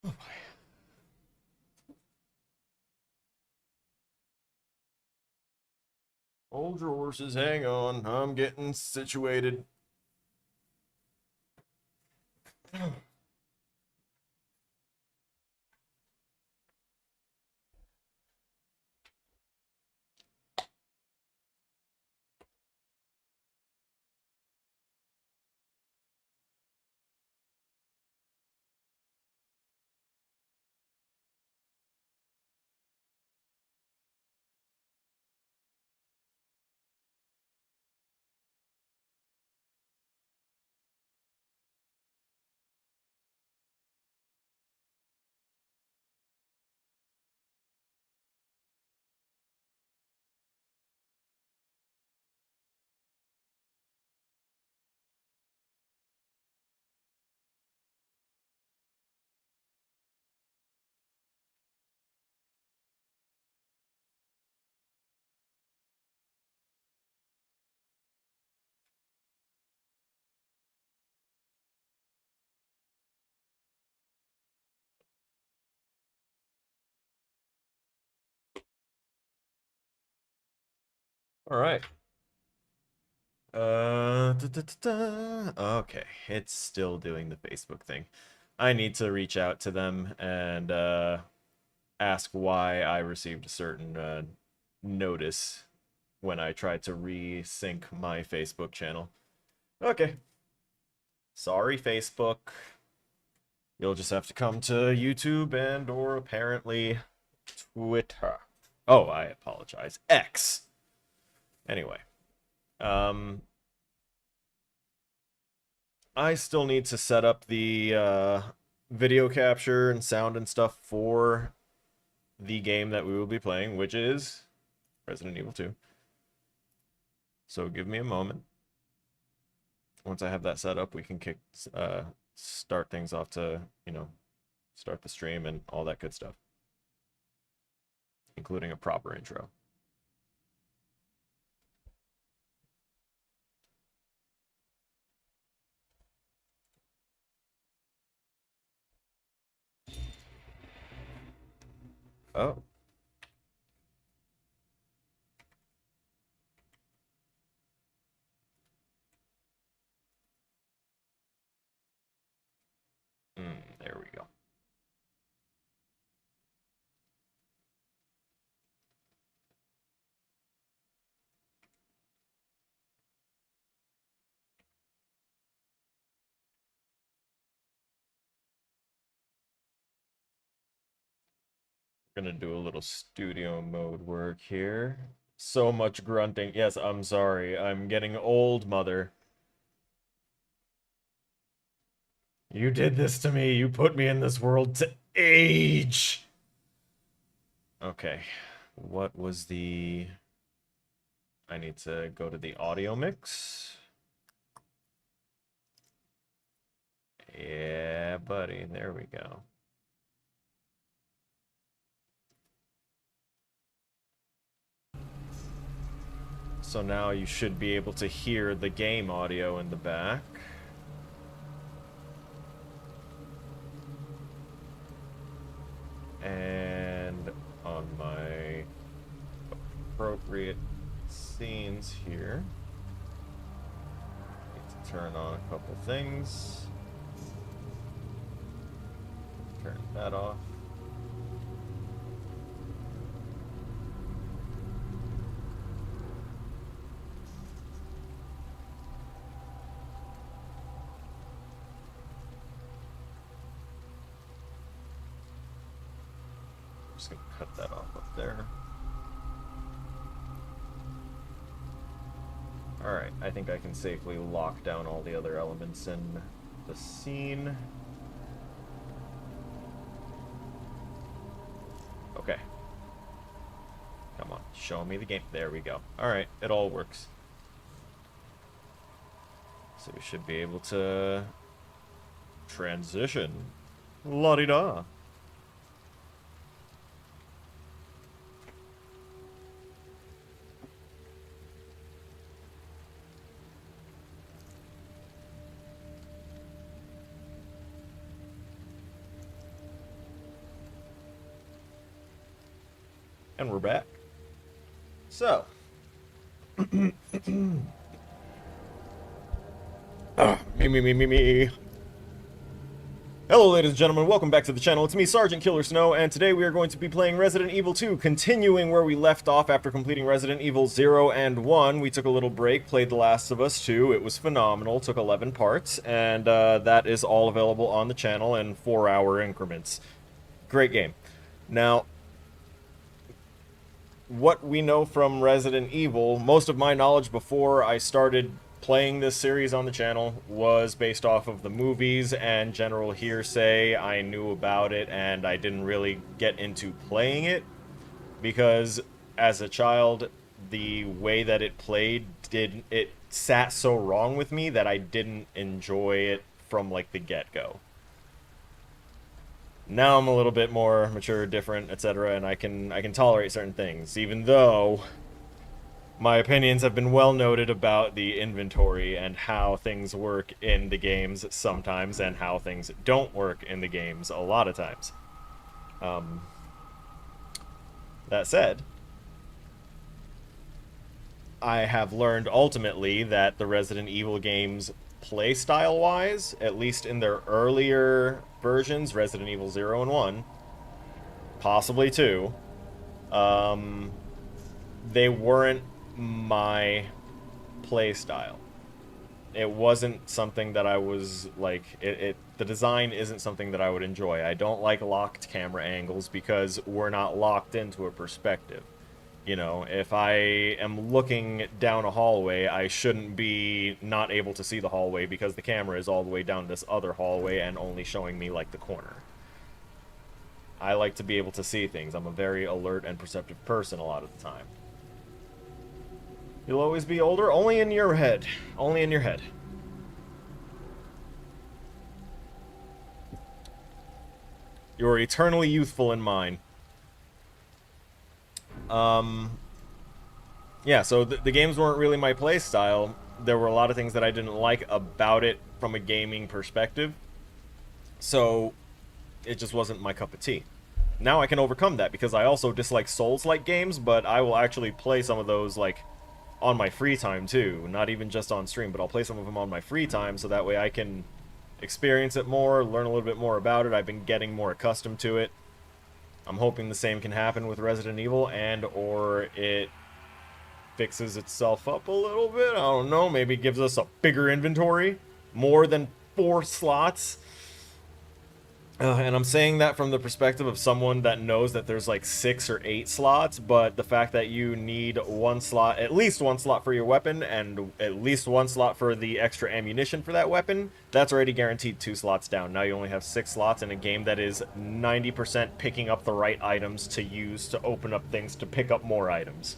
Oh boy. Hold your horses, hang on. I'm getting situated. All right. Okay, it's still doing the Facebook thing. I need to reach out to them and ask why I received a certain notice when I tried to resync my Facebook channel. Okay. Sorry, Facebook. You'll just have to come to YouTube and or apparently Twitter. Oh, I apologize. X. Anyway, um, I still need to set up the video capture and sound and stuff for the game that we will be playing, which is Resident Evil 2. So give me a moment. Once I have that set up, we can start things off to, start the stream and all that good stuff, including a proper intro. Oh. There we go. Gonna do a little studio mode work here. So much grunting. Yes, I'm sorry. I'm getting old, mother. You did this to me. You put me in this world to age. Okay. What was the... I need to go to the audio mix. Yeah, buddy. There we go. So now you should be able to hear the game audio in the back. And on my appropriate scenes here, need to turn on a couple things. Turn that off. Just gonna cut that off up there. Alright, I think I can safely lock down all the other elements in the scene. Okay. Come on, show me the game. There we go. Alright, it all works. So we should be able to transition. La-di-da. And we're back. So. Me. Hello, ladies and gentlemen. Welcome back to the channel. It's me, Sergeant Killer Snow, and today we are going to be playing Resident Evil 2, continuing where we left off after completing Resident Evil 0 and 1. We took a little break, played The Last of Us 2. It was phenomenal. Took 11 parts, and that is all available on the channel in 4-hour increments. Great game. Now, what we know from Resident Evil, most of my knowledge before I started playing this series on the channel was based off of the movies and general hearsay. I knew about it and I didn't really get into playing it because as a child the way that it played it sat so wrong with me that I didn't enjoy it from like the get-go. Now I'm a little bit more mature, different, etc., and I can tolerate certain things, even though my opinions have been well noted about the inventory and how things work in the games sometimes and how things don't work in the games a lot of times. That said, I have learned ultimately that the Resident Evil games, playstyle-wise, at least in their earlier versions, Resident Evil 0 and 1, possibly 2, they weren't my playstyle. It wasn't something that I was like, the design isn't something that I would enjoy. I don't like locked camera angles because we're not locked into a perspective. You know, if I am looking down a hallway, I shouldn't be not able to see the hallway because the camera is all the way down this other hallway and only showing me, like, the corner. I like to be able to see things. I'm a very alert and perceptive person a lot of the time. You'll always be older, only in your head. Only in your head. You're eternally youthful in mine. Yeah, so the games weren't really my playstyle. There were a lot of things that I didn't like about it from a gaming perspective. So, it just wasn't my cup of tea. Now I can overcome that because I also dislike Souls-like games, but I will actually play some of those, like, on my free time, too. Not even just on stream, but I'll play some of them on my free time so that way I can experience it more, learn a little bit more about it. I've been getting more accustomed to it. I'm hoping the same can happen with Resident Evil, and or it fixes itself up a little bit. I don't know, maybe it gives us a bigger inventory, more than 4 slots. And I'm saying that from the perspective of someone that knows that there's like 6 or 8 slots, but the fact that you need 1 slot, at least 1 slot for your weapon, and at least 1 slot for the extra ammunition for that weapon, that's already guaranteed 2 slots down. Now you only have 6 slots in a game that is 90% picking up the right items to use to open up things to pick up more items.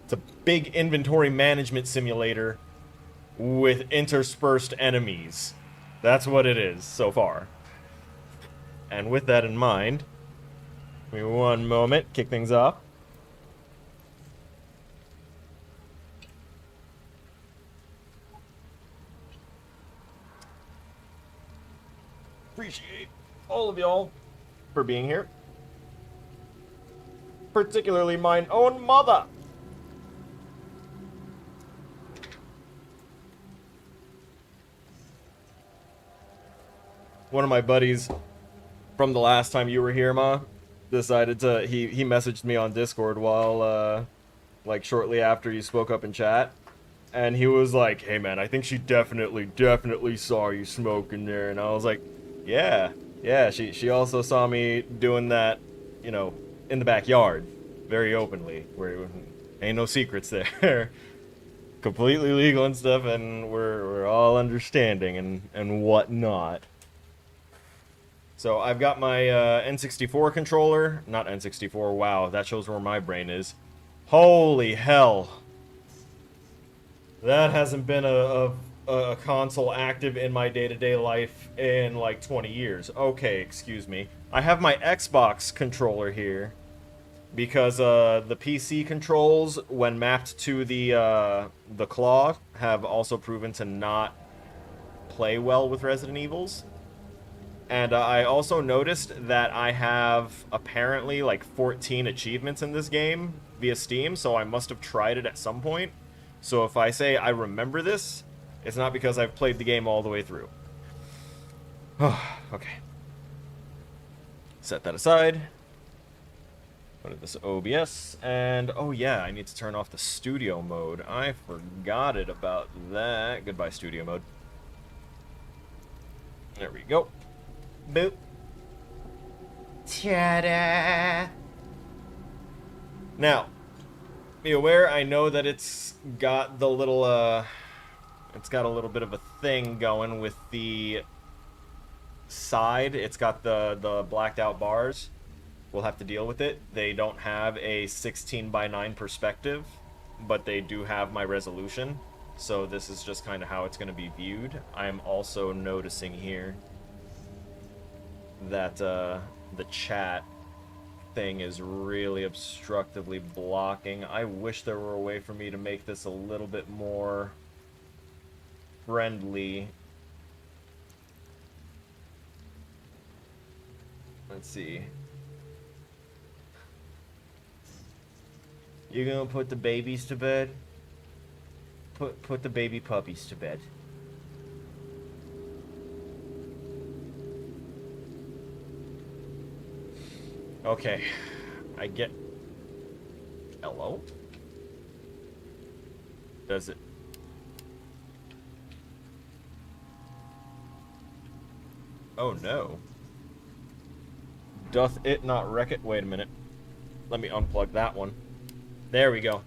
It's a big inventory management simulator with interspersed enemies. That's what it is so far. And with that in mind, give me one moment, kick things off. Appreciate all of y'all for being here. Particularly mine own mother. One of my buddies from the last time you were here, Ma, decided to, he messaged me on Discord while, like, shortly after you spoke up in chat, and he was like, hey, man, I think she definitely saw you smoking there, and I was like, yeah, she also saw me doing that, you know, in the backyard, very openly, where ain't no secrets there, completely legal and stuff, and we're all understanding and whatnot. So I've got my N64 controller, not N64, wow, that shows where my brain is. Holy hell. That hasn't been a console active in my day-to-day life in like 20 years. Okay, excuse me. I have my Xbox controller here because the PC controls, when mapped to the claw, have also proven to not play well with Resident Evils. And I also noticed that I have apparently like 14 achievements in this game via Steam, so I must have tried it at some point. So if I say I remember this, it's not because I've played the game all the way through. Okay. Set that aside. Go to this OBS, and oh yeah, I need to turn off the studio mode. I forgot it about that. Goodbye, studio mode. There we go. Boop. Ta-da! Now, be aware, I know that it's got the little, it's got a little bit of a thing going with the side. It's got the blacked out bars. We'll have to deal with it. They don't have a 16:9 perspective, but they do have my resolution. So this is just kind of how it's going to be viewed. I'm also noticing here that the chat thing is really obstructively blocking. I wish there were a way for me to make this a little bit more friendly. Let's see. You're gonna put the babies to bed? Put the baby puppies to bed. Okay. I get... Hello? Does it... Oh no. Doth it not wreck it? Wait a minute. Let me unplug that one. There we go.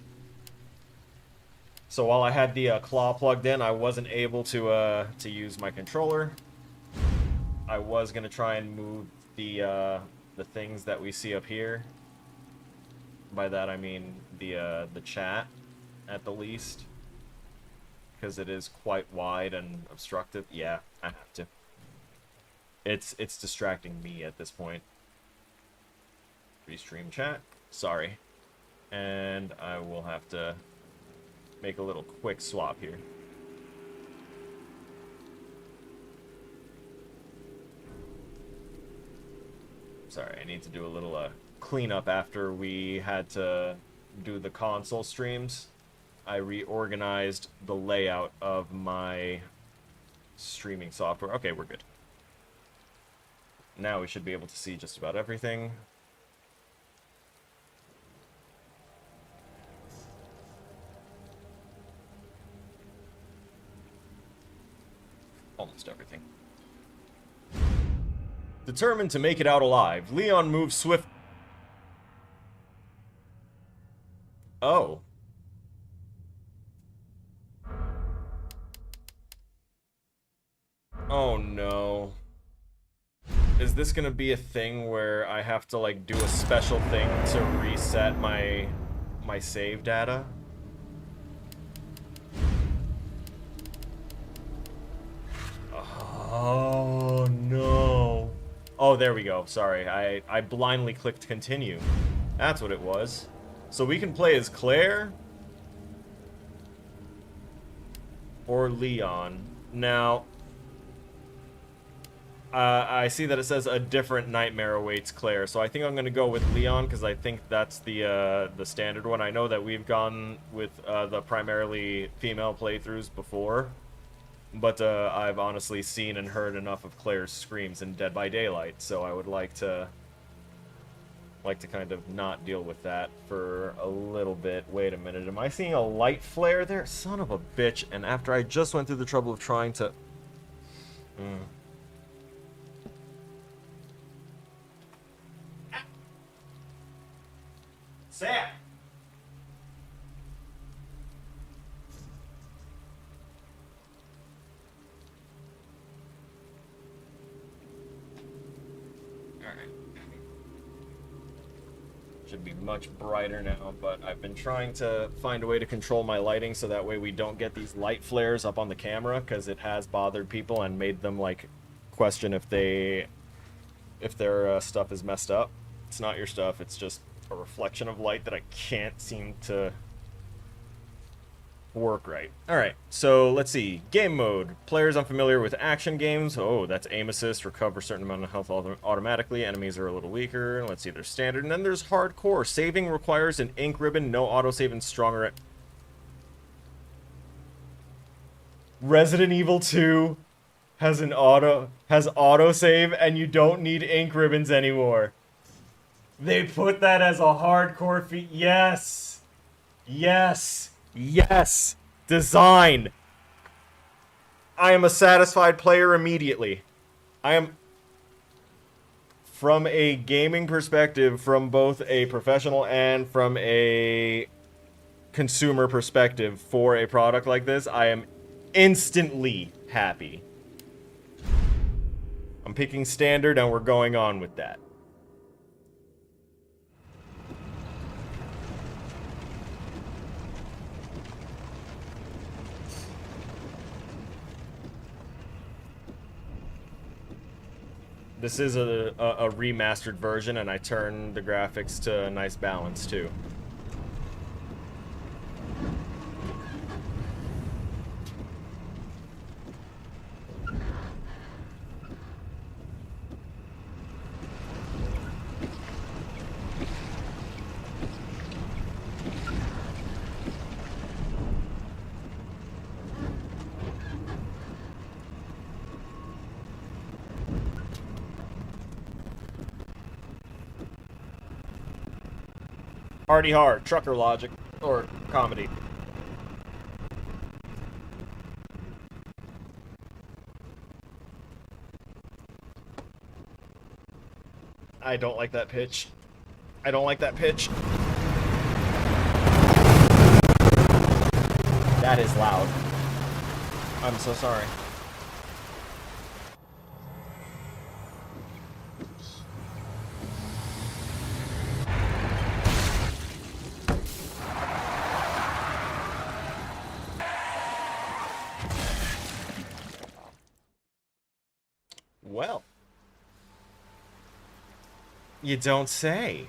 So while I had the claw plugged in, I wasn't able to use my controller. I was gonna try and move the things that we see up here. By that I mean the chat, at the least, because it is quite wide and obstructive. Yeah, I have to. It's distracting me at this point. Restream chat. Sorry. And I will have to make a little quick swap here. Sorry, I need to do a little cleanup after we had to do the console streams. I reorganized the layout of my streaming software. Okay, we're good. Now we should be able to see just about everything. Almost everything. Determined to make it out alive, Leon moves swift. Oh. Oh no. Is this gonna be a thing where I have to like do a special thing to reset my save data? Oh no. Oh, there we go. Sorry, I blindly clicked continue. That's what it was. So we can play as Claire or Leon. Now, I see that it says a different nightmare awaits Claire, so I think I'm gonna go with Leon because I think that's the standard one. I know that we've gone with the primarily female playthroughs before, but I've honestly seen and heard enough of Claire's screams in Dead by Daylight, so I would like to kind of not deal with that for a little bit. Wait a minute, am I seeing a light flare there? Son of a bitch, and after I just went through the trouble of trying to... Sam! Should be much brighter now, but I've been trying to find a way to control my lighting so that way we don't get these light flares up on the camera, because it has bothered people and made them like question if their stuff is messed up. It's not your stuff, it's just a reflection of light that I can't seem to work right. Alright, so let's see. Game mode. Players unfamiliar with action games. Oh, that's aim assist. Recover a certain amount of health automatically. Enemies are a little weaker. Let's see, there's standard. And then there's hardcore. Saving requires an ink ribbon. No autosave and stronger. Resident Evil 2 has autosave and you don't need ink ribbons anymore. They put that as a hardcore feat. Yes. Yes. Yes. Design. I am a satisfied player immediately. I am, from a gaming perspective, from both a professional and from a consumer perspective for a product like this, I am instantly happy. I'm picking standard and we're going on with that. This is a remastered version, and I turned the graphics to a nice balance, too. Hardy hard, trucker logic, or comedy. I don't like that pitch. I don't like that pitch. That is loud. I'm so sorry. Well, you don't say.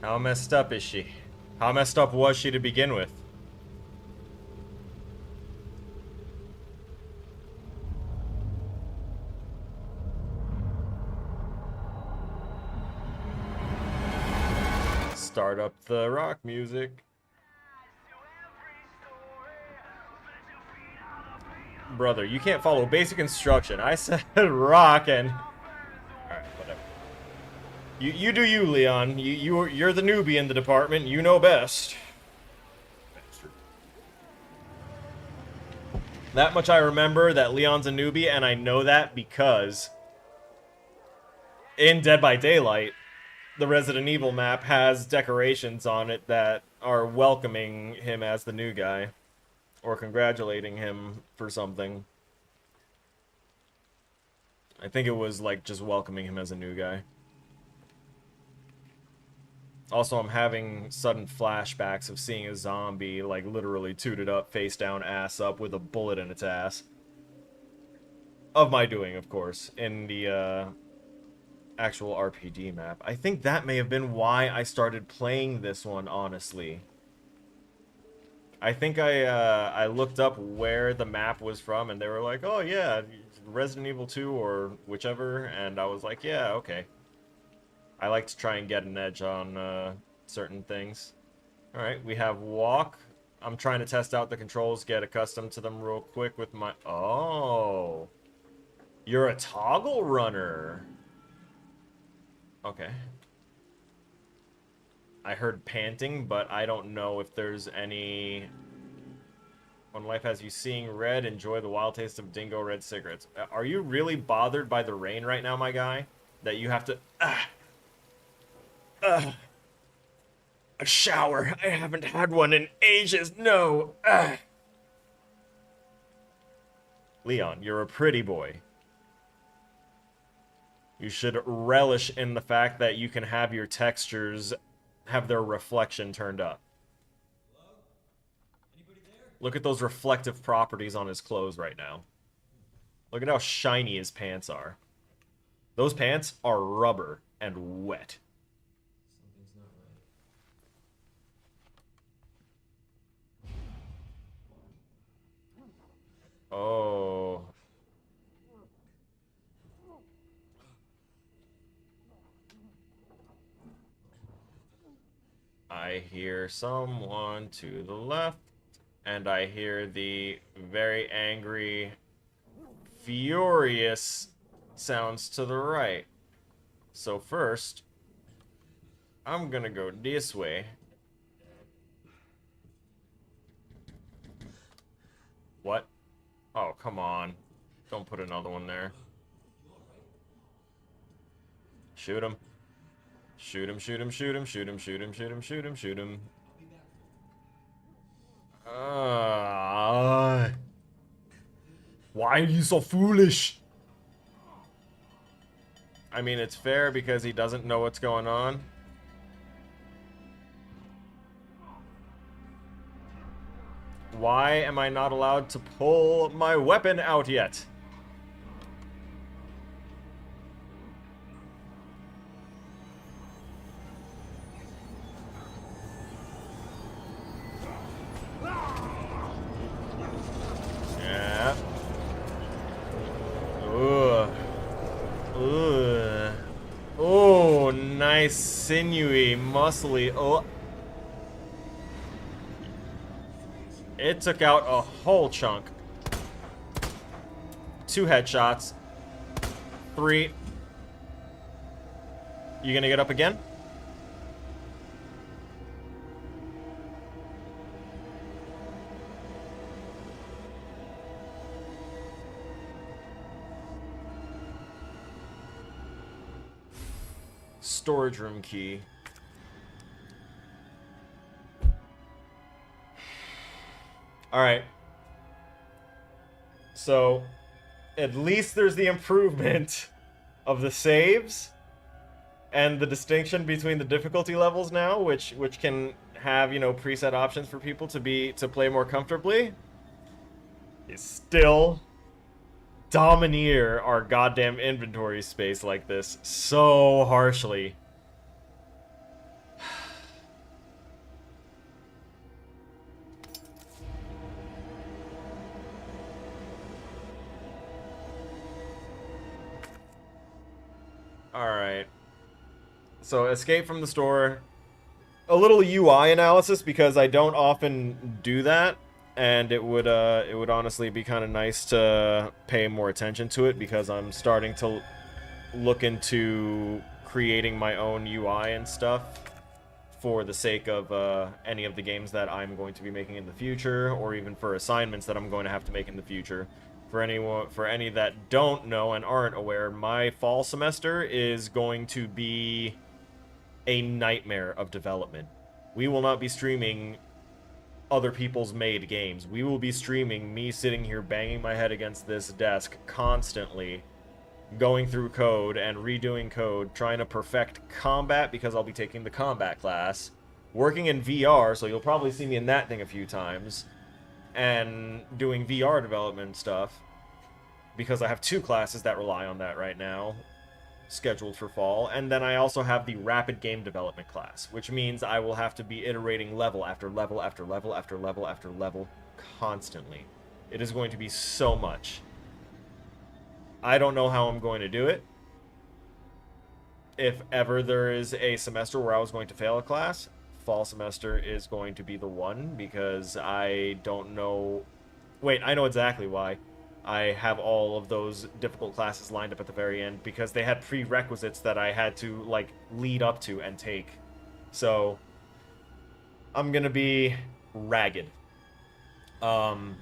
How messed up is she? How messed up was she to begin with? Start up the rock music. Brother, you can't follow basic instruction. I said rock and... Alright, whatever. You do you, Leon. You're the newbie in the department. You know best. Bastard. That much I remember, that Leon's a newbie, and I know that because in Dead by Daylight, the Resident Evil map has decorations on it that are welcoming him as the new guy, or congratulating him for something. I think it was like just welcoming him as a new guy. Also, I'm having sudden flashbacks of seeing a zombie like literally tooted up, face down, ass up with a bullet in its ass. Of my doing, of course, in the actual RPD map. I think that may have been why I started playing this one, honestly. I think I looked up where the map was from, and they were like, oh yeah, Resident Evil 2 or whichever, and I was like, yeah, okay. I like to try and get an edge on certain things. Alright, we have walk. I'm trying to test out the controls, get accustomed to them real quick with my... Oh. You're a toggle runner. Okay. I heard panting, but I don't know if there's any... When life has you seeing red, enjoy the wild taste of dingo red cigarettes. Are you really bothered by the rain right now, my guy? That you have to... a shower. I haven't had one in ages. No. Leon, you're a pretty boy. You should relish in the fact that you can have your textures have their reflection turned up. Look at those reflective properties on his clothes right now. Look at how shiny his pants are. Those pants are rubber and wet. Something's not right. Oh. I hear someone to the left, and I hear the very angry, furious sounds to the right. So first, I'm gonna go this way. What? Oh, come on. Don't put another one there. Shoot him. Shoot him, shoot him, shoot him, shoot him, shoot him, shoot him, shoot him, shoot him. Why are you so foolish? I mean, it's fair because he doesn't know what's going on. Why am I not allowed to pull my weapon out yet? Yeah. Ugh. Ugh. Oh, nice, sinewy, muscly. Oh. It took out a whole chunk. 2 headshots. 3. You gonna get up again? Storage room key. Alright. So, at least there's the improvement of the saves and the distinction between the difficulty levels now, which can have, you know, preset options for people to play more comfortably. Is still domineer our goddamn inventory space like this so harshly. Alright. So, escape from the store. A little UI analysis because I don't often do that. And it would honestly be kind of nice to pay more attention to it because I'm starting to look into creating my own UI and stuff for the sake of any of the games that I'm going to be making in the future, or even for assignments that I'm going to have to make in the future. For any that don't know and aren't aware, my fall semester is going to be a nightmare of development. We will not be streaming other people's made games. We will be streaming me sitting here banging my head against this desk constantly, going through code and redoing code, trying to perfect combat because I'll be taking the combat class, working in VR, so you'll probably see me in that thing a few times, and doing VR development stuff because I have 2 classes that rely on that right now, scheduled for fall, and then I also have the rapid game development class, which means I will have to be iterating level after level after level after level after level constantly. It is going to be so much. I don't know how I'm going to do it. If ever there is a semester where I was going to fail a class, fall semester is going to be the one because I don't know... Wait, I know exactly why. I have all of those difficult classes lined up at the very end because they had prerequisites that I had to, like, lead up to and take. So, I'm gonna be ragged. And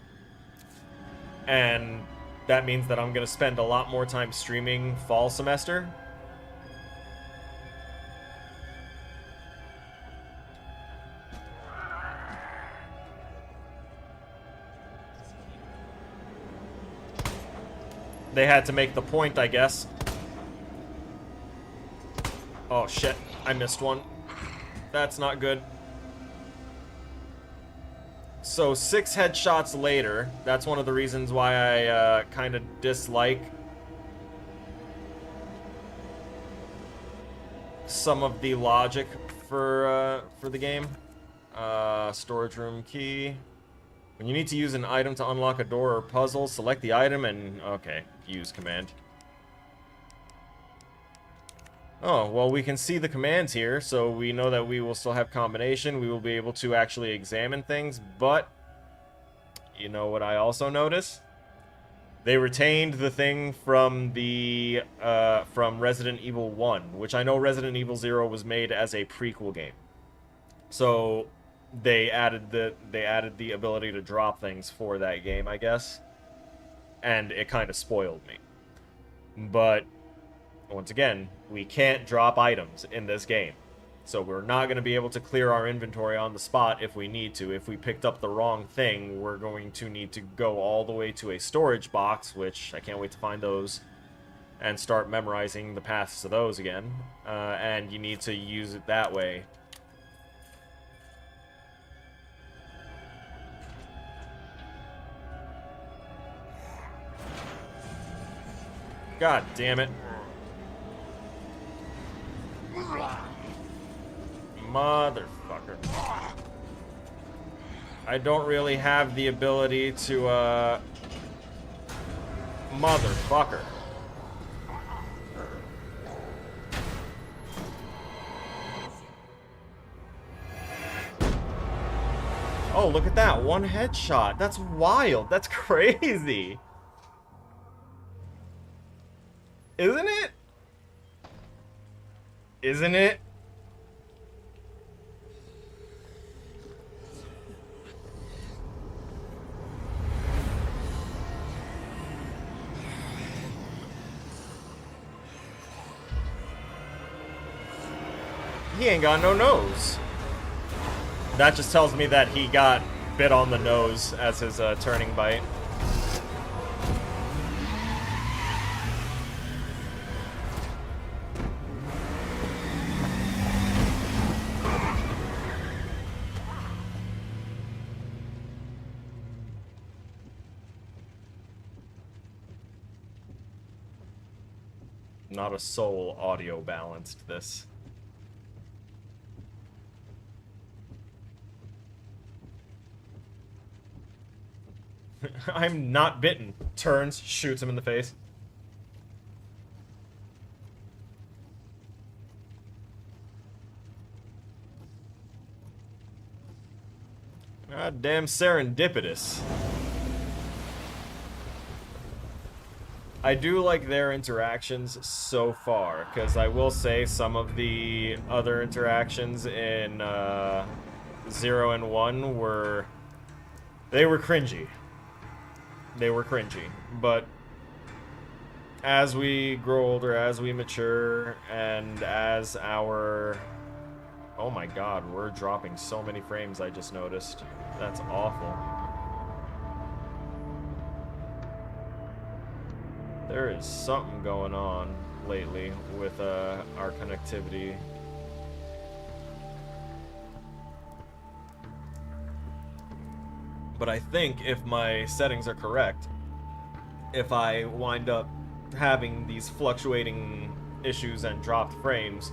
that means that I'm gonna spend a lot more time streaming fall semester. They had to make the point, I guess. Oh, shit. I missed one. That's not good. So 6 headshots later, that's one of the reasons why I kind of dislike some of the logic for the game. Storage room key. When you need to use an item to unlock a door or puzzle, select the item and... Okay, use command. Oh, well, we can see the commands here, so we know that we will still have combination. We will be able to actually examine things, but... You know what I also notice? They retained the thing from the, from Resident Evil 1, which I know Resident Evil 0 was made as a prequel game. So, they added the ability to drop things for that game, I guess. And it kind of spoiled me. But, once again, we can't drop items in this game. So we're not going to be able to clear our inventory on the spot if we need to. If we picked up the wrong thing, we're going to need to go all the way to a storage box, which I can't wait to find those, and start memorizing the paths to those again. And you need to use it that way. God damn it. Motherfucker. I don't really have the ability to, Motherfucker. Oh, look at that. One headshot. That's wild. That's crazy. Isn't it? Isn't it? He ain't got no nose. That just tells me that he got bit on the nose as his turning bite. Not a soul audio balanced this. I'm not bitten. Turns, shoots him in the face. God damn serendipitous. I do like their interactions so far, because I will say some of the other interactions in 0 and 1 were... They were cringy. They were cringy, but as we grow older, as we mature, and as our... Oh my god, we're dropping so many frames, I just noticed. That's awful. There is something going on lately with our connectivity. But I think if my settings are correct, if I wind up having these fluctuating issues and dropped frames,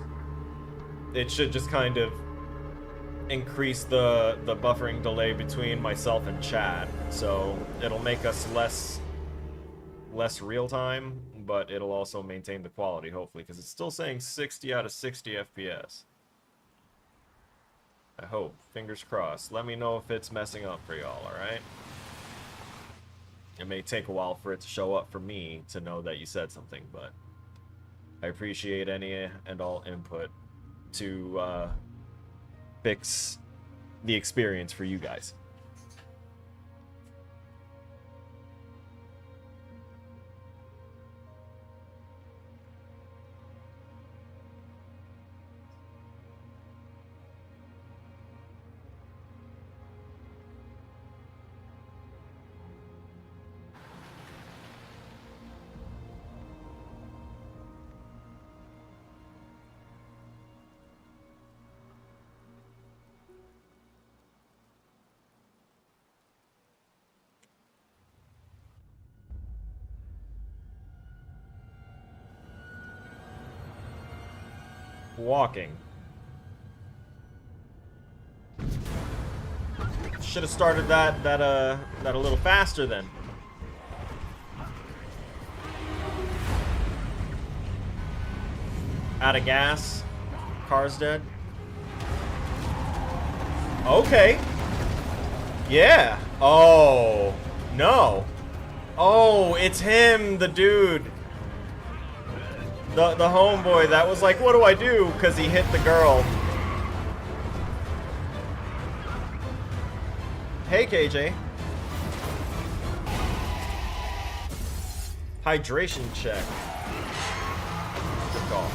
it should just kind of increase the buffering delay between myself and chat. So it'll make us less real time, but it'll also maintain the quality, hopefully, because it's still saying 60 out of 60 FPS. I hope. Fingers crossed. Let me know if it's messing up for y'all, alright? It may take a while for it to show up for me to know that you said something, but I appreciate any and all input to fix the experience for you guys. walking. Should have started that a little faster then. Out of gas. Car's dead. Okay. Yeah. Oh. No. Oh, it's him, the dude. The homeboy that was like, what do I do? Because he hit the girl. Hey, KJ. Hydration check. Good call.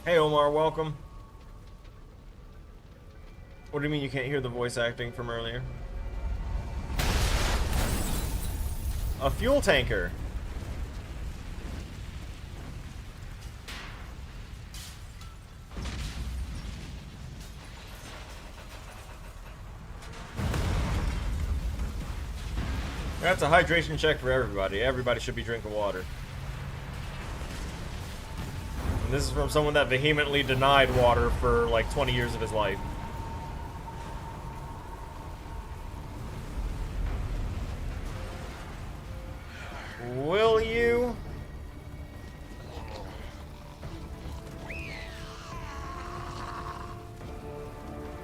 Hey Omar, welcome. What do you mean you can't hear the voice acting from earlier? A fuel tanker. That's a hydration check for everybody. Everybody should be drinking water. And this is from someone that vehemently denied water for like 20 years of his life. Will you?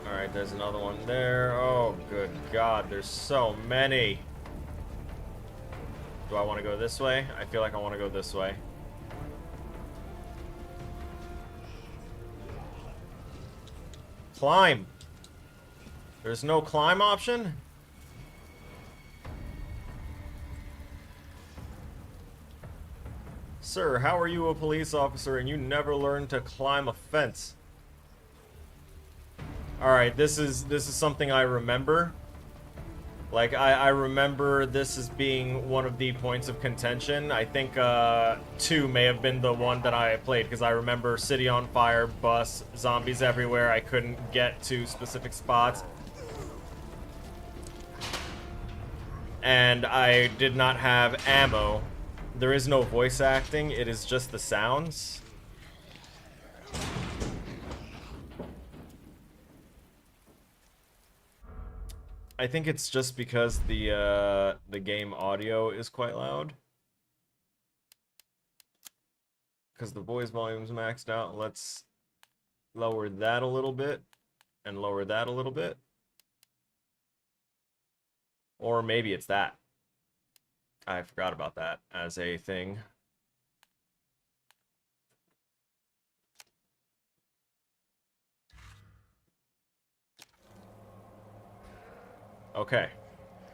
Alright, there's another one there. Oh, good God, there's so many. Do I want to go this way? I feel like I want to go this way. Climb. There's no climb option? Sir, how are you a police officer and you never learned to climb a fence? Alright, this is something I remember. Like, I remember this as being one of the points of contention. I think 2 may have been the one that I played, because I remember city on fire, bus, zombies everywhere. I couldn't get to specific spots. And I did not have ammo. There is no voice acting, it is just the sounds. I think it's just because the game audio is quite loud. Because the voice volume's maxed out. Let's lower that a little bit and lower that a little bit. Or maybe it's that. I forgot about that as a thing. Okay.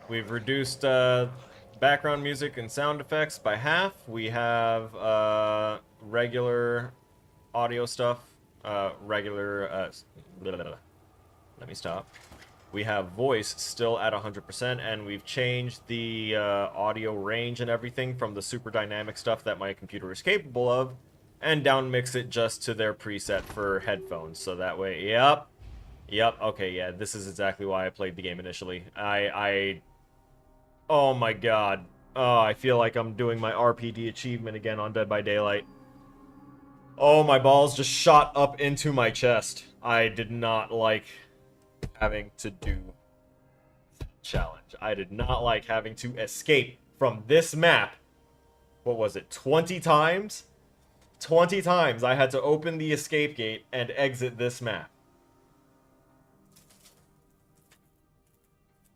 We've reduced background music and sound effects by half. We have regular audio stuff. Let me stop. We have voice still at 100%, and we've changed the audio range and everything from the super dynamic stuff that my computer is capable of, and down mix it just to their preset for headphones. So that way, yep, okay, yeah, this is exactly why I played the game initially. Oh my god. Oh, I feel like I'm doing my RPD achievement again on Dead by Daylight. Oh, my balls just shot up into my chest. I did not like having to do challenge. I did not like having to escape from this map. What was it, 20 times? 20 times I had to open the escape gate and exit this map.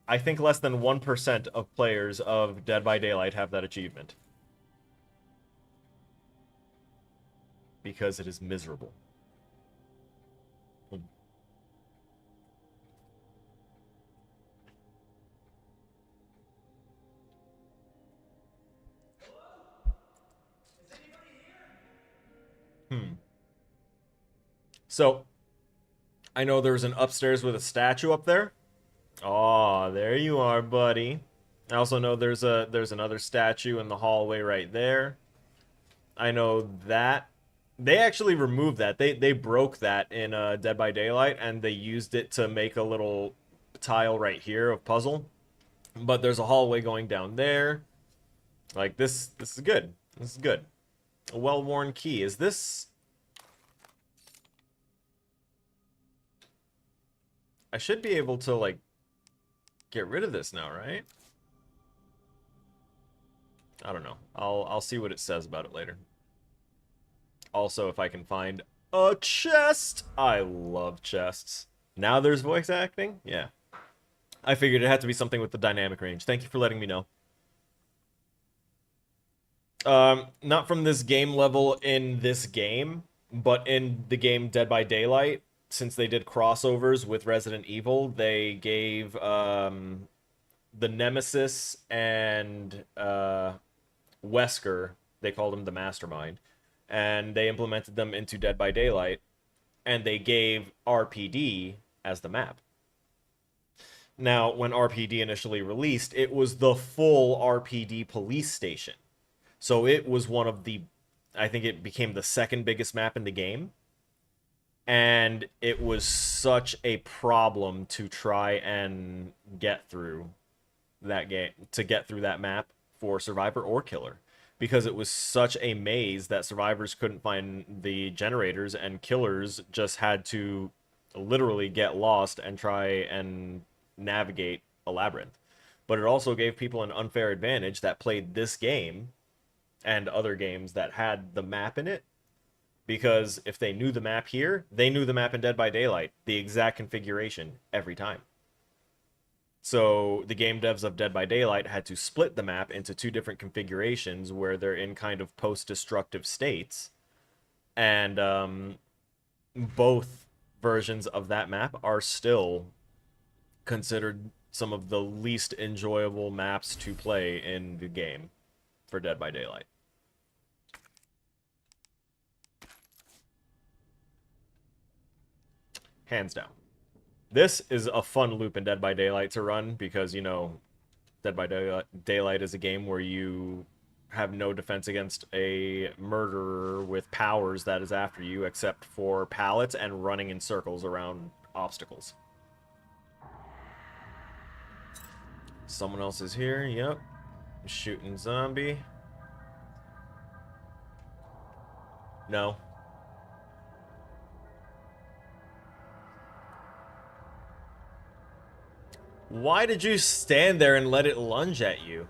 I think less than 1% of players of Dead by Daylight have that achievement. Because it is miserable. So, I know there's an upstairs with a statue up there. Aw, there you are, buddy. I also know there's another statue in the hallway right there. I know that They actually removed that. They broke that in Dead by Daylight, and they used it to make a little tile right here of puzzle. But there's a hallway going down there. Like this is good. This is good. A well-worn key. Is this? I should be able to like get rid of this now, right? I don't know. I'll see what it says about it later. Also, if I can find a chest. I love chests. Now there's voice acting? Yeah. I figured it had to be something with the dynamic range. Thank you for letting me know. Not from this game level in this game, but in the game Dead by Daylight, since they did crossovers with Resident Evil, they gave the Nemesis and Wesker, they called him the Mastermind, and they implemented them into Dead by Daylight, and they gave RPD as the map. Now, when RPD initially released, it was the full RPD police station. So it was one of the, I think it became the second biggest map in the game. And it was such a problem to try and get through that game, to get through that map for Survivor or Killer. Because it was such a maze that survivors couldn't find the generators, and killers just had to literally get lost and try and navigate a labyrinth. But it also gave people an unfair advantage that played this game and other games that had the map in it, because if they knew the map here, they knew the map in Dead by Daylight, the exact configuration every time. So the game devs of Dead by Daylight had to split the map into two different configurations where they're in kind of post-destructive states, and both versions of that map are still considered some of the least enjoyable maps to play in the game for Dead by Daylight. Hands down. This is a fun loop in Dead by Daylight to run because, you know, Dead by Daylight is a game where you have no defense against a murderer with powers that is after you, except for pallets and running in circles around obstacles. Someone else is here. Yep. Shooting zombie. No. Why did you stand there and let it lunge at you?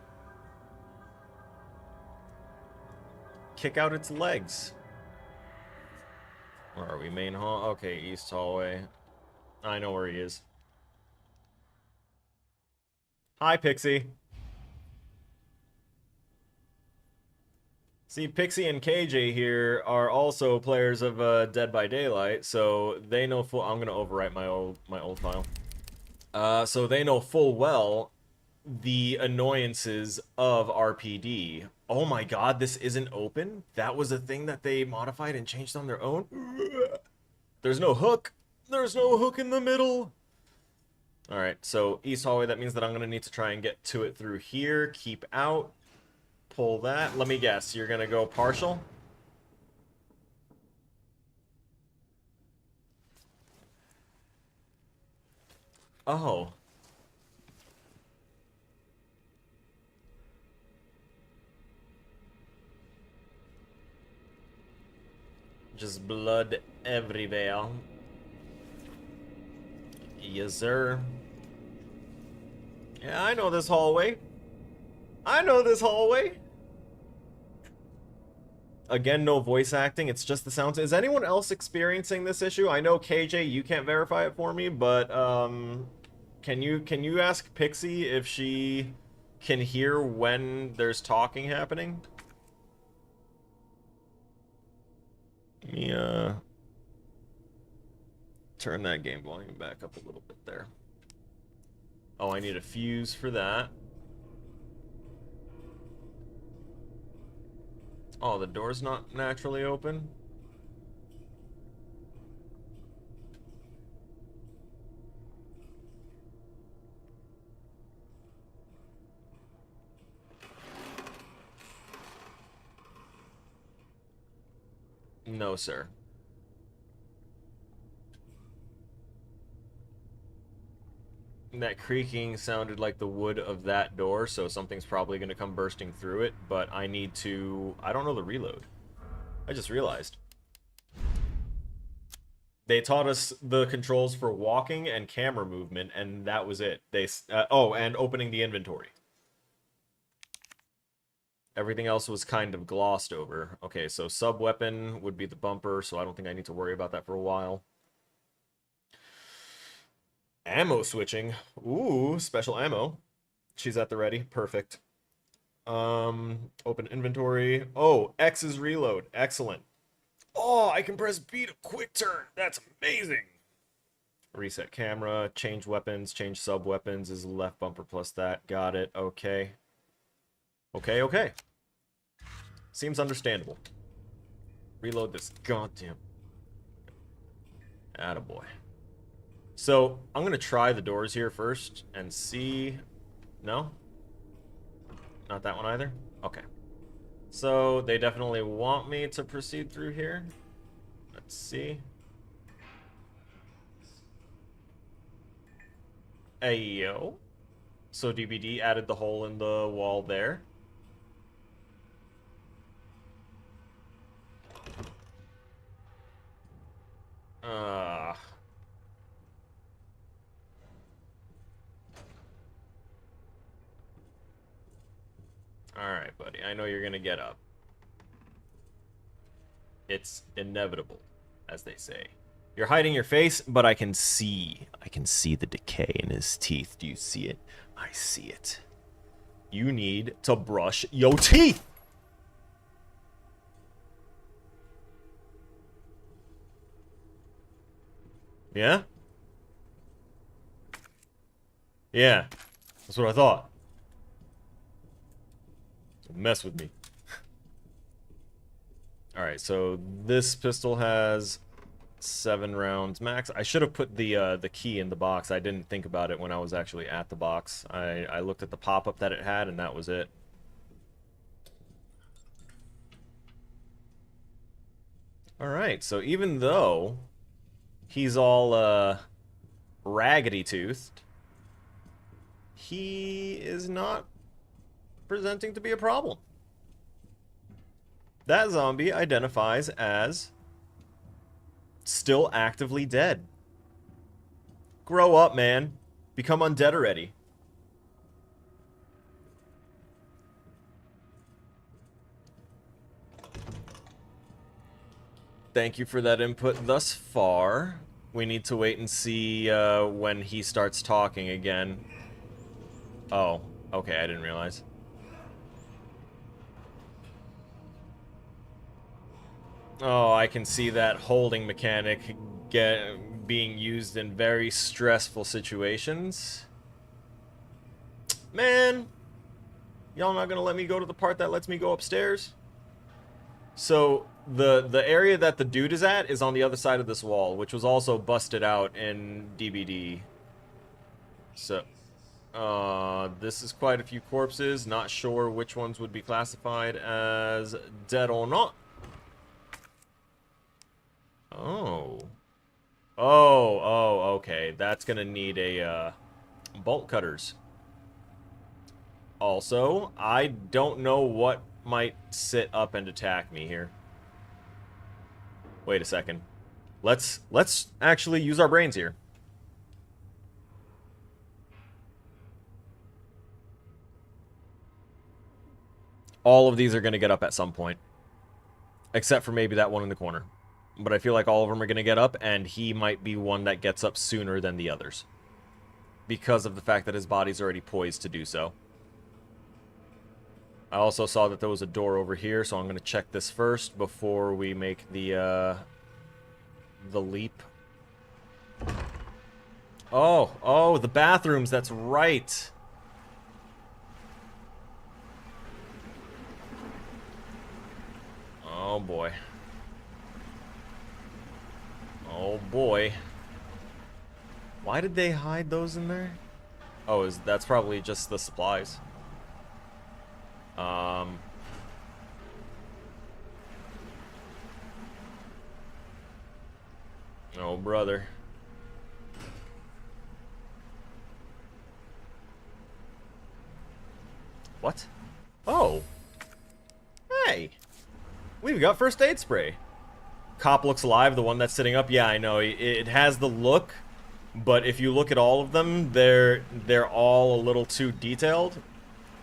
Kick out its legs. Where are we? Main hall? Okay, east hallway. I know where he is. Hi, Pixie. See, Pixie and KJ here are also players of Dead by Daylight, so they know full. I'm gonna overwrite my old file. So they know full well the annoyances of RPD. Oh my god, this isn't open? That was a thing that they modified and changed on their own? There's no hook. There's no hook in the middle. Alright, so east hallway, that means that I'm gonna need to try and get to it through here. Keep out. Pull that. Let me guess, you're gonna go partial? Oh. Just blood everywhere. Yes, sir. Yeah, I know this hallway. I know this hallway. Again, no voice acting, it's just the sounds. Is anyone else experiencing this issue? I know KJ, you can't verify it for me, but can you ask Pixie if she can hear when there's talking happening? Let me turn that game volume back up a little bit there. Oh, I need a fuse for that. Oh, the door's not naturally open. No, sir. That creaking sounded like the wood of that door, so something's probably going to come bursting through it, but I need to... I don't know the reload. I just realized. They taught us the controls for walking and camera movement, and that was it. Oh, and opening the inventory. Everything else was kind of glossed over. Okay, so sub-weapon would be the bumper, so I don't think I need to worry about that for a while. Ammo switching. Ooh, special ammo. She's at the ready. Perfect. Open inventory. Oh, X is reload. Excellent. Oh, I can press B to quick turn. That's amazing. Reset camera, change weapons, change sub-weapons is left bumper plus that. Got it. Okay. Okay. Seems understandable. Reload this goddamn... Attaboy. So, I'm going to try the doors here first and see... No? Not that one either? Okay. So, they definitely want me to proceed through here. Let's see. Ayo. So, DBD added the hole in the wall there. Alright, buddy. I know you're gonna get up. It's inevitable, as they say. You're hiding your face, but I can see. I can see the decay in his teeth. Do you see it? I see it. You need to brush your teeth! Yeah? Yeah. That's what I thought. Don't mess with me. Alright, so this pistol has 7 rounds max. I should have put the key in the box. I didn't think about it when I was actually at the box. I looked at the pop-up that it had, and that was it. Alright, so even though he's all raggedy-toothed, he is not presenting to be a problem. That zombie identifies as still actively dead. Grow up, man. Become undead already. Thank you for that input thus far. We need to wait and see when he starts talking again. Oh, okay, I didn't realize. Oh, I can see that holding mechanic being used in very stressful situations. Man, y'all not gonna let me go to the part that lets me go upstairs? So, the area that the dude is at is on the other side of this wall, which was also busted out in DBD. So, this is quite a few corpses. Not sure which ones would be classified as dead or not. Oh. Oh, okay. That's gonna need a, bolt cutters. Also, I don't know what might sit up and attack me here. Wait a second. Let's actually use our brains here. All of these are gonna get up at some point. Except for maybe that one in the corner. But I feel like all of them are going to get up, and he might be one that gets up sooner than the others. Because of the fact that his body's already poised to do so. I also saw that there was a door over here, so I'm going to check this first before we make the leap. Oh, the bathrooms, that's right. Oh boy. Oh boy. Why did they hide those in there? Oh, that's probably just the supplies. Oh, brother. What? Oh. Hey. We've got first aid spray. Cop looks alive, the one that's sitting up. Yeah, I know. It has the look, but if you look at all of them, they're all a little too detailed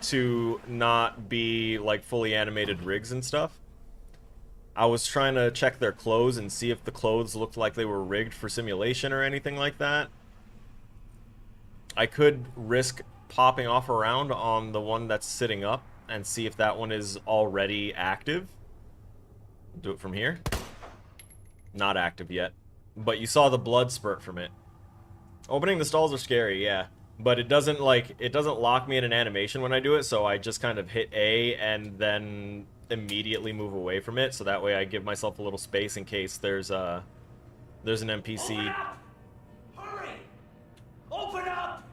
to not be like fully animated rigs and stuff. I was trying to check their clothes and see if the clothes looked like they were rigged for simulation or anything like that. I could risk popping off around on the one that's sitting up and see if that one is already active. Do it from here. Not active yet. But you saw the blood spurt from it. Opening the stalls are scary, yeah. But it doesn't lock me in an animation when I do it, so I just kind of hit A and then immediately move away from it, so that way I give myself a little space in case there's an NPC. Open up! Hurry! Open up!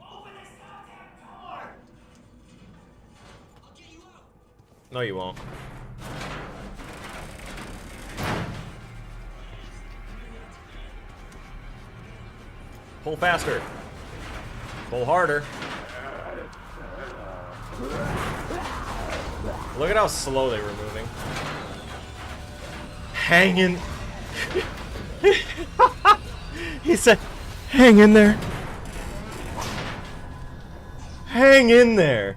Open this goddamn door! I'll get you out! No, you won't. Pull faster. Pull harder. Look at how slow they were moving. Hang in. He said, hang in there. Hang in there.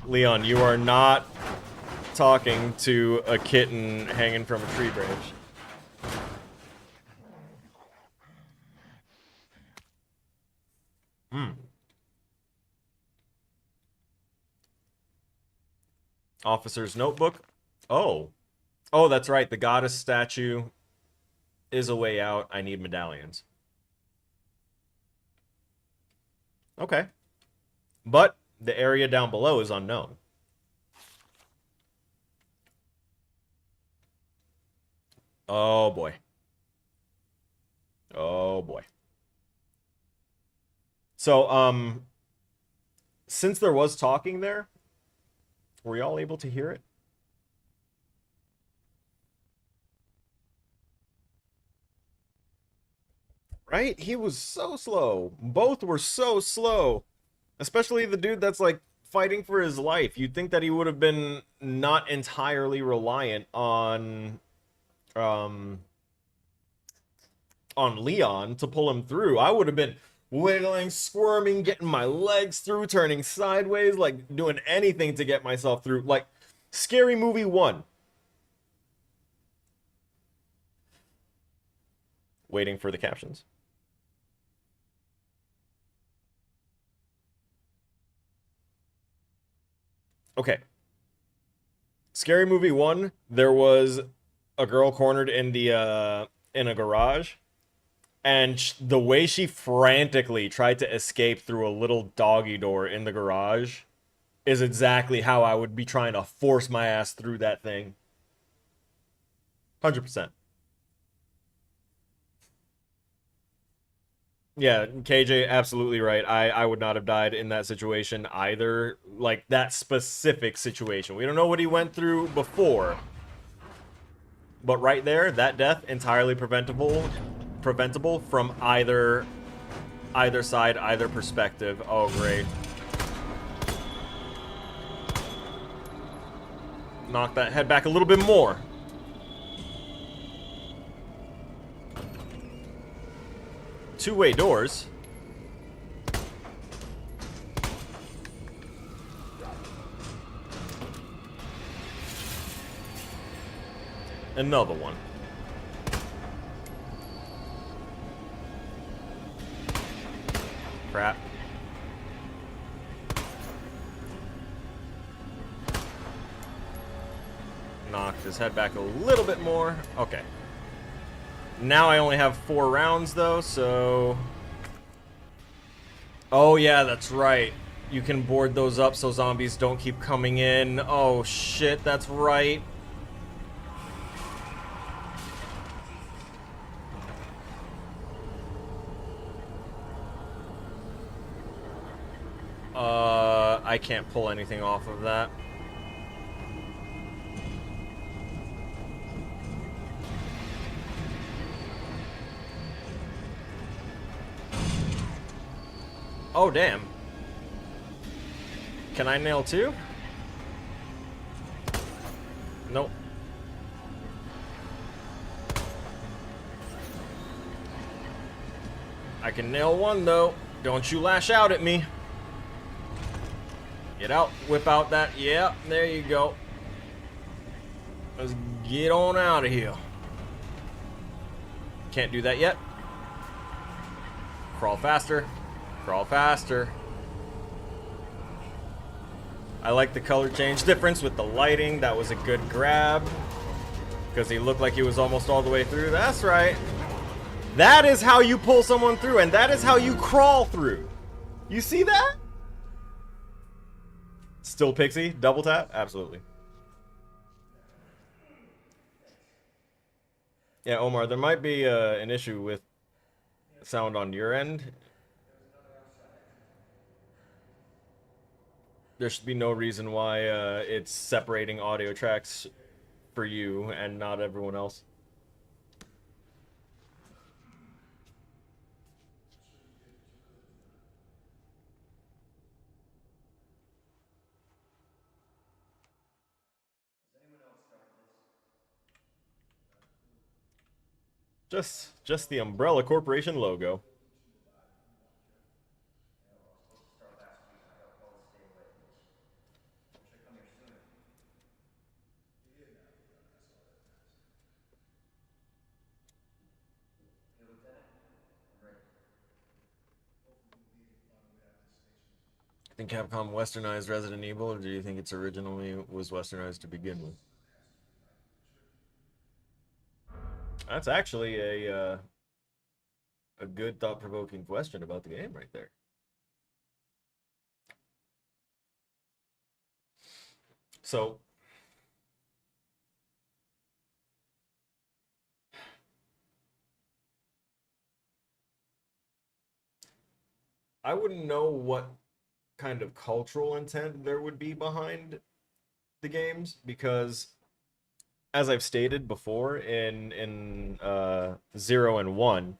Leon, you are not talking to a kitten hanging from a tree branch. Officer's notebook. Oh. Oh, that's right. The goddess statue is a way out. I need medallions. Okay. But the area down below is unknown. Oh, boy. Oh, boy. So, since there was talking there, were y'all able to hear it? Right? He was so slow. Both were so slow. Especially the dude that's, like, fighting for his life. You'd think that he would have been not entirely reliant on Leon to pull him through. I would have been wiggling, squirming, getting my legs through, turning sideways, like doing anything to get myself through. Like Scary Movie 1. Waiting for the captions. Okay. Scary Movie 1, there was a girl cornered in the in a garage, and the way she frantically tried to escape through a little doggy door in the garage is exactly how I would be trying to force my ass through that thing. 100%. Yeah, KJ, absolutely right. I would not have died in that situation either. Like, that specific situation. We don't know what he went through before. But right there, that death, entirely preventable from either side, either perspective. Oh, great. Knock that head back a little bit more. Two-way doors. Another one. Crap. Knocked his head back a little bit more. Okay. Now I only have 4 rounds, though, so... Oh, yeah, that's right. You can board those up so zombies don't keep coming in. Oh, shit, that's right. I can't pull anything off of that. Oh, damn. Can I nail two? Nope. I can nail one, though. Don't you lash out at me. Get out. Whip out that. Yeah, there you go. Let's get on out of here. Can't do that yet. Crawl faster. Crawl faster. I like the color change difference with the lighting. That was a good grab. Because he looked like he was almost all the way through. That's right. That is how you pull someone through. And that is how you crawl through. You see that? Still Pixie? Double tap? Absolutely. Yeah, Omar, there might be an issue with sound on your end. There should be no reason why it's separating audio tracks for you and not everyone else. Just the Umbrella Corporation logo. Think Capcom westernized Resident Evil, or do you think it's originally was westernized to begin with? That's actually a good thought-provoking question about the game right there. So, I wouldn't know what kind of cultural intent there would be behind the games because, as I've stated before in 0 and 1,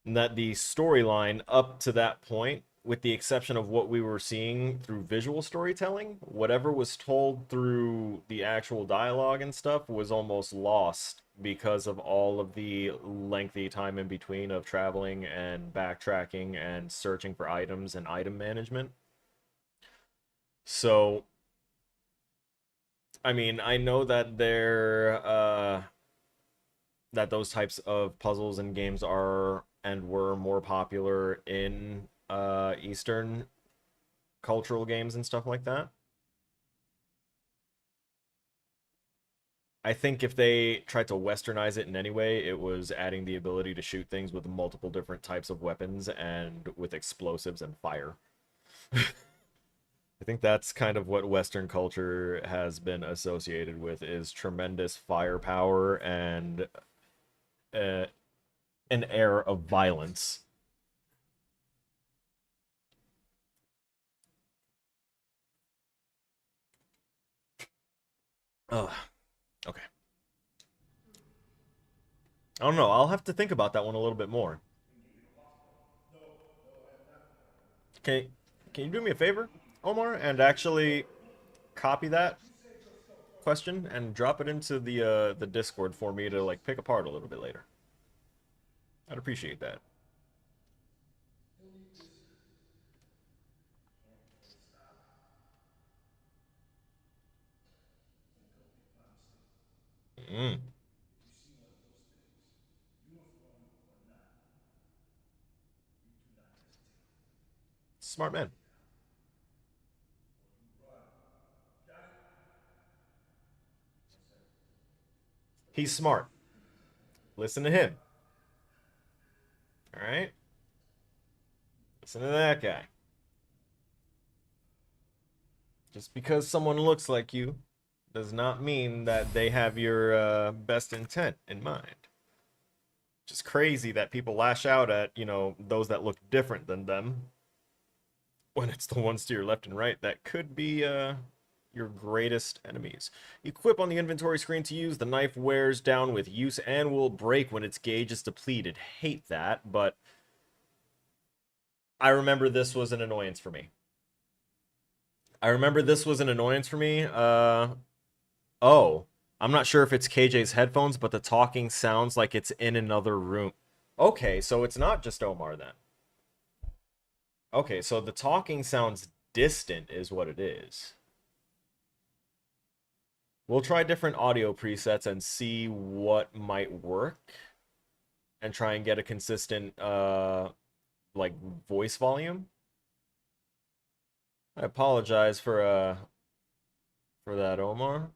that the storyline up to that point, with the exception of what we were seeing through visual storytelling, whatever was told through the actual dialogue and stuff was almost lost because of all of the lengthy time in between of traveling and backtracking and searching for items and item management. So, I mean, I know that that those types of puzzles and games are and were more popular in Eastern cultural games and stuff like that. I think if they tried to westernize it in any way, it was adding the ability to shoot things with multiple different types of weapons and with explosives and fire. I think that's kind of what Western culture has been associated with is tremendous firepower and uh, an air of violence. Oh, okay. I don't know. I'll have to think about that one a little bit more. Can can you do me a favor, Omar, and actually copy that question and drop it into the Discord for me to like pick apart a little bit later? I'd appreciate that. Mm, smart man. He's smart. Listen to him. All right? Listen to that guy. Just because someone looks like you does not mean that they have your best intent in mind. Just crazy that people lash out at, you know, those that look different than them when it's the ones to your left and right that could be your greatest enemies. Equip on the inventory screen to use. The knife wears down with use and will break when its gauge is depleted. Hate that, but I remember this was an annoyance for me. Oh, I'm not sure if it's KJ's headphones, but the talking sounds like it's in another room. Okay, so it's not just Omar then. Okay, so the talking sounds distant is what it is. We'll try different audio presets and see what might work and try and get a consistent like voice volume. I apologize for that, Omar.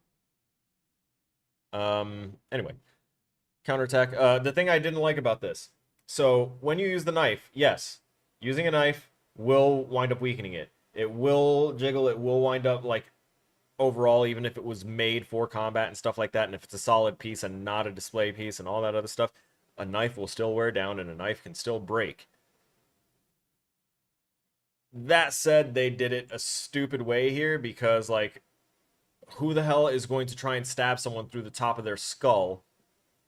Anyway, counterattack. The thing I didn't like about this. So when you use the knife, yes, using a knife will wind up weakening it. It will jiggle, it will wind up like overall, even if it was made for combat and stuff like that, and if it's a solid piece and not a display piece and all that other stuff, a knife will still wear down and a knife can still break. That said, they did it a stupid way here because, like, who the hell is going to try and stab someone through the top of their skull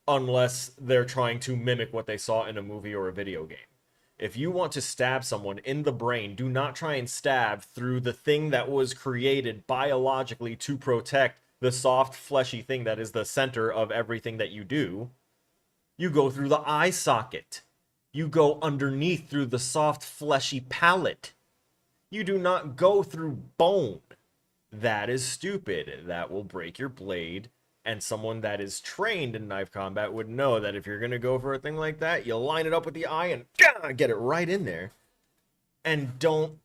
unless they're trying to mimic what they saw in a movie or a video game? If you want to stab someone in the brain, do not try and stab through the thing that was created biologically to protect the soft, fleshy thing that is the center of everything that you do. You go through the eye socket. You go underneath through the soft, fleshy palate. You do not go through bone. That is stupid. That will break your blade. And someone that is trained in knife combat would know that if you're going to go for a thing like that, you line it up with the eye and get it right in there. And don't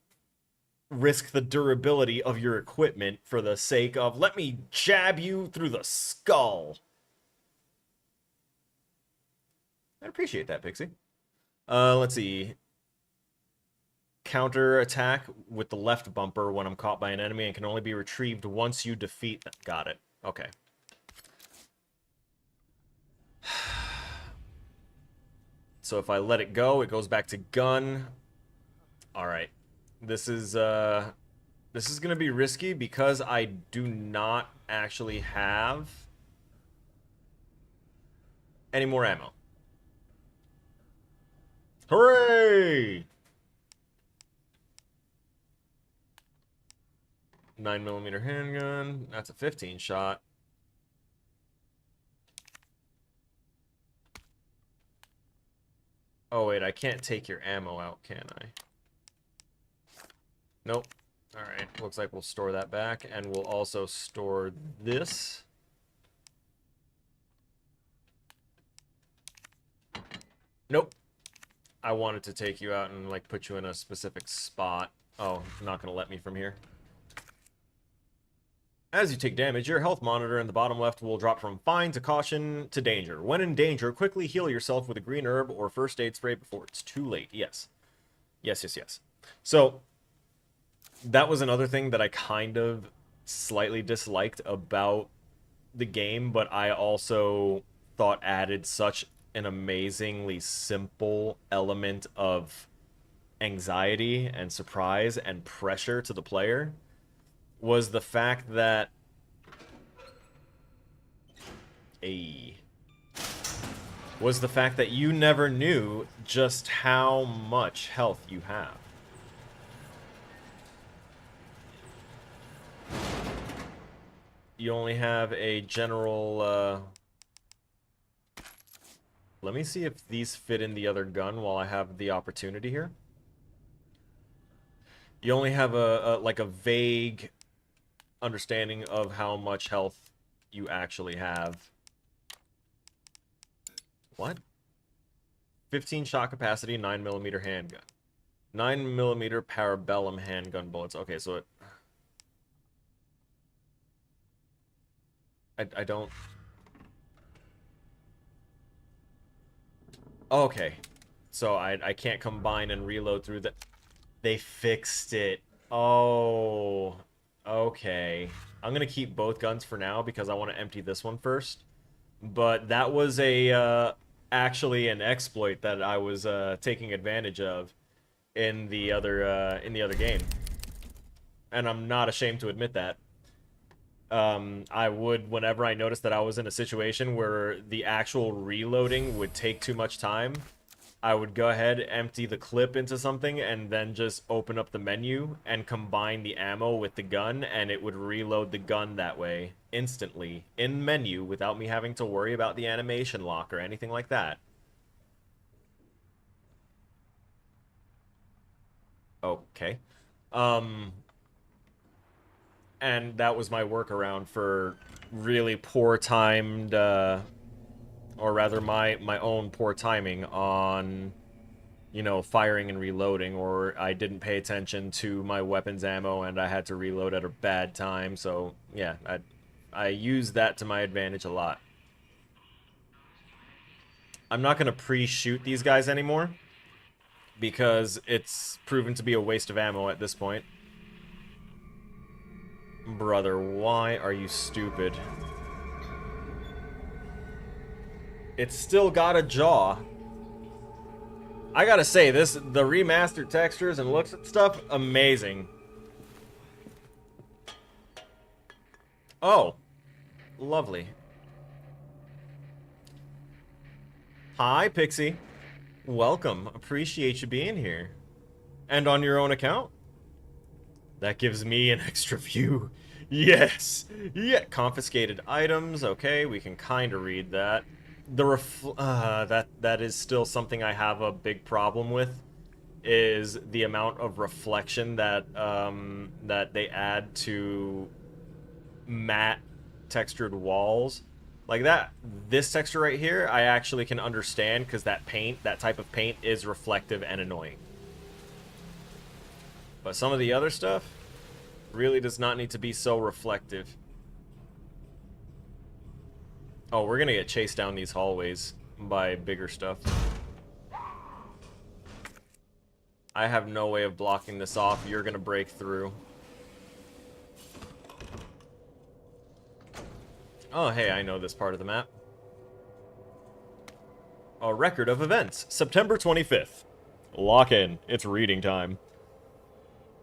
risk the durability of your equipment for the sake of, let me jab you through the skull. I appreciate that, Pixie. Let's see. Counter attack with the left bumper when I'm caught by an enemy and can only be retrieved once you defeat them. Got it. Okay. So if I let it go, it goes back to gun. All right. This is going to be risky because I do not actually have any more ammo. Hooray! 9mm handgun. That's a 15 shot. Oh, wait, I can't take your ammo out, can I? Nope. Alright, looks like we'll store that back, and we'll also store this. Nope. I wanted to take you out and, like, put you in a specific spot. Oh, not gonna let me from here. As you take damage, your health monitor in the bottom left will drop from fine to caution to danger. When in danger, quickly heal yourself with a green herb or first aid spray before it's too late. Yes. Yes, yes, yes. So, that was another thing that I kind of slightly disliked about the game, but I also thought added such an amazingly simple element of anxiety and surprise and pressure to the player. Was the fact that you never knew just how much health you have. You only have a general, let me see if these fit in the other gun while I have the opportunity here. You only have like a vague understanding of how much health you actually have. What? 15 shot capacity, 9mm handgun. 9mm parabellum handgun bullets. Okay, so it... I don't... Okay. So I can't combine and reload through the... They fixed it. Oh... Okay. I'm going to keep both guns for now because I want to empty this one first. But that was a actually an exploit that I was taking advantage of in the other game. And I'm not ashamed to admit that. I would, whenever I noticed that I was in a situation where the actual reloading would take too much time, I would go ahead, empty the clip into something, and then just open up the menu and combine the ammo with the gun, and it would reload the gun that way instantly in menu without me having to worry about the animation lock or anything like that. Okay. And that was my workaround for really poor timed, or rather my own poor timing on, you know, firing and reloading, or I didn't pay attention to my weapons ammo and I had to reload at a bad time. So yeah, I used that to my advantage a lot. I'm not gonna pre-shoot these guys anymore because it's proven to be a waste of ammo at this point. Brother, why are you stupid? It's still got a jaw. I gotta say, the remastered textures and looks at stuff, amazing. Oh, lovely. Hi, Pixie. Welcome. Appreciate you being here. And on your own account? That gives me an extra view. Yes! Yeah, confiscated items. Okay, we can kind of read that. That is still something I have a big problem with, is the amount of reflection that that they add to matte textured walls. Like that, this texture right here, I actually can understand because that paint, that type of paint is reflective and annoying. But some of the other stuff really does not need to be so reflective. Oh, we're gonna get chased down these hallways by bigger stuff. I have no way of blocking this off. You're gonna break through. Oh, hey, I know this part of the map. A record of events. September 25th. Lock in. It's reading time.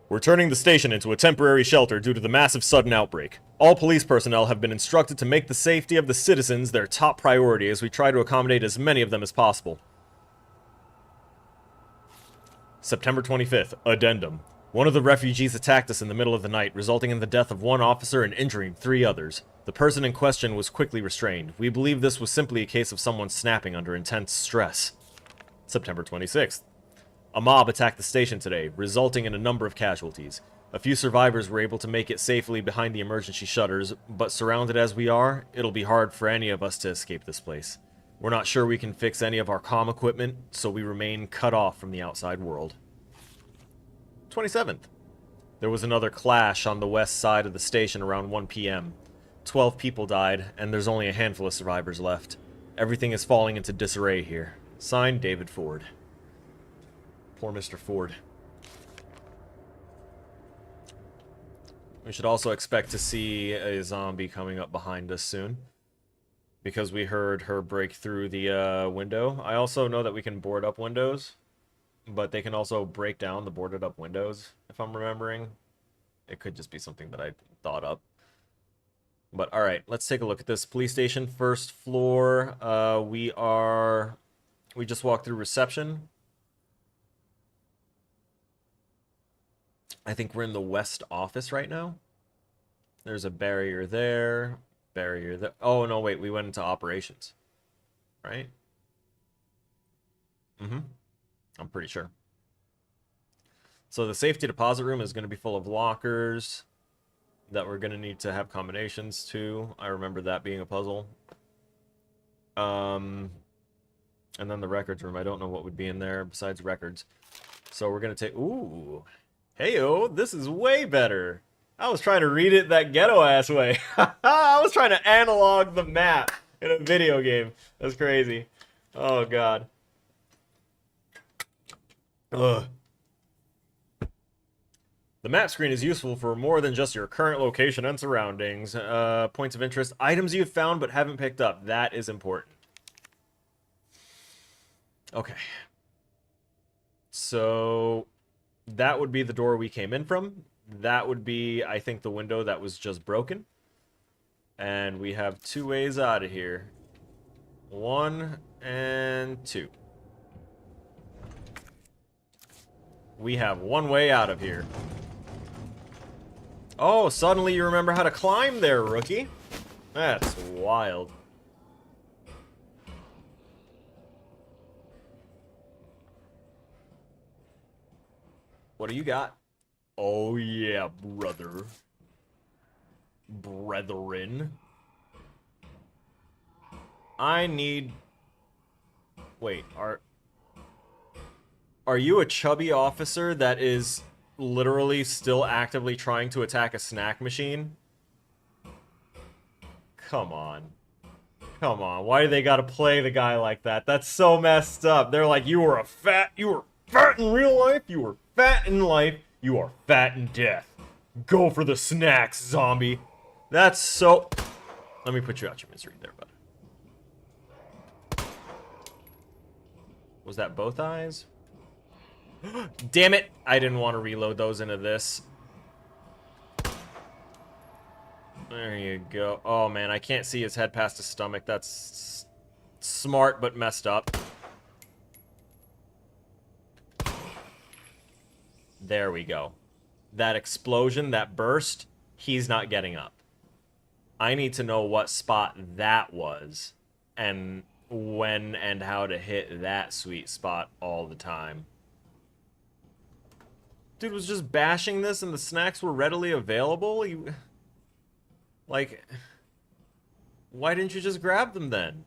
We're turning the station into a temporary shelter due to the massive sudden outbreak. All police personnel have been instructed to make the safety of the citizens their top priority as we try to accommodate as many of them as possible. September 25th. Addendum. One of the refugees attacked us in the middle of the night, resulting in the death of one officer and injuring 3 others. The person in question was quickly restrained. We believe this was simply a case of someone snapping under intense stress. September 26th. A mob attacked the station today, resulting in a number of casualties. A few survivors were able to make it safely behind the emergency shutters, but surrounded as we are, it'll be hard for any of us to escape this place. We're not sure we can fix any of our comm equipment, so we remain cut off from the outside world. 27th. There was another clash on the west side of the station around 1 p.m. 12 people died, and there's only a handful of survivors left. Everything is falling into disarray here. Signed, David Ford. Poor Mr. Ford. We should also expect to see a zombie coming up behind us soon, because we heard her break through the window. I also know that we can board up windows, but they can also break down the boarded up windows, if I'm remembering. It could just be something that I thought up. But alright, let's take a look at this police station. First floor, we just walked through reception. I think we're in the west office right now. There's a barrier there, barrier there. Oh, no, wait, we went into operations, right? I'm pretty sure. So the safety deposit room is going to be full of lockers that we're going to need to have combinations to. I remember that being a puzzle. And then the records room. I don't know what would be in there besides records. So we're going to take... Ooh. Heyo, this is way better. I was trying to read it that ghetto-ass way. I was trying to analog the map in a video game. That's crazy. Oh, God. Ugh. The map screen is useful for more than just your current location and surroundings. Points of interest. Items you've found but haven't picked up. That is important. Okay. So... that would be the door we came in from. That would be, I think, the window that was just broken. And we have 2 ways out of here. 1 and 2. We have one way out of here. Oh, suddenly you remember how to climb there, rookie. That's wild. What do you got? Oh yeah, brother. Brethren. I need... Wait, are you a chubby officer that is literally still actively trying to attack a snack machine? Come on. Come on. Why do they gotta play the guy like that? That's so messed up. They're like, you were fat in real life, you were fat in life, you are fat in death. Go for the snacks, zombie. That's so... Let me put you out your misery there, bud. Was that both eyes? Damn it! I didn't want to reload those into this. There you go. Oh man, I can't see his head past his stomach. That's smart but messed up. There we go. That explosion, that burst, he's not getting up. I need to know what spot that was and when and how to hit that sweet spot all the time. Dude was just bashing this and the snacks were readily available? Like, why didn't you just grab them then?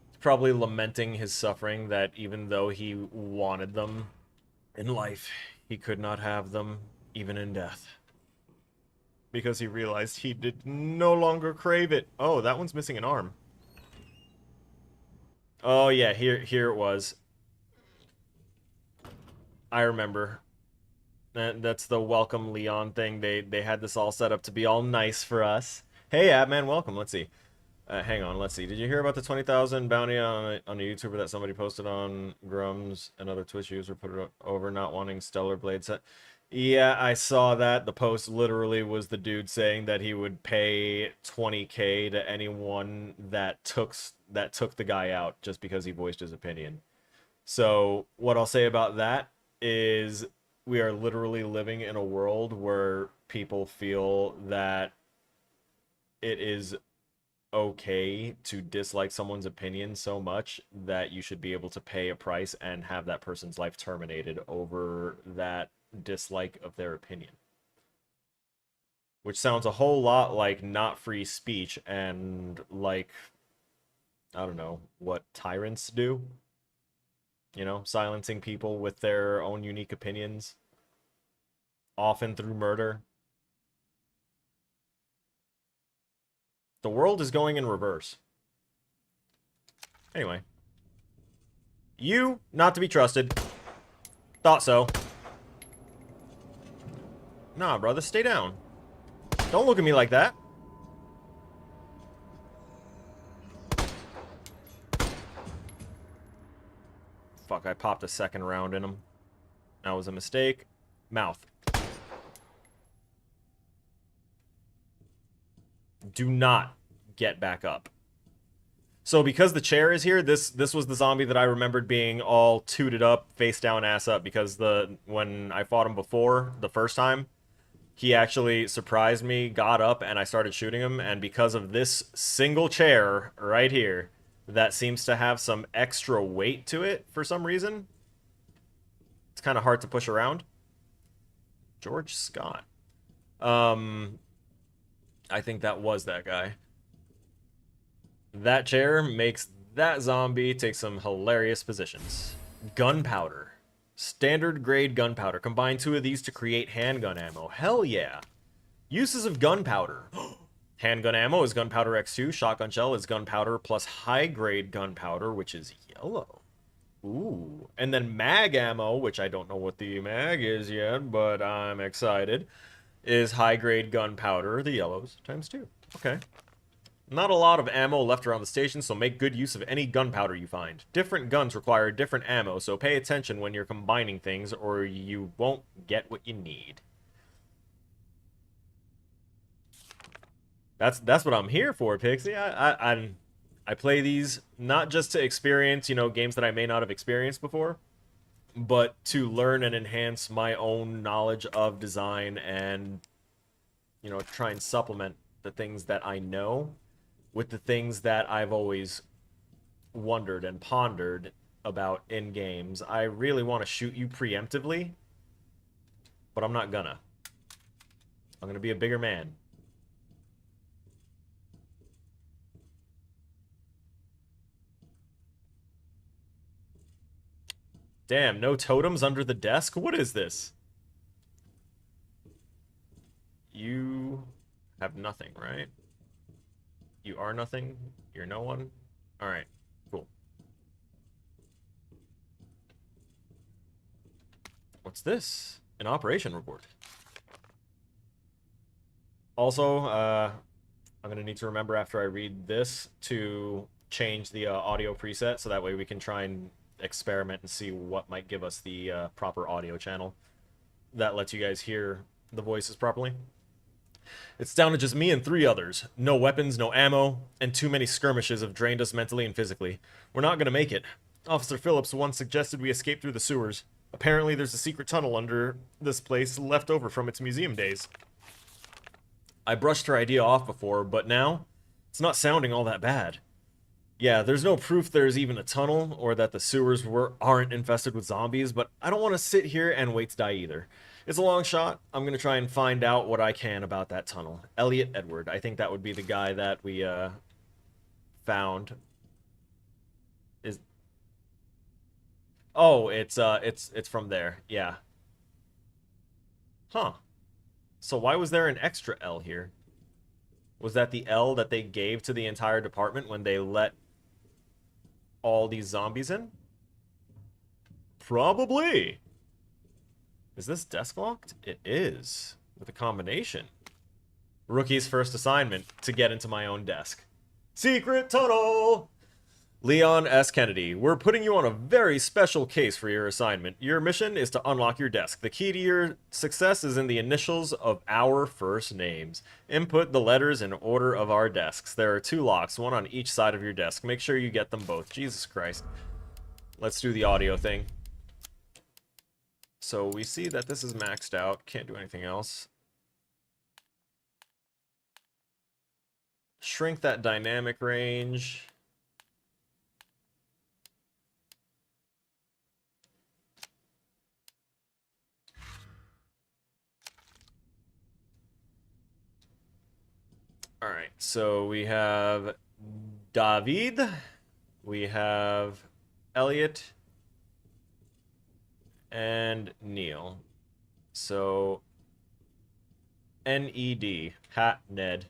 He's probably lamenting his suffering that even though he wanted them in life, he could not have them even in death. Because he realized he did no longer crave it. Oh, that one's missing an arm. Oh yeah, here it was. I remember. That's the welcome Leon thing. They had this all set up to be all nice for us. Hey, Abman, welcome. Let's see. Hang on, let's see. Did you hear about the 20,000 bounty on a YouTuber that somebody posted on Grums? Another Twitch user put it over not wanting Stellar Blade set. Yeah, I saw that. The post literally was the dude saying that he would pay 20K to anyone that took the guy out just because he voiced his opinion. So what I'll say about that is we are literally living in a world where people feel that it is okay to dislike someone's opinion so much that you should be able to pay a price and have that person's life terminated over that dislike of their opinion. Which sounds a whole lot like not free speech and like, I don't know, what tyrants do. You know, silencing people with their own unique opinions, often through murder. The world is going in reverse. Anyway. You, not to be trusted. Thought so. Nah, brother, stay down. Don't look at me like that. Fuck, I popped a second round in him. That was a mistake. Mouth. Do not get back up. So because the chair is here, this was the zombie that I remembered being all tooted up, face down, ass up, because when I fought him before, the first time, he actually surprised me, got up, and I started shooting him, and because of this single chair right here, that seems to have some extra weight to it for some reason. It's kind of hard to push around. George Scott. I think that was that guy. That chair makes that zombie take some hilarious positions. Gunpowder. Standard grade gunpowder. Combine two of these to create handgun ammo. Hell yeah. Uses of gunpowder. Handgun ammo is gunpowder X2. Shotgun shell is gunpowder plus high grade gunpowder, which is yellow. Ooh. And then mag ammo, which I don't know what the mag is yet, but I'm excited, is high grade gunpowder, the yellows, times 2. Okay. Not a lot of ammo left around the station, so make good use of any gunpowder you find. Different guns require different ammo, so pay attention when you're combining things, or you won't get what you need. That's what I'm here for, Pixie. I play these not just to experience, games that I may not have experienced before, but to learn and enhance my own knowledge of design and, try and supplement the things that I know with the things that I've always wondered and pondered about in games. I really want to shoot you preemptively, but I'm not gonna. I'm gonna be a bigger man. Damn, no totems under the desk? What is this? You have nothing, right? You are nothing? You're no one? Alright, cool. What's this? An operation report. Also, I'm going to need to remember after I read this to change the audio preset so that way we can try and experiment and see what might give us the proper audio channel that lets you guys hear the voices properly. It's down to just me and 3 others. No weapons, no ammo, and too many skirmishes have drained us mentally and physically. We're not going to make it. Officer Phillips once suggested we escape through the sewers. Apparently there's a secret tunnel under this place left over from its museum days. I brushed her idea off before, but now it's not sounding all that bad. Yeah, there's no proof there's even a tunnel or that the sewers aren't infested with zombies, but I don't want to sit here and wait to die either. It's a long shot. I'm going to try and find out what I can about that tunnel. Elliot Edward. I think that would be the guy that we found. Oh, it's from there. Yeah. Huh. So why was there an extra L here? Was that the L that they gave to the entire department when they let all these zombies in? Probably. Is this desk locked? It is. With a combination. Rookie's first assignment, to get into my own desk. Secret tunnel! Leon S. Kennedy, we're putting you on a very special case for your assignment. Your mission is to unlock your desk. The key to your success is in the initials of our first names. Input the letters in order of our desks. There are 2 locks, one on each side of your desk. Make sure you get them both. Jesus Christ. Let's do the audio thing. So we see that this is maxed out. Can't do anything else. Shrink that dynamic range. Alright, so we have David, we have Elliot, and Neil. So, N-E-D, hat, Ned.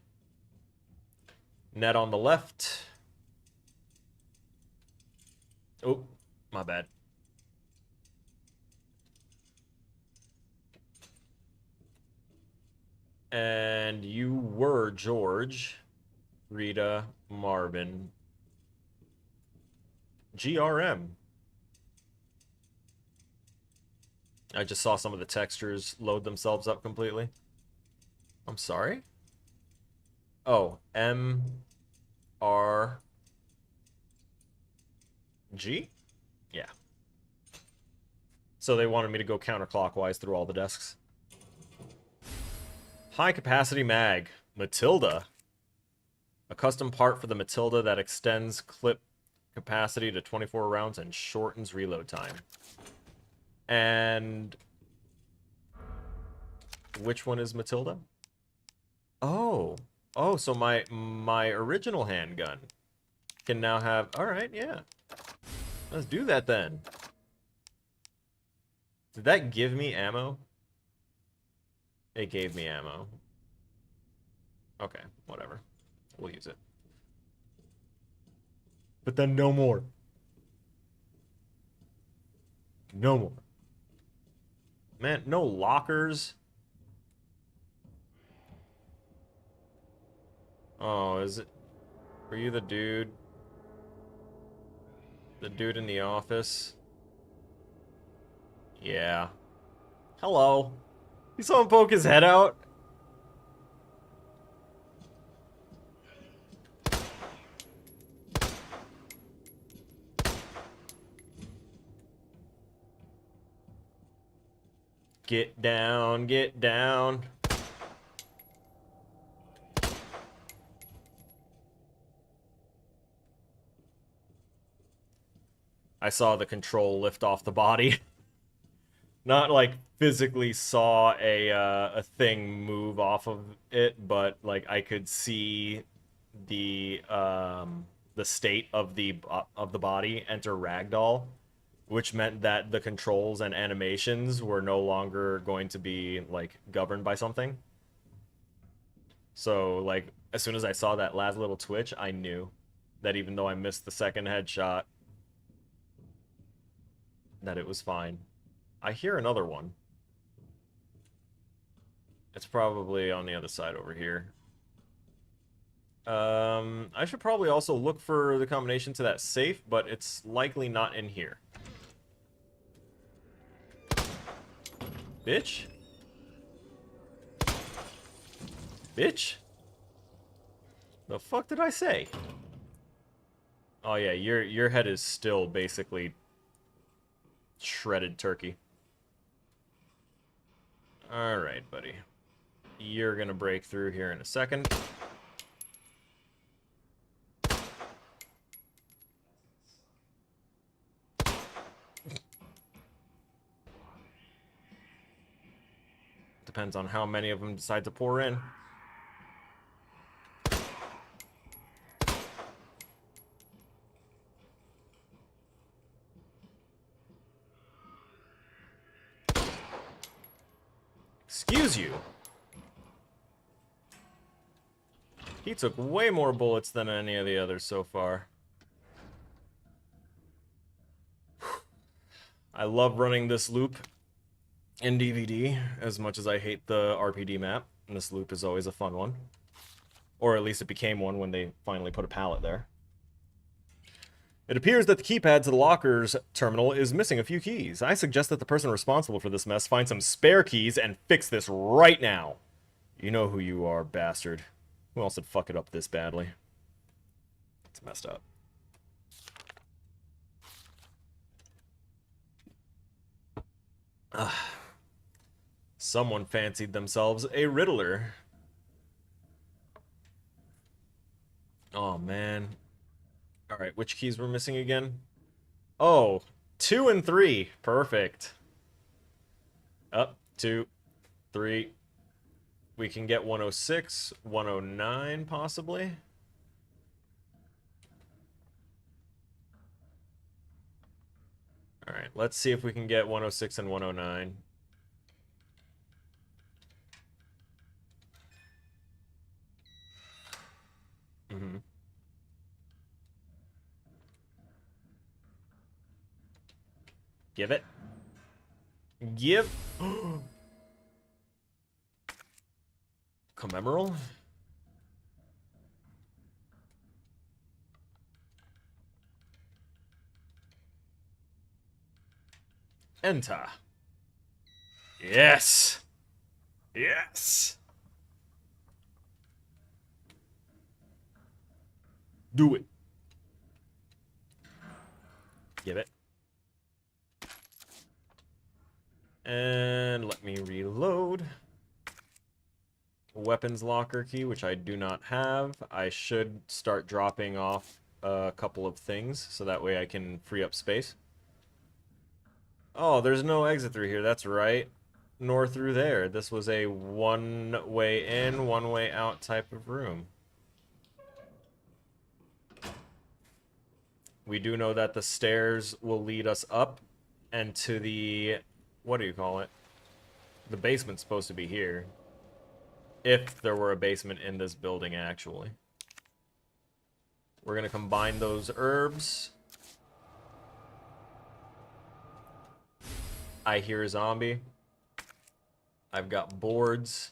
Ned on the left. Oh, my bad. And you were George, Rita, Marvin, GRM. I just saw some of the textures load themselves up completely. I'm sorry? Oh, M, R, G? Yeah. So they wanted me to go counterclockwise through all the desks. High capacity mag. Matilda. A custom part for the Matilda that extends clip capacity to 24 rounds and shortens reload time. And which one is Matilda? Oh. Oh, so my original handgun can now have... Alright, yeah. Let's do that then. Did that give me ammo? It gave me ammo. Okay, whatever. We'll use it. But then no more. No more. Man, no lockers. Oh, is it... Are you the dude? The dude in the office? Yeah. Hello. You saw him poke his head out? Get down, get down. I saw the control lift off the body. Not like physically saw a thing move off of it, but like I could see the state of the body enter ragdoll, which meant that the controls and animations were no longer going to be like governed by something. So like as soon as I saw that last little twitch, I knew that even though I missed the second headshot, that it was fine. I hear another one. It's probably on the other side over here. I should probably also look for the combination to that safe, but it's likely not in here. Bitch? Bitch? The fuck did I say? Oh yeah, your head is still basically shredded turkey. Alright, buddy. You're gonna break through here in a second. Depends on how many of them decide to pour in. Excuse you. He took way more bullets than any of the others so far. I love running this loop in DVD as much as I hate the RPD map. And this loop is always a fun one. Or at least it became one when they finally put a pallet there. It appears that the keypad to the locker's terminal is missing a few keys. I suggest that the person responsible for this mess find some spare keys and fix this right now. You know who you are, bastard. Who else would fuck it up this badly? It's messed up. Someone fancied themselves a Riddler. Oh, man. Alright, which keys were missing again? Oh, 2 and 3. Perfect. Up, 2, 3. We can get 106, 109, possibly. Alright, let's see if we can get 106 and 109. Mm-hmm. Give it. Give. Commemoral? Enter. Yes. Yes. Do it. Give it. And let me reload. Weapons locker key, which I do not have. I should start dropping off a couple of things, so that way I can free up space. Oh, there's no exit through here, that's right. Nor through there. This was a one-way in, one-way out type of room. We do know that the stairs will lead us up and to the... what do you call it? The basement's supposed to be here. If there were a basement in this building, actually. We're going to combine those herbs. I hear a zombie. I've got boards.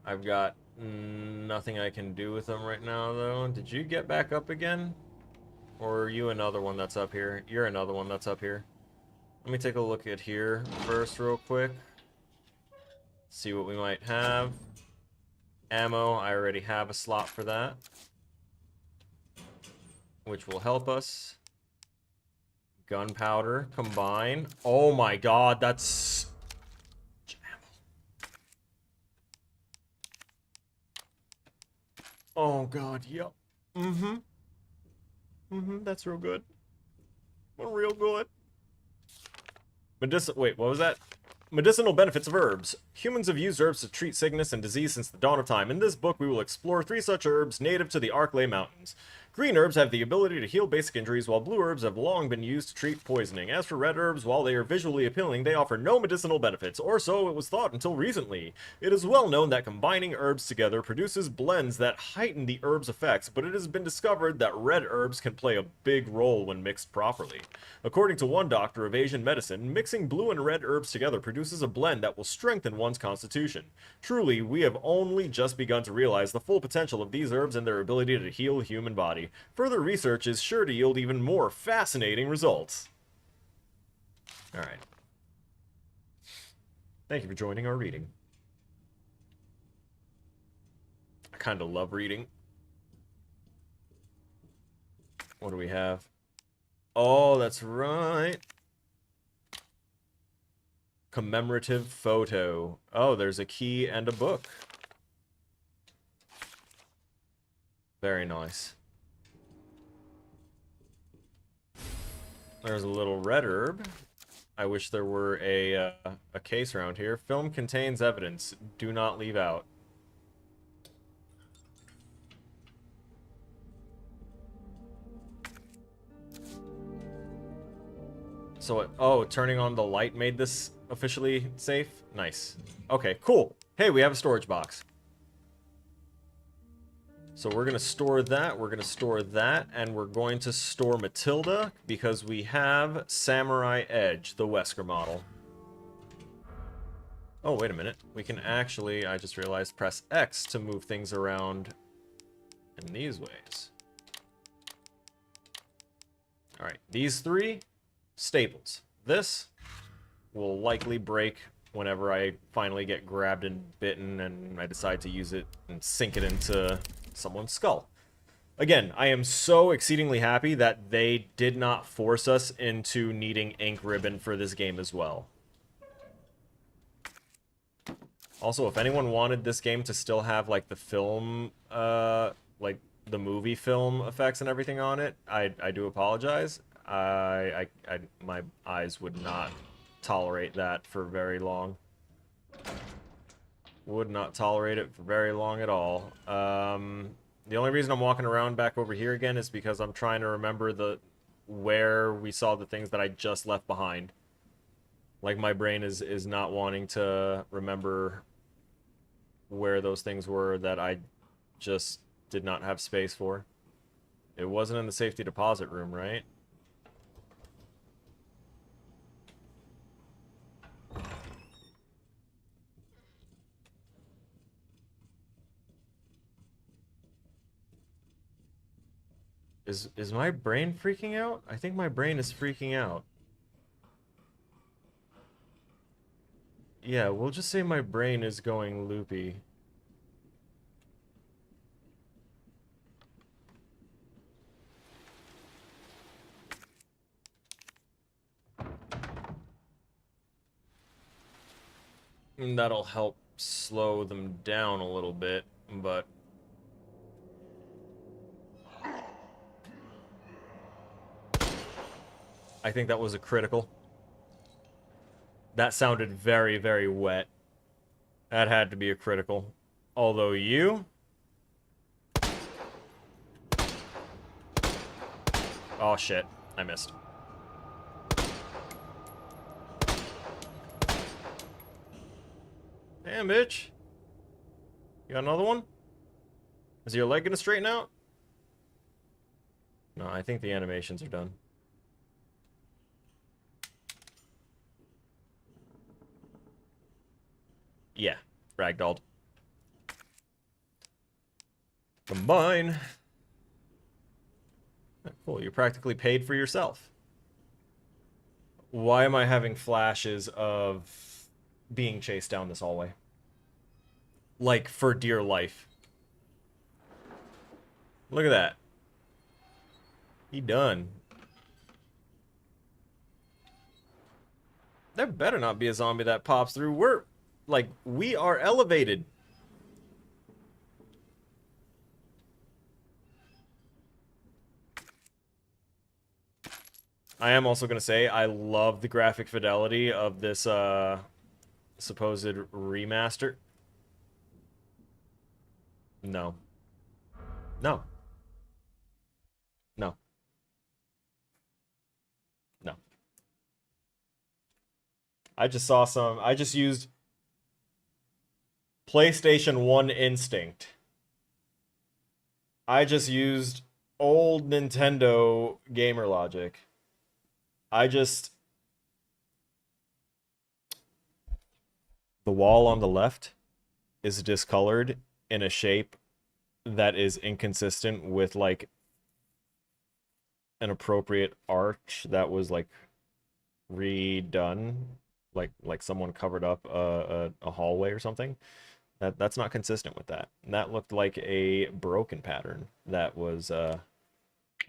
I've got nothing I can do with them right now, though. Did you get back up again? Or are you another one that's up here? You're another one that's up here. Let me take a look at here first real quick. See what we might have. Ammo, I already have a slot for that, which will help us. Gunpowder, combine. Oh my god, that's... Oh god, yep. Mm-hmm. Mm-hmm, that's real good. Real good. Wait, what was that? Medicinal benefits of herbs. Humans have used herbs to treat sickness and disease since the dawn of time. In this book, we will explore 3 such herbs native to the Arklay Mountains. Green herbs have the ability to heal basic injuries, while blue herbs have long been used to treat poisoning. As for red herbs, while they are visually appealing, they offer no medicinal benefits, or so it was thought until recently. It is well known that combining herbs together produces blends that heighten the herb's effects, but it has been discovered that red herbs can play a big role when mixed properly. According to one doctor of Asian medicine, mixing blue and red herbs together produces a blend that will strengthen one's constitution. Truly, we have only just begun to realize the full potential of these herbs and their ability to heal the human body. Further research is sure to yield even more fascinating results. Alright. Thank you for joining our reading. I kind of love reading. What do we have? Oh, that's right. Commemorative photo. Oh, there's a key and a book. Very nice. There's a little red herb. I wish there were a case around here. Film contains evidence. Do not leave out. So, oh, turning on the light made this officially safe? Nice. Okay, cool. Hey, we have a storage box. So we're going to store that, we're going to store that, and we're going to store Matilda, because we have Samurai Edge, the Wesker model. Oh, wait a minute. We can actually, I just realized, press X to move things around in these ways. Alright, these 3, staples. This will likely break whenever I finally get grabbed and bitten and I decide to use it and sink it into someone's skull. Again, I am so exceedingly happy that they did not force us into needing ink ribbon for this game as well. Also, if anyone wanted this game to still have, like, the film, like, the movie film effects and everything on it, I do apologize. My eyes would not tolerate that for very long. Would not tolerate it for very long at all. The only reason I'm walking around back over here again is because I'm trying to remember where we saw the things that I just left behind. Like, my brain is not wanting to remember where those things were that I just did not have space for. It wasn't in the safety deposit room, right? Is my brain freaking out? I think my brain is freaking out. Yeah, we'll just say my brain is going loopy. And that'll help slow them down a little bit, but... I think that was a critical. That sounded very, very wet. That had to be a critical. Although you... Oh shit, I missed. Damn, bitch. You got another one? Is your leg gonna straighten out? No, I think the animations are done. Yeah, ragdolled. Combine. Cool, you're practically paid for yourself. Why am I having flashes of being chased down this hallway? Like, for dear life. Look at that. He done. There better not be a zombie that pops through. We are elevated. I am also going to say I love the graphic fidelity of this supposed remaster. No. No. No. No. I just used PlayStation 1 Instinct. I just used old Nintendo gamer logic. The wall on the left is discolored in a shape that is inconsistent with like an appropriate arch that was like redone, like someone covered up a hallway or something. That's not consistent with that. And that looked like a broken pattern that was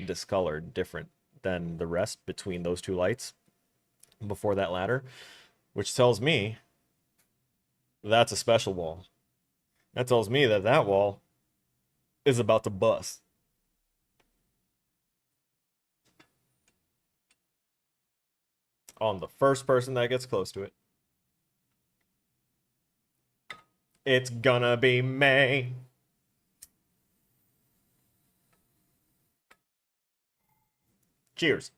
discolored, different than the rest between those two lights before that ladder, which tells me that's a special wall. That tells me that that wall is about to bust. On the first person that gets close to it. It's gonna be me. Cheers.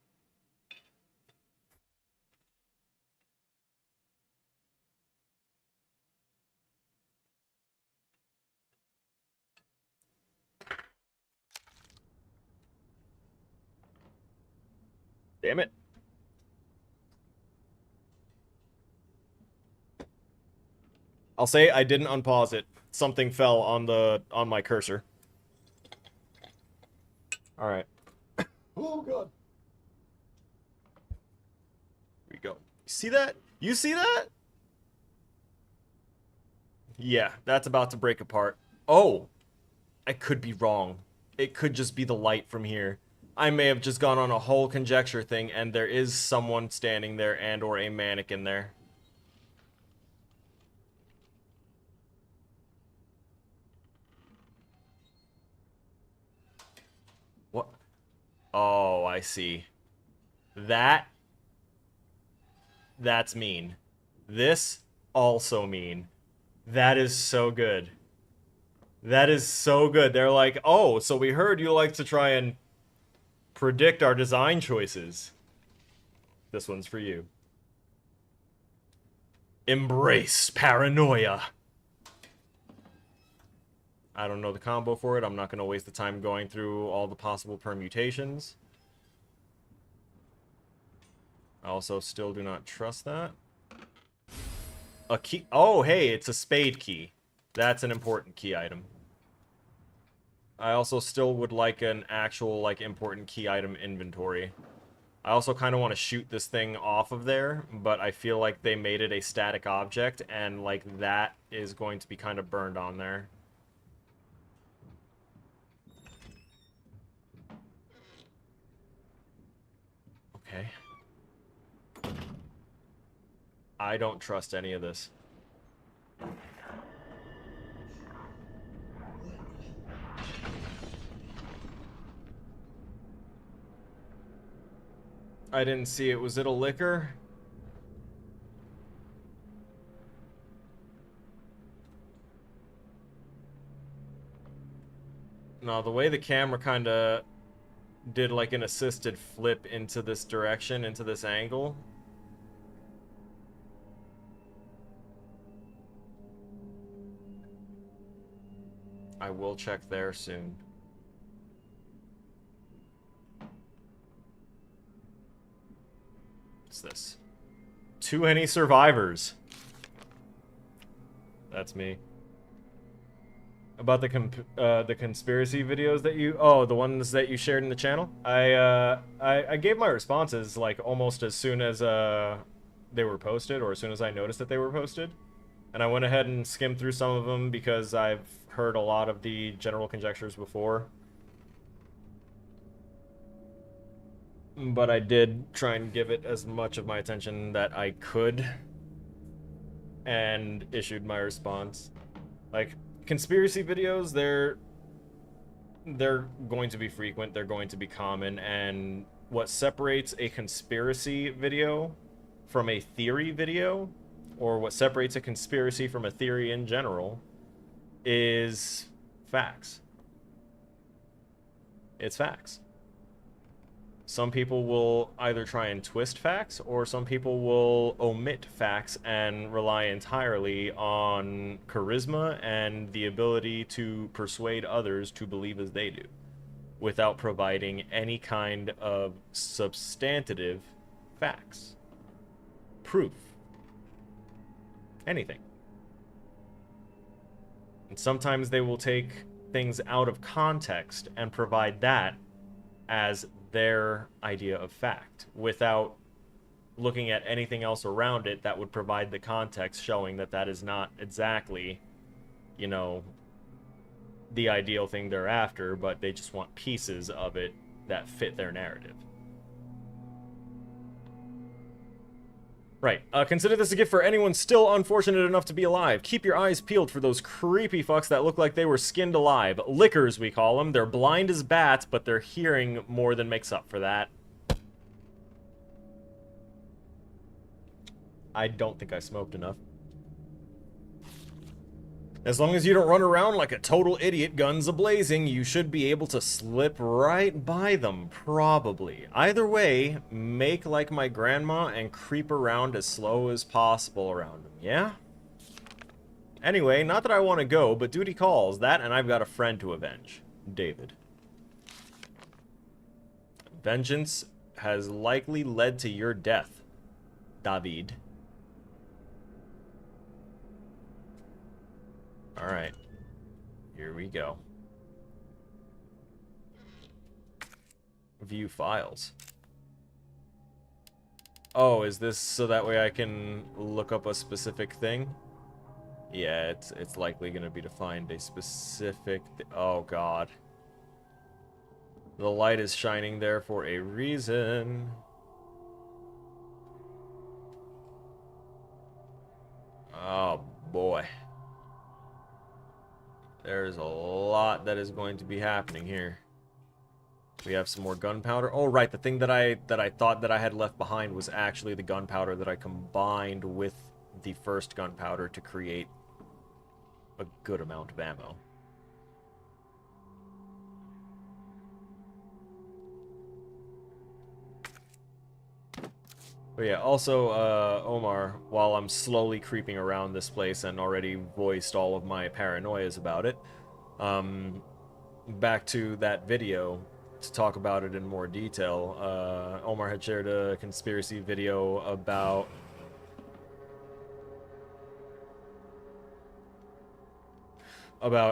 Damn it. I'll say I didn't unpause it. Something fell on my cursor. All right. Oh god. Here we go. See that? You see that? Yeah, that's about to break apart. Oh, I could be wrong. It could just be the light from here. I may have just gone on a whole conjecture thing, and there is someone standing there and or a mannequin there. What? Oh, I see. That's mean. This also mean. That is so good. That is so good. They're like, oh, so we heard you like to try and predict our design choices. This one's for you. Embrace paranoia. I don't know the combo for it. I'm not going to waste the time going through all the possible permutations. I also still do not trust that. A key. Oh, hey, it's a spade key. That's an important key item. I also still would like an actual, like, important key item inventory. I also kind of want to shoot this thing off of there, but I feel like they made it a static object, and, like, that is going to be kind of burned on there. Okay. I don't trust any of this. I didn't see it. Was it a liquor? No, the way the camera kind of did like an assisted flip into this direction, into this angle. I will check there soon. What's this? Too many survivors. That's me. About the conspiracy videos that you... Oh, the ones that you shared in the channel? I gave my responses, like, almost as soon as they were posted, or as soon as I noticed that they were posted. And I went ahead and skimmed through some of them because I've heard a lot of the general conjectures before. But I did try and give it as much of my attention that I could. And issued my response. Like, conspiracy videos, they're going to be frequent, they're going to be common, and what separates a conspiracy video from a theory video, or what separates a conspiracy from a theory in general, is facts. It's facts. Some people will either try and twist facts, or some people will omit facts and rely entirely on charisma and the ability to persuade others to believe as they do, without providing any kind of substantive facts, proof, anything. And sometimes they will take things out of context and provide that as their idea of fact, without looking at anything else around it that would provide the context showing that that is not exactly, you know, the ideal thing they're after, but they just want pieces of it that fit their narrative. Right. Consider this a gift for anyone still unfortunate enough to be alive. Keep your eyes peeled for those creepy fucks that look like they were skinned alive. Lickers, we call them. They're blind as bats, but their hearing more than makes up for that. I don't think I smoked enough. As long as you don't run around like a total idiot, guns a-blazing, you should be able to slip right by them, probably. Either way, make like my grandma and creep around as slow as possible around them, yeah? Anyway, not that I want to go, but duty calls. That, and I've got a friend to avenge. David. Vengeance has likely led to your death, David. Alright. Here we go. View files. Oh, is this so that way I can look up a specific thing? Yeah, it's likely going to be to find a specific... Oh, God. The light is shining there for a reason. Oh, boy. There's a lot that is going to be happening here. We have some more gunpowder. Oh, right, the thing that I thought that I had left behind was actually the gunpowder that I combined with the first gunpowder to create a good amount of ammo. But yeah, also, Omar, while I'm slowly creeping around this place and already voiced all of my paranoias about it, back to that video to talk about it in more detail. Omar had shared a conspiracy video about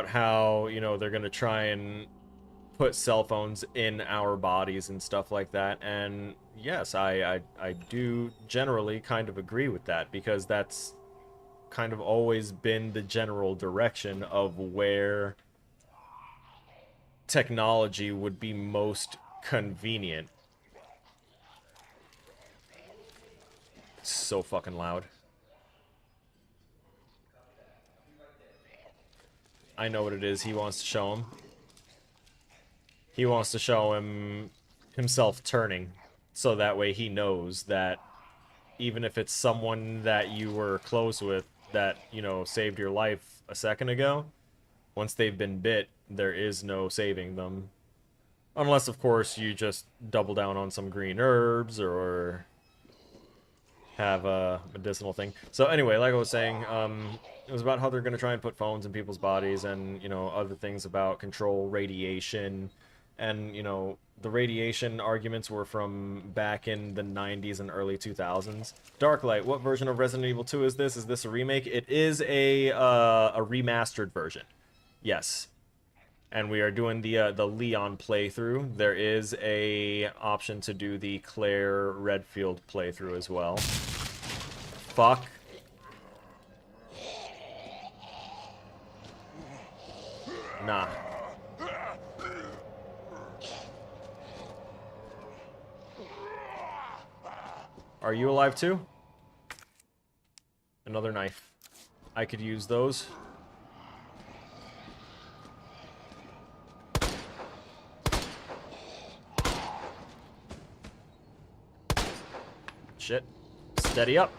how, you know, they're gonna try and put cell phones in our bodies and stuff like that, and yes, I do generally kind of agree with that, because that's kind of always been the general direction of where technology would be most convenient. It's so fucking loud. I know what it is he wants to show him. He wants to show him himself turning, so that way he knows that even if it's someone that you were close with that, you know, saved your life a second ago, once they've been bit, there is no saving them. Unless, of course, you just double down on some green herbs or have a medicinal thing. So anyway, like I was saying, it was about how they're going to try and put phones in people's bodies, and, you know, other things about control radiation. And, you know, the radiation arguments were from back in the 90s and early 2000s. Darklight, what version of Resident Evil 2 is this? Is this a remake? It is a remastered version. Yes. And we are doing the Leon playthrough. There is a option to do the Claire Redfield playthrough as well. Fuck. Nah. Are you alive too? Another knife. I could use those. Shit. Steady up.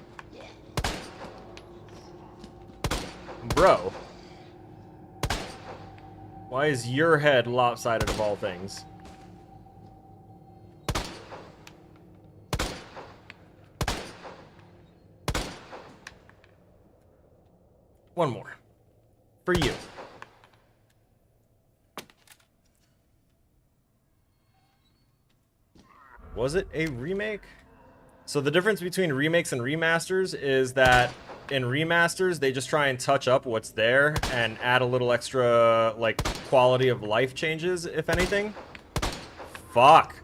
Bro. Why is your head lopsided of all things? One more. For you. Was it a remake? So the difference between remakes and remasters is that in remasters, they just try and touch up what's there and add a little extra, like, quality of life changes, if anything. Fuck.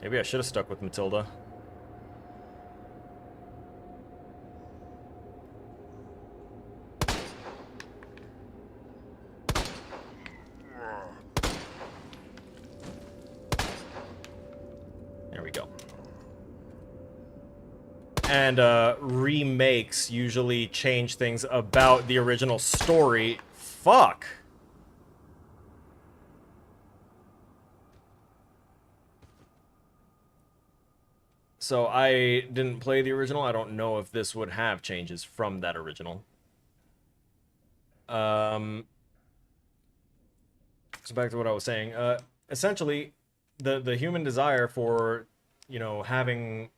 Maybe I should have stuck with Matilda. There we go. And remakes usually change things about the original story. Fuck. So I didn't play the original. I don't know if this would have changes from that original. So back to what I was saying. Essentially, the human desire for, you know, having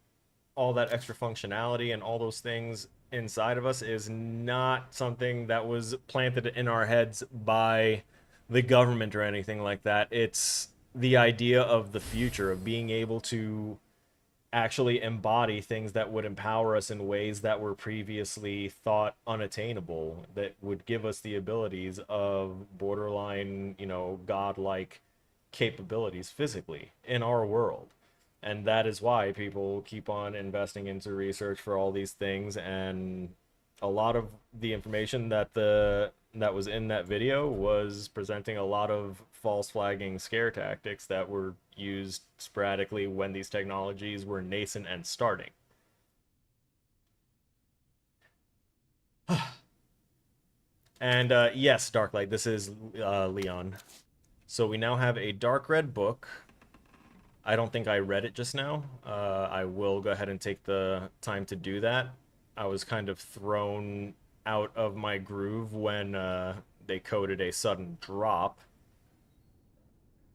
all that extra functionality and all those things inside of us is not something that was planted in our heads by the government or anything like that. It's the idea of the future, of being able to actually embody things that would empower us in ways that were previously thought unattainable, that would give us the abilities of borderline, you know, godlike capabilities physically in our world. And that is why people keep on investing into research for all these things. And a lot of the information that was in that video was presenting a lot of false flagging scare tactics that were used sporadically when these technologies were nascent and starting. And yes, Darklight, this is Leon. So we now have a dark red book. I don't think I read it just now. I will go ahead and take the time to do that. I was kind of thrown out of my groove when they coded a sudden drop.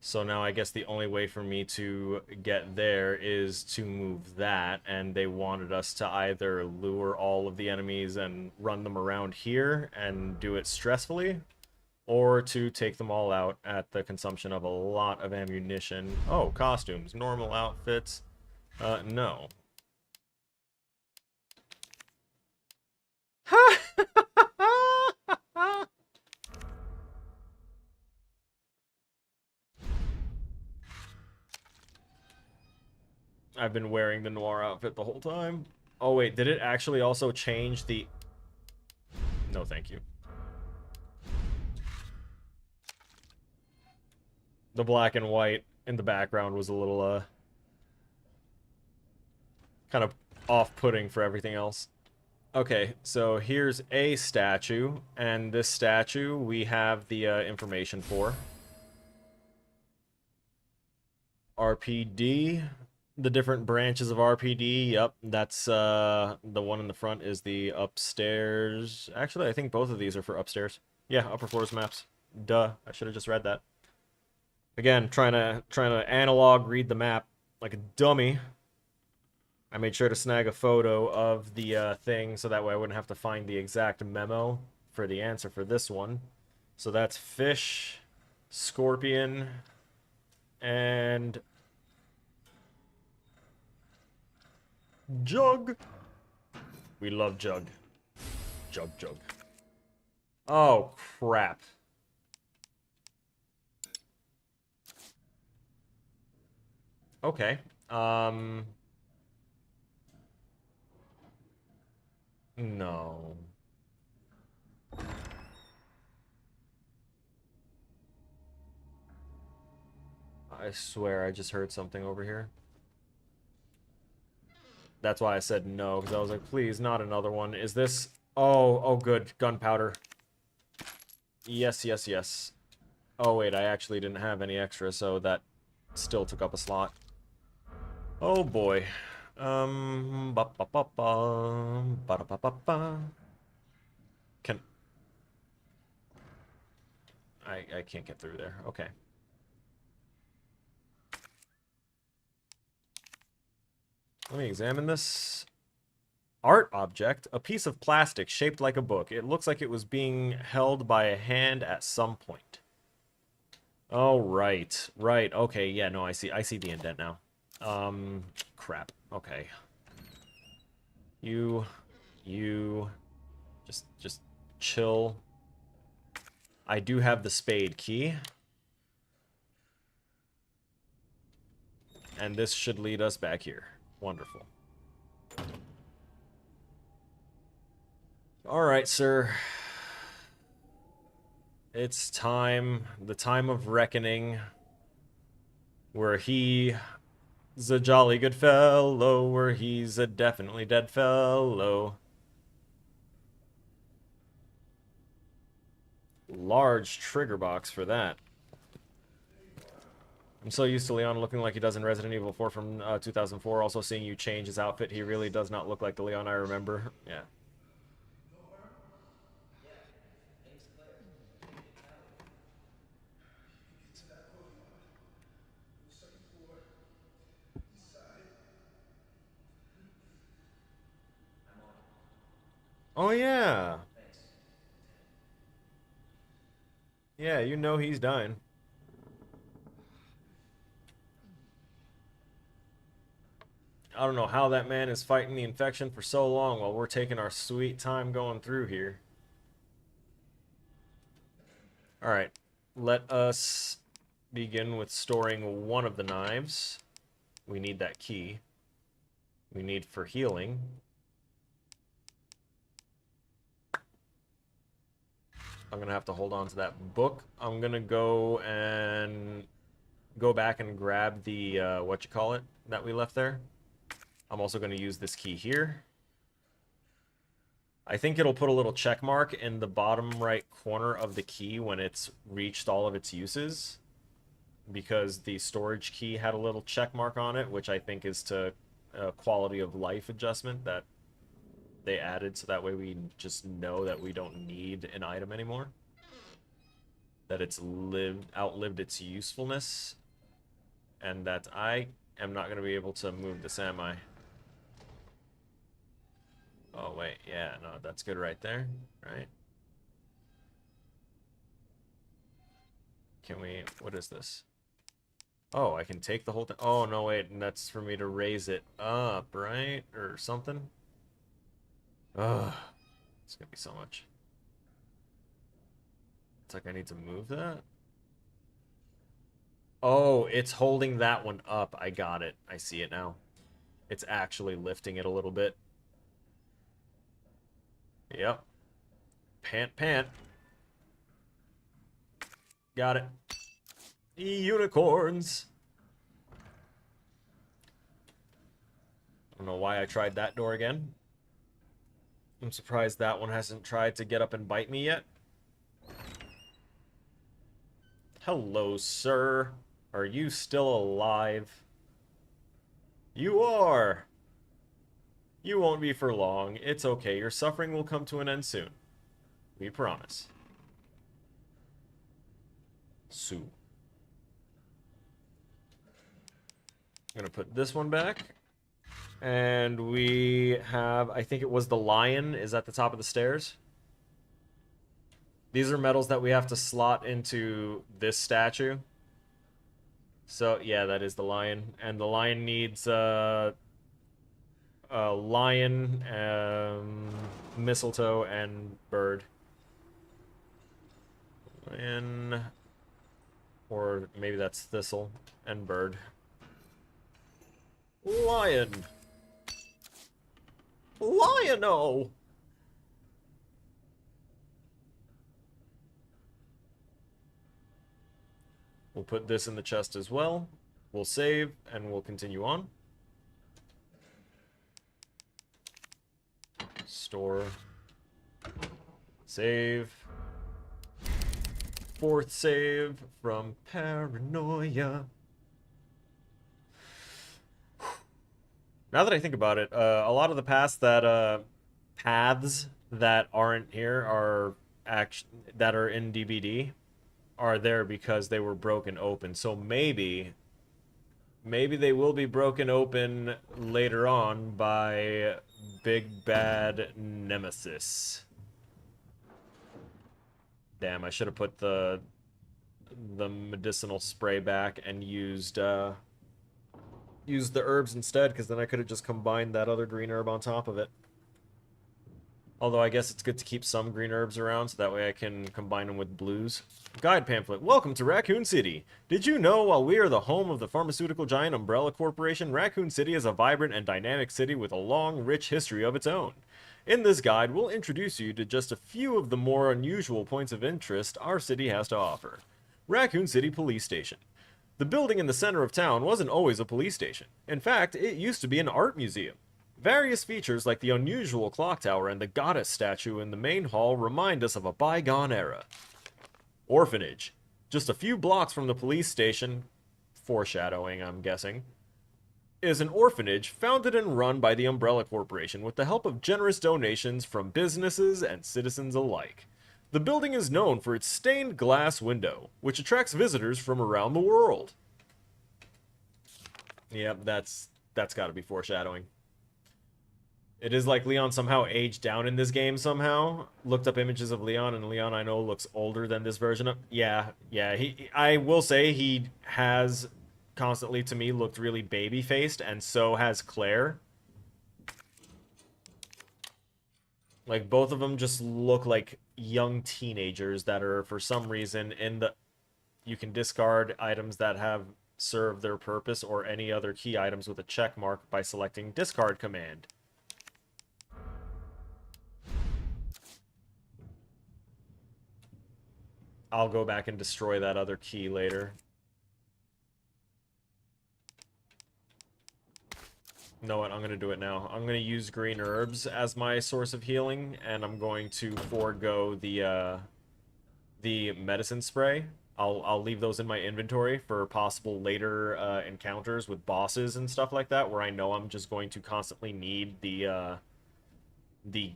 So now I guess the only way for me to get there is to move that, and they wanted us to either lure all of the enemies and run them around here and do it stressfully, or to take them all out at the consumption of a lot of ammunition. Oh, costumes, normal outfits. No. I've been wearing the noir outfit the whole time. Oh wait, did it actually also change the... No, thank you. The black and white in the background was a little, kind of off-putting for everything else. Okay, so here's a statue, and this statue we have the information for. RPD, the different branches of RPD, yep, that's the one in the front is the upstairs. Actually, I think both of these are for upstairs. Yeah, upper floors maps. Duh, I should have just read that. Again, trying to analog read the map like a dummy. I made sure to snag a photo of the thing so that way I wouldn't have to find the exact memo for the answer for this one. So that's fish, scorpion, and jug. We love jug. Jug. Oh, crap. Okay. No. I swear I just heard something over here. That's why I said no, because I was like, please, not another one. Is this... Oh, good. Gunpowder. Yes. Oh, wait, I actually didn't have any extra, so that still took up a slot. Oh, boy. Ba ba ba ba, ba da ba ba ba. Can... I can't get through there. Okay. Let me examine this. Art object, a piece of plastic shaped like a book. It looks like it was being held by a hand at some point. Oh, right. Right. Okay, yeah, no, I see the indent now. Crap. Okay. You just chill. I do have the spade key. And this should lead us back here. Wonderful. Alright, sir. It's time. The time of reckoning. Where he's a jolly good fellow. Where he's a definitely dead fellow. Large trigger box for that. I'm so used to Leon looking like he does in Resident Evil 4 from 2004. Also seeing you change his outfit, he really does not look like the Leon I remember. Yeah. Yeah, name's Claire. Italian. Get to that courtyard. Go second floor. East side. I'm on it. Oh, yeah. Thanks. Yeah, you know he's dying. I don't know how that man is fighting the infection for so long while we're taking our sweet time going through here. Alright, let us begin with storing one of the knives. We need that key. We need for healing. I'm gonna have to hold on to that book. I'm gonna go back and grab the, what you call it, that we left there. I'm also gonna use this key here. I think it'll put a little check mark in the bottom right corner of the key when it's reached all of its uses, because the storage key had a little check mark on it, which I think is to a quality of life adjustment that they added, so that way we just know that we don't need an item anymore, that it's outlived its usefulness, and that I am not going to be able to move this, am I? Oh, wait, yeah, no, that's good right there, right? Can we, what is this? Oh, I can take the whole thing. Oh, no, wait, and that's for me to raise it up, right? Or something? Ugh, it's gonna be so much. It's like I need to move that. Oh, it's holding that one up. I got it. I see it now. It's actually lifting it a little bit. Yep. Pant. Got it. Unicorns. I don't know why I tried that door again. I'm surprised that one hasn't tried to get up and bite me yet. Hello, sir. Are you still alive? You are. You won't be for long. It's okay. Your suffering will come to an end soon. We promise. Sue. I'm gonna put this one back. And we have, I think it was the lion is at the top of the stairs. These are medals that we have to slot into this statue. So, yeah, that is the lion. And the lion needs a lion, mistletoe, and bird. Lion, or maybe that's thistle and bird. Lion! Lion-o! We'll put this in the chest as well. We'll save, and we'll continue on. Store. Save. 4th save from paranoia. Now that I think about it, a lot of the paths that aren't here are that are in DBD are there because they were broken open. So maybe they will be broken open later on by Big Bad Nemesis. Damn, I should have put the medicinal spray back and used the herbs instead, because then I could have just combined that other green herb on top of it. Although I guess it's good to keep some green herbs around, so that way I can combine them with blues. Guide pamphlet. Welcome to Raccoon City. Did you know while we are the home of the pharmaceutical giant Umbrella Corporation, Raccoon City is a vibrant and dynamic city with a long, rich history of its own? In this guide, we'll introduce you to just a few of the more unusual points of interest our city has to offer. Raccoon City Police Station. The building in the center of town wasn't always a police station. In fact, it used to be an art museum. Various features like the unusual clock tower and the goddess statue in the main hall remind us of a bygone era. Orphanage. Just a few blocks from the police station, foreshadowing, I'm guessing, is an orphanage founded and run by the Umbrella Corporation with the help of generous donations from businesses and citizens alike. The building is known for its stained glass window, which attracts visitors from around the world. Yep, that's got to be foreshadowing. It is like Leon somehow aged down in this game somehow. Looked up images of Leon, and Leon I know looks older than this version of... Yeah. I will say he has constantly, to me, looked really baby-faced, and so has Claire. Like, both of them just look like young teenagers that are, for some reason, in the... You can discard items that have served their purpose or any other key items with a check mark by selecting discard command. I'll go back and destroy that other key later. You know what? I'm going to do it now. I'm going to use green herbs as my source of healing, and I'm going to forego the medicine spray. I'll leave those in my inventory for possible later encounters with bosses and stuff like that, where I know I'm just going to constantly need the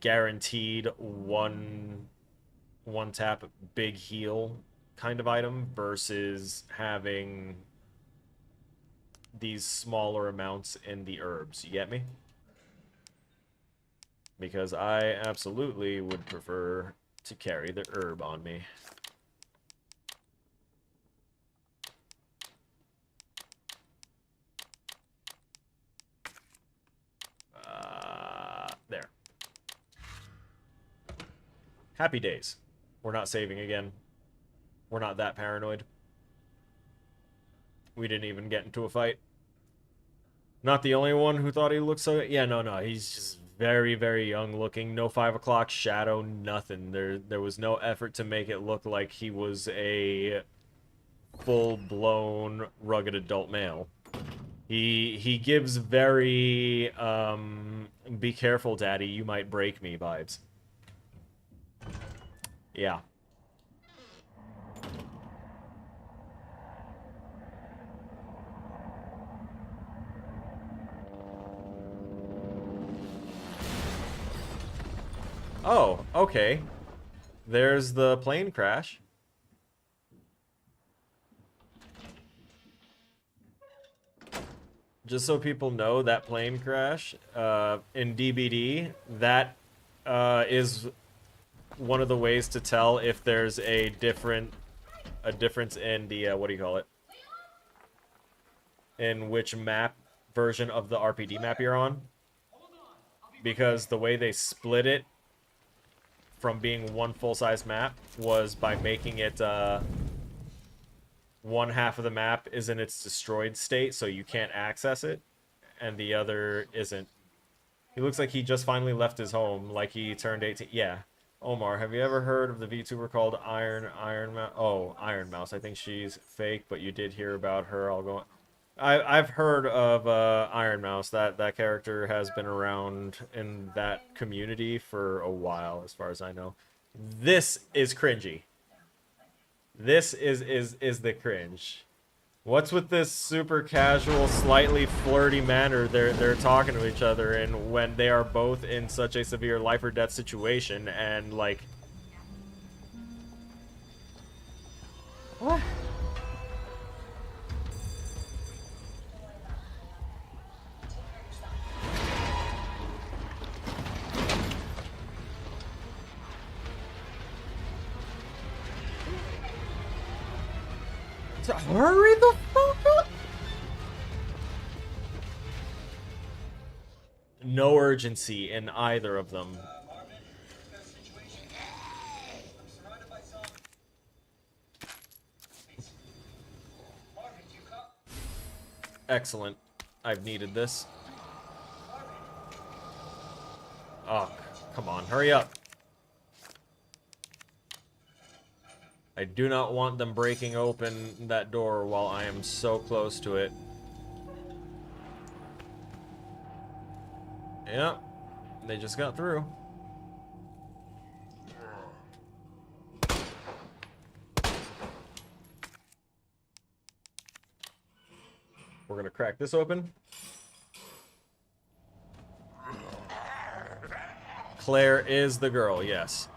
guaranteed one tap big heal kind of item versus having these smaller amounts in the herbs. You get me? Because I absolutely would prefer to carry the herb on me. There. Happy days. We're not saving again. We're not that paranoid. We didn't even get into a fight. Not the only one who thought he looked so... Yeah, no. He's just very, very young looking. No 5 o'clock shadow, nothing. There was no effort to make it look like he was a full-blown, rugged adult male. He gives very, be careful, daddy, you might break me vibes. Yeah. Oh, okay. There's the plane crash. Just so people know, that plane crash in DBD, that is one of the ways to tell if there's a difference in the what do you call it? In which map version of the RPD map you're on. Because the way they split it from being one full-size map was by making it one half of the map is in its destroyed state, so you can't access it, and the other isn't. He looks like he just finally left his home, like he turned 18. Yeah. Omar, have you ever heard of the VTuber called Iron Mouse? Oh, Iron Mouse. I think she's fake, but you did hear about her. I've heard of Iron Mouse. That character has been around in that community for a while, as far as I know. This is cringy. This is the cringe. What's with this super casual, slightly flirty manner they're talking to each other in when they are both in such a severe life or death situation and like what? Hurry the fuck up! No urgency in either of them. Excellent. I've needed this. Oh, come on, hurry up. I do not want them breaking open that door while I am so close to it. Yep, they just got through. We're gonna crack this open. Claire is the girl, yes.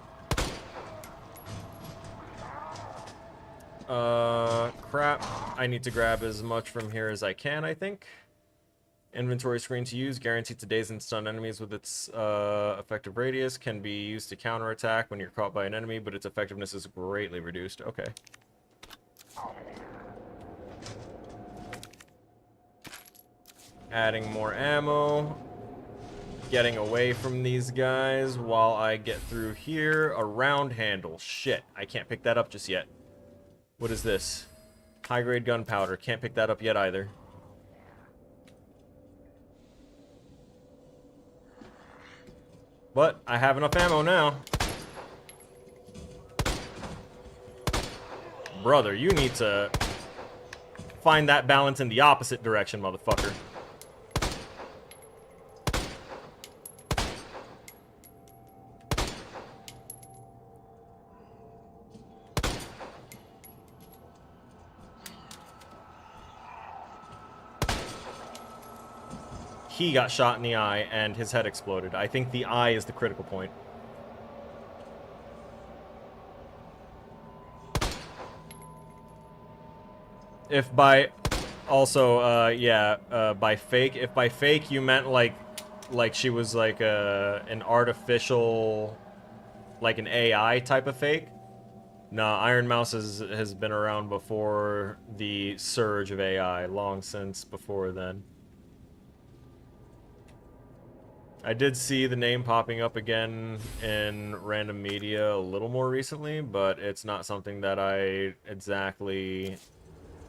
Crap. I need to grab as much from here as I can, I think. Inventory screen to use. Guaranteed to daze and stun enemies with its effective radius. Can be used to counterattack when you're caught by an enemy, but its effectiveness is greatly reduced. Okay. Adding more ammo. Getting away from these guys while I get through here. A round handle. Shit. I can't pick that up just yet. What is this? High-grade gunpowder. Can't pick that up yet either. But I have enough ammo now. Brother, you need to find that balance in the opposite direction, motherfucker. He got shot in the eye and his head exploded. I think the eye is the critical point. If by also by fake, if by fake you meant like she was like an artificial, like an AI type of fake. Nah, Iron Mouse has been around before the surge of AI, long since before then. I did see the name popping up again in random media a little more recently, but it's not something that I exactly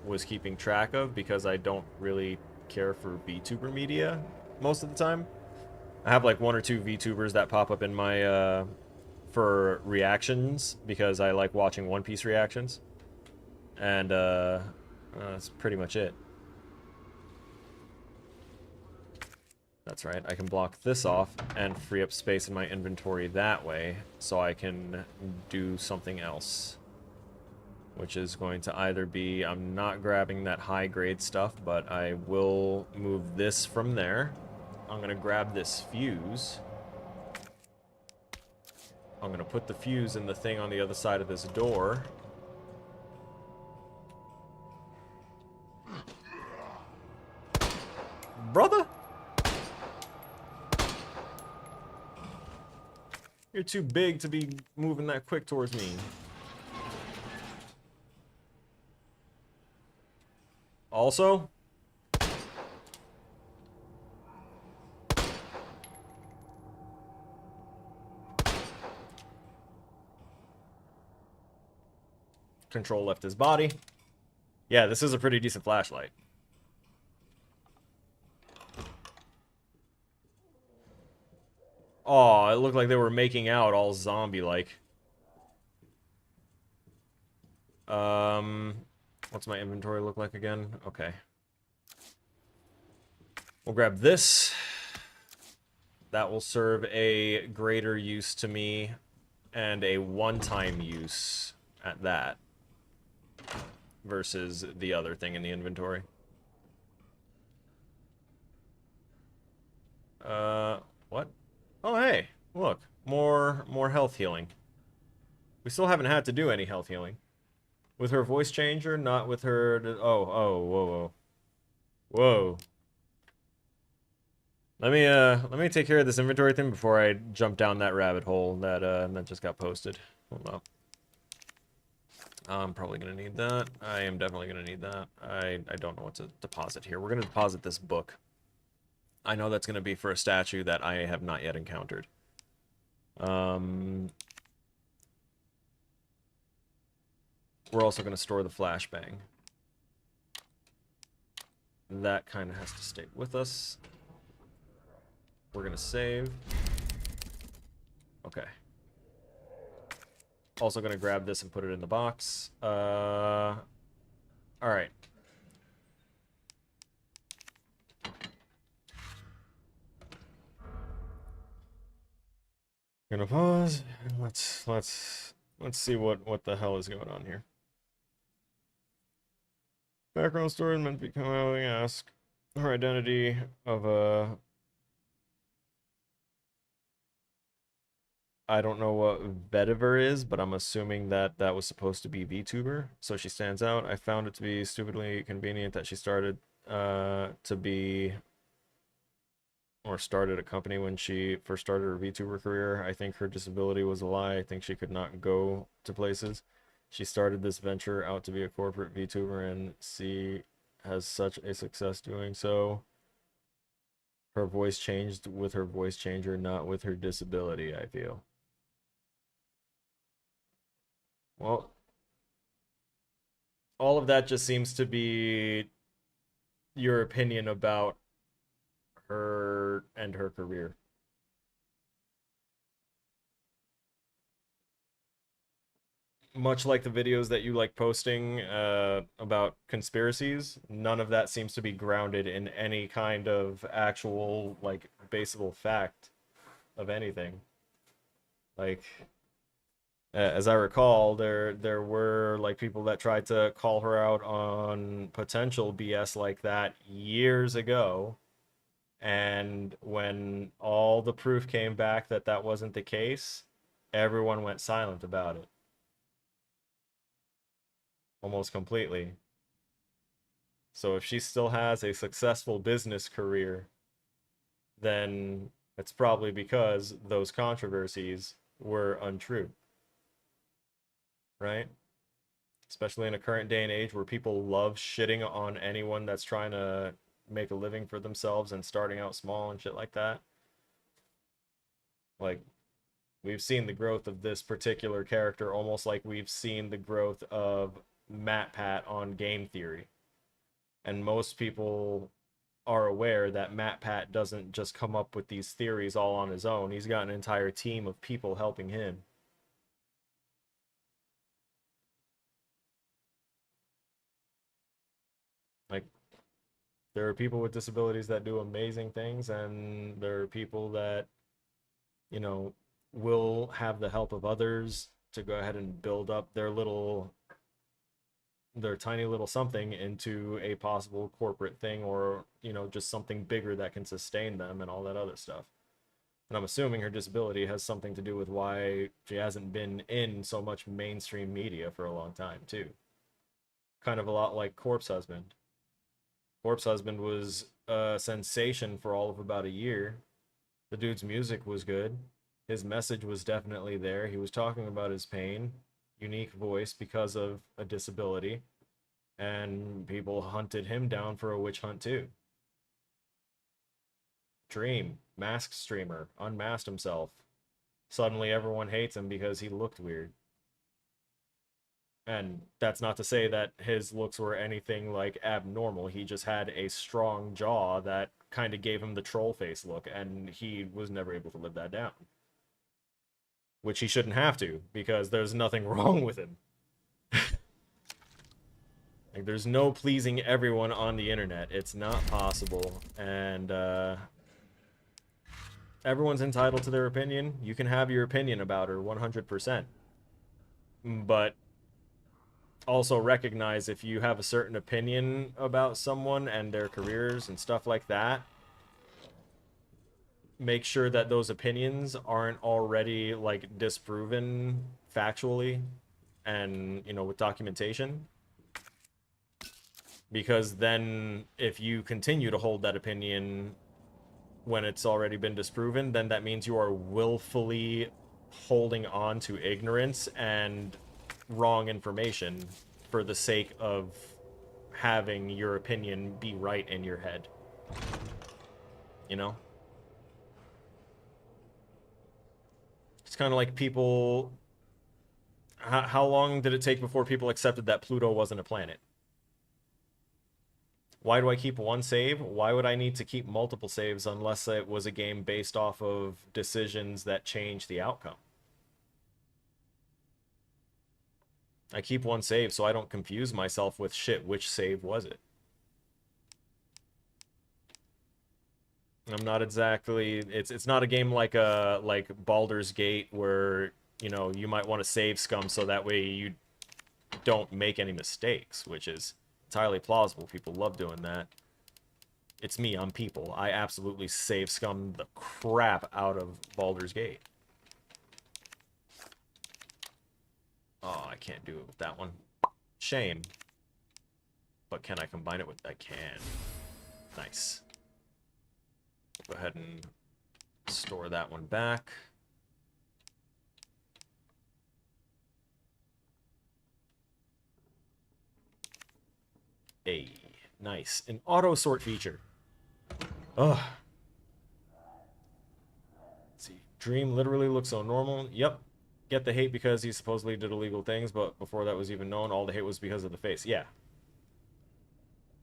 was keeping track of because I don't really care for VTuber media most of the time. I have like 1 or 2 VTubers that pop up in my for reactions because I like watching One Piece reactions, and that's pretty much it. That's right, I can block this off and free up space in my inventory that way so I can do something else. Which is going to either be, I'm not grabbing that high grade stuff, but I will move this from there. I'm gonna grab this fuse. I'm gonna put the fuse in the thing on the other side of this door. Brother! You're too big to be moving that quick towards me. Also, Control left his body. Yeah, this is a pretty decent flashlight. Oh, it looked like they were making out all zombie-like. What's my inventory look like again? Okay. We'll grab this. That will serve a greater use to me, and a one-time use at that. versus the other thing in the inventory. What? Oh, hey, look, more health healing. We still haven't had to do any health healing. With her voice changer, not with her... whoa. Whoa. Let me take care of this inventory thing before I jump down that rabbit hole that just got posted. Hold up. I'm probably gonna need that. I am definitely gonna need that. I don't know what to deposit here. We're gonna deposit this book. I know that's gonna be for a statue that I have not yet encountered. We're also gonna store the flashbang. That kind of has to stay with us. We're gonna save. Okay. Also gonna grab this and put it in the box. Alright. Gonna pause. Let's see what the hell is going on here. Background story meant to be coming. Ask her identity of a. I don't know what vetiver is, but I'm assuming that that was supposed to be VTuber. So she stands out. I found it to be stupidly convenient that she started to be or started a company when she first started her VTuber career. I think her disability was a lie. I think she could not go to places. She started this venture out to be a corporate VTuber, and she has such a success doing so. Her voice changed with her voice changer, not with her disability, I feel. Well, all of that just seems to be your opinion about her and her career. Much like the videos that you like posting about conspiracies, none of that seems to be grounded in any kind of actual, like, baseable fact of anything. Like, as I recall, there were like people that tried to call her out on potential BS like that years ago, and when all the proof came back that that wasn't the case, everyone went silent about it. Almost completely. So if she still has a successful business career, then it's probably because those controversies were untrue, right? Especially in a current day and age where people love shitting on anyone that's trying to make a living for themselves and starting out small and shit like that. Like, we've seen the growth of this particular character almost like we've seen the growth of MatPat on Game Theory. And most people are aware that MatPat doesn't just come up with these theories all on his own. He's got an entire team of people helping him. Like, there are people with disabilities that do amazing things, and there are people that, you know, will have the help of others to go ahead and build up their tiny little something into a possible corporate thing, or, you know, just something bigger that can sustain them and all that other stuff. And I'm assuming her disability has something to do with why she hasn't been in so much mainstream media for a long time, too. Kind of a lot like Corpse Husband. Corpse Husband was a sensation for all of about a year. The dude's music was good. His message was definitely there. He was talking about his pain, unique voice because of a disability, and people hunted him down for a witch hunt too. Dream, masked streamer, unmasked himself. Suddenly everyone hates him because he looked weird. And that's not to say that his looks were anything like abnormal. He just had a strong jaw that kind of gave him the troll face look, and he was never able to live that down. Which he shouldn't have to, because there's nothing wrong with him. Like, there's no pleasing everyone on the internet. It's not possible. And everyone's entitled to their opinion. You can have your opinion about her 100%. But also recognize if you have a certain opinion about someone and their careers and stuff like that, make sure that those opinions aren't already like disproven factually and, you know, with documentation. Because then if you continue to hold that opinion when it's already been disproven, then that means you are willfully holding on to ignorance and wrong information for the sake of having your opinion be right in your head. You know? It's kind of like people... How long did it take before people accepted that Pluto wasn't a planet? Why do I keep one save? Why would I need to keep multiple saves unless it was a game based off of decisions that change the outcome? I keep one save so I don't confuse myself with shit. Which save was it? I'm not exactly... It's not a game like Baldur's Gate where, you know, you might want to save scum so that way you don't make any mistakes, which is entirely plausible. People love doing that. It's me, I'm people. I absolutely save scum the crap out of Baldur's Gate. Oh, I can't do it with that one. Shame. But can I combine it with... I can. Nice. Go ahead and store that one back. Hey, nice. An auto sort feature. Ugh. Let's see. Dream literally looks so normal. Yep. Get the hate because he supposedly did illegal things, but before that was even known, all the hate was because of the face. Yeah.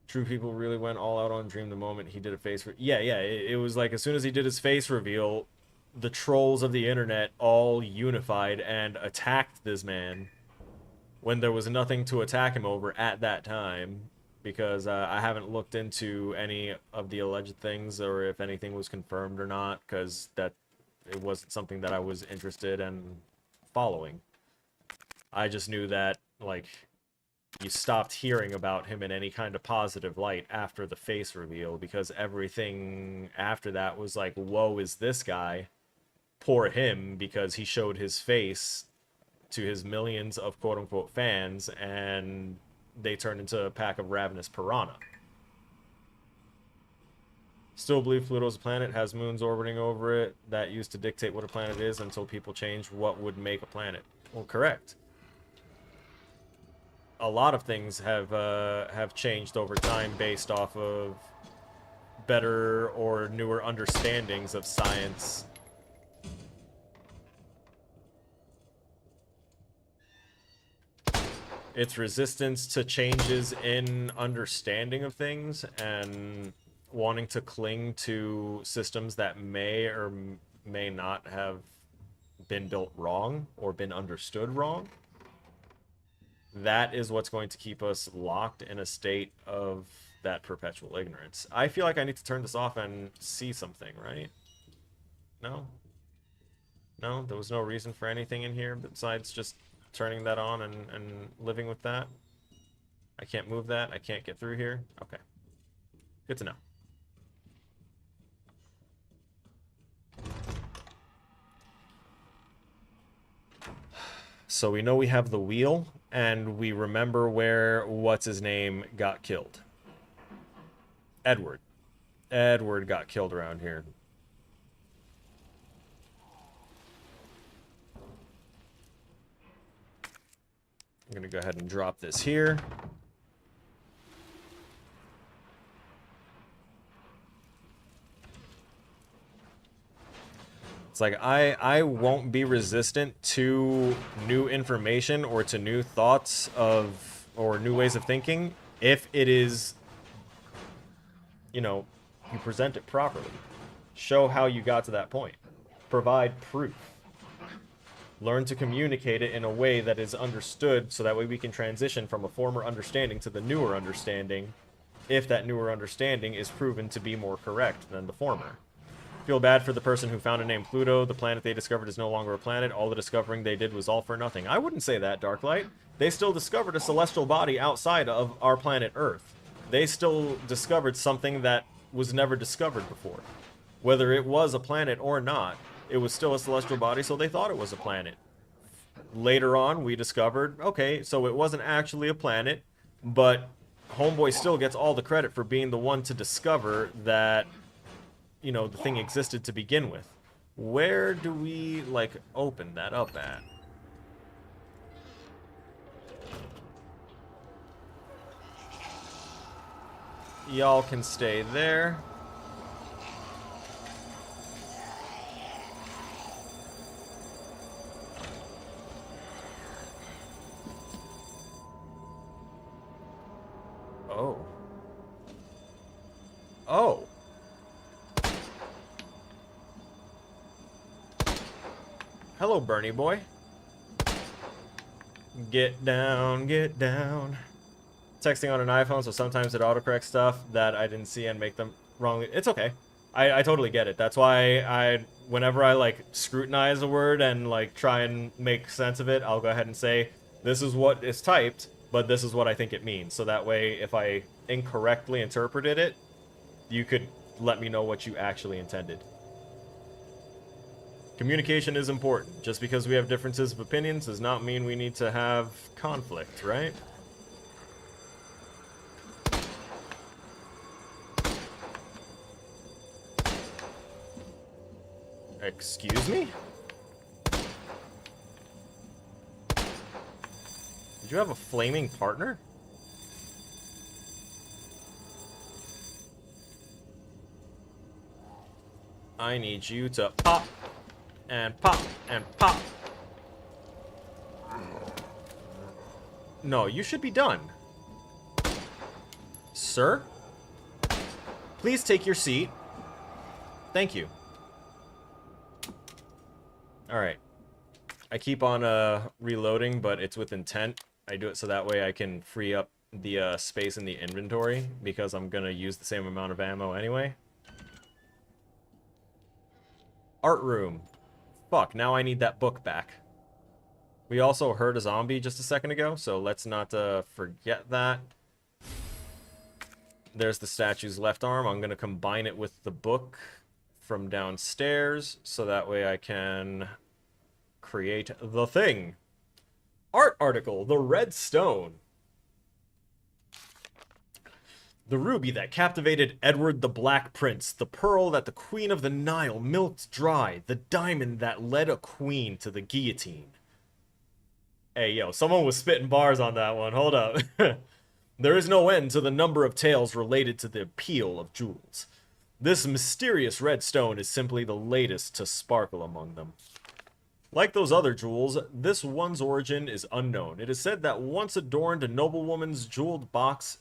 True people really went all out on Dream the moment he did a face... Yeah. It was like as soon as he did his face reveal, the trolls of the internet all unified and attacked this man when there was nothing to attack him over at that time. Because I haven't looked into any of the alleged things or if anything was confirmed or not, because it wasn't something that I was interested in following. I just knew that, like, you stopped hearing about him in any kind of positive light after the face reveal, because everything after that was like, woe is this guy, poor him, because he showed his face to his millions of quote-unquote fans, and they turned into a pack of ravenous piranha. Still believe Pluto's a planet, has moons orbiting over it that used to dictate what a planet is until people change what would make a planet. Well, correct. A lot of things have changed over time based off of better or newer understandings of science. Its resistance to changes in understanding of things and wanting to cling to systems that may or may not have been built wrong or been understood wrong. That is what's going to keep us locked in a state of that perpetual ignorance. I feel like I need to turn this off and see something, right? No? No? There was no reason for anything in here besides just turning that on and living with that? I can't move that? I can't get through here? Okay. Good to know. So we know we have the wheel, and we remember where what's-his-name got killed. Edward. Edward got killed around here. I'm going to go ahead and drop this here. It's like I won't be resistant to new information or to new thoughts of or new ways of thinking if it is, you know, you present it properly. Show how you got to that point. Provide proof. Learn to communicate it in a way that is understood so that way we can transition from a former understanding to the newer understanding if that newer understanding is proven to be more correct than the former. Feel bad for the person who found it named Pluto. The planet they discovered is no longer a planet. All the discovering they did was all for nothing. I wouldn't say that, Darklight. They still discovered a celestial body outside of our planet Earth. They still discovered something that was never discovered before. Whether it was a planet or not, it was still a celestial body, so they thought it was a planet. Later on, we discovered, okay, so it wasn't actually a planet, but Homeboy still gets all the credit for being the one to discover that, you know, the thing existed to begin with. Where do we, like, open that up at? Y'all can stay there. Oh. Oh. Hello, Bernie boy. Get down, get down. Texting on an iPhone, so sometimes it autocorrects stuff that I didn't see and make them wrongly. It's okay. I totally get it. That's why whenever I, like, scrutinize a word and, like, try and make sense of it, I'll go ahead and say, this is what is typed, but this is what I think it means. So that way, if I incorrectly interpreted it, you could let me know what you actually intended. Communication is important. Just because we have differences of opinions does not mean we need to have conflict, right? Excuse me? Did you have a flaming partner? I need you to pop and pop and pop. No, you should be done. Sir? Please take your seat. Thank you. Alright. I keep on reloading, but it's with intent. I do it so that way I can free up the space in the inventory, because I'm gonna use the same amount of ammo anyway. Art room. Fuck, now I need that book back. We also heard a zombie just a second ago, so let's not forget that. There's the statue's left arm. I'm gonna combine it with the book from downstairs, so that way I can create the thing. Art article, the red stone. The ruby that captivated Edward the Black Prince, the pearl that the Queen of the Nile milked dry, the diamond that led a queen to the guillotine. Hey, yo, someone was spitting bars on that one. Hold up. There is no end to the number of tales related to the appeal of jewels. This mysterious red stone is simply the latest to sparkle among them. Like those other jewels, this one's origin is unknown. It is said that once adorned a noblewoman's jeweled box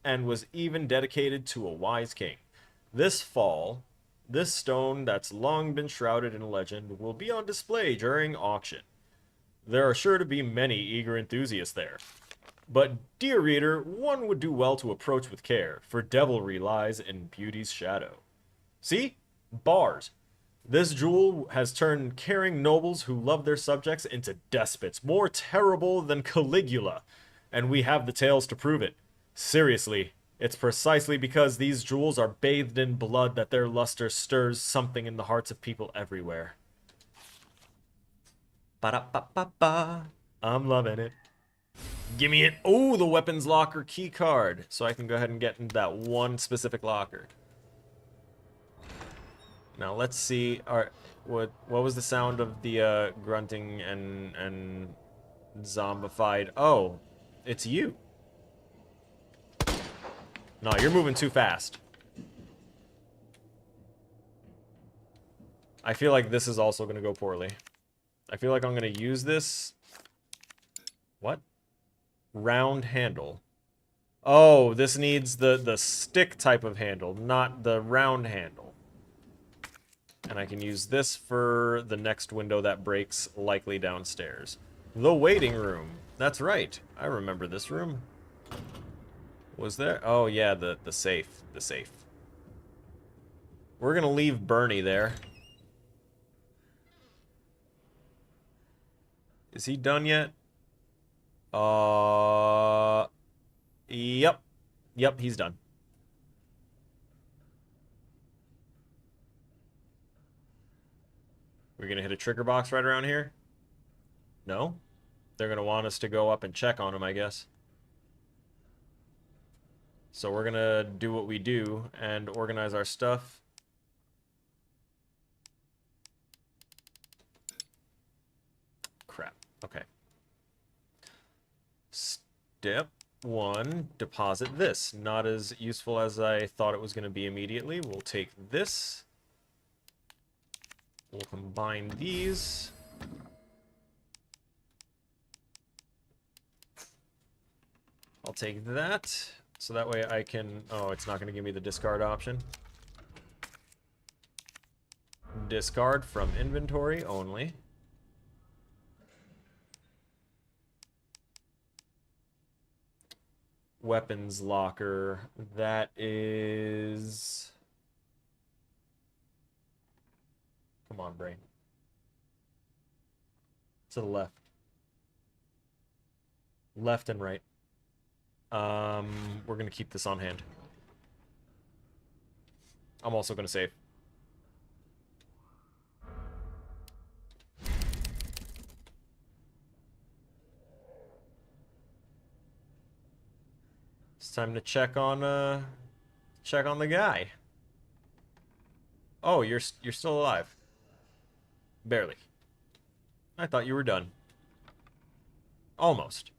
and was even dedicated to a wise king. This fall, this stone that's long been shrouded in legend will be on display during auction. There are sure to be many eager enthusiasts there. But, dear reader, one would do well to approach with care, for devilry lies in beauty's shadow. See? Bars. This jewel has turned caring nobles who love their subjects into despots, more terrible than Caligula, and we have the tales to prove it. Seriously, it's precisely because these jewels are bathed in blood that their luster stirs something in the hearts of people everywhere. Ba-da-ba-ba-ba. I'm loving it. Give me it. Oh, the weapons locker key card, so I can go ahead and get into that one specific locker. Now let's see. All right, what was the sound of the grunting and zombified? Oh, it's you. No, you're moving too fast. I feel like this is also going to go poorly. I feel like I'm going to use this. What? Round handle. Oh, this needs the stick type of handle, not the round handle. And I can use this for the next window that breaks, likely downstairs. The waiting room. That's right. I remember this room. Was there? Oh, yeah, the safe. The safe. We're gonna leave Bernie there. Is he done yet? Yep. Yep, he's done. We're gonna hit a trigger box right around here? No? They're gonna want us to go up and check on him, I guess. So we're gonna do what we do and organize our stuff. Crap. Okay. Step 1, deposit this. Not as useful as I thought it was going to be immediately. We'll take this. We'll combine these. I'll take that. So that way I can... Oh, it's not going to give me the discard option. Discard from inventory only. Weapons locker. That is... Come on, brain. To the left. Left and right. We're gonna keep this on hand. I'm also gonna save. It's time to check on the guy. Oh, you're still alive. Barely. I thought you were done. Almost.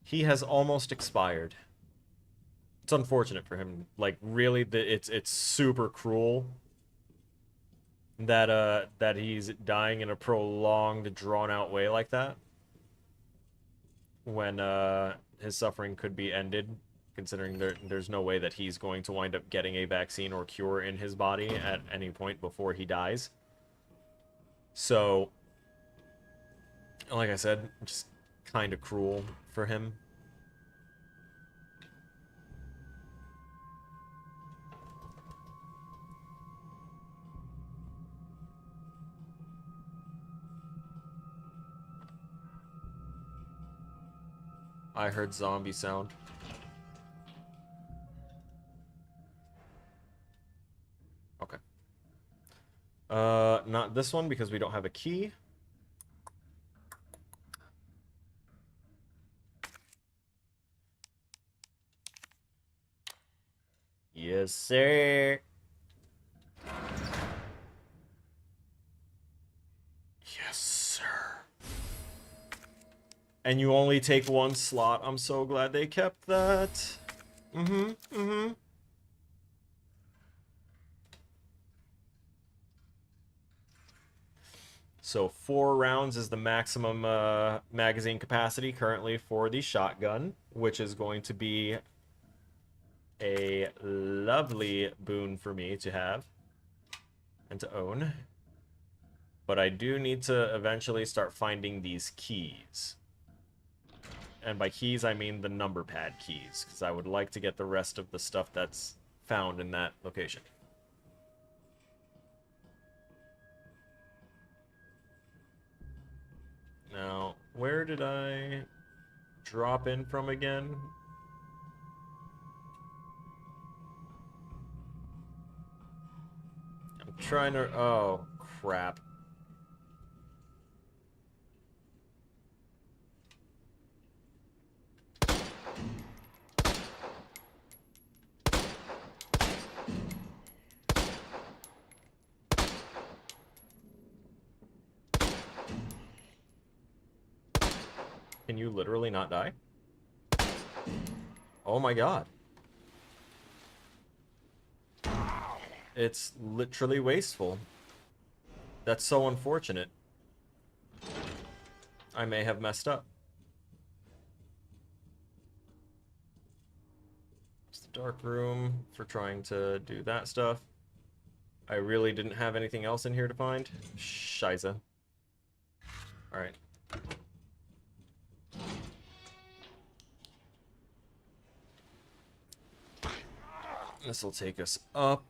He has almost expired. It's unfortunate for him. Like, really, it's super cruel that that he's dying in a prolonged, drawn-out way like that. When his suffering could be ended, considering there's no way that he's going to wind up getting a vaccine or cure in his body at any point before he dies. So, like I said, just kind of cruel for him. I heard zombie sound. Okay. Not this one because we don't have a key. Yes, sir. Yes, sir. And you only take one slot. I'm so glad they kept that. So 4 rounds is the maximum magazine capacity currently for the shotgun, which is going to be a lovely boon for me to have and to own. But I do need to eventually start finding these keys. And by keys, I mean the number pad keys, because I would like to get the rest of the stuff that's found in that location. Now, where did I drop in from again? I'm trying to... Oh, crap. Can you literally not die? Oh my god. It's literally wasteful. That's so unfortunate. I may have messed up. It's the dark room for trying to do that stuff. I really didn't have anything else in here to find. Shiza. Alright. This will take us up.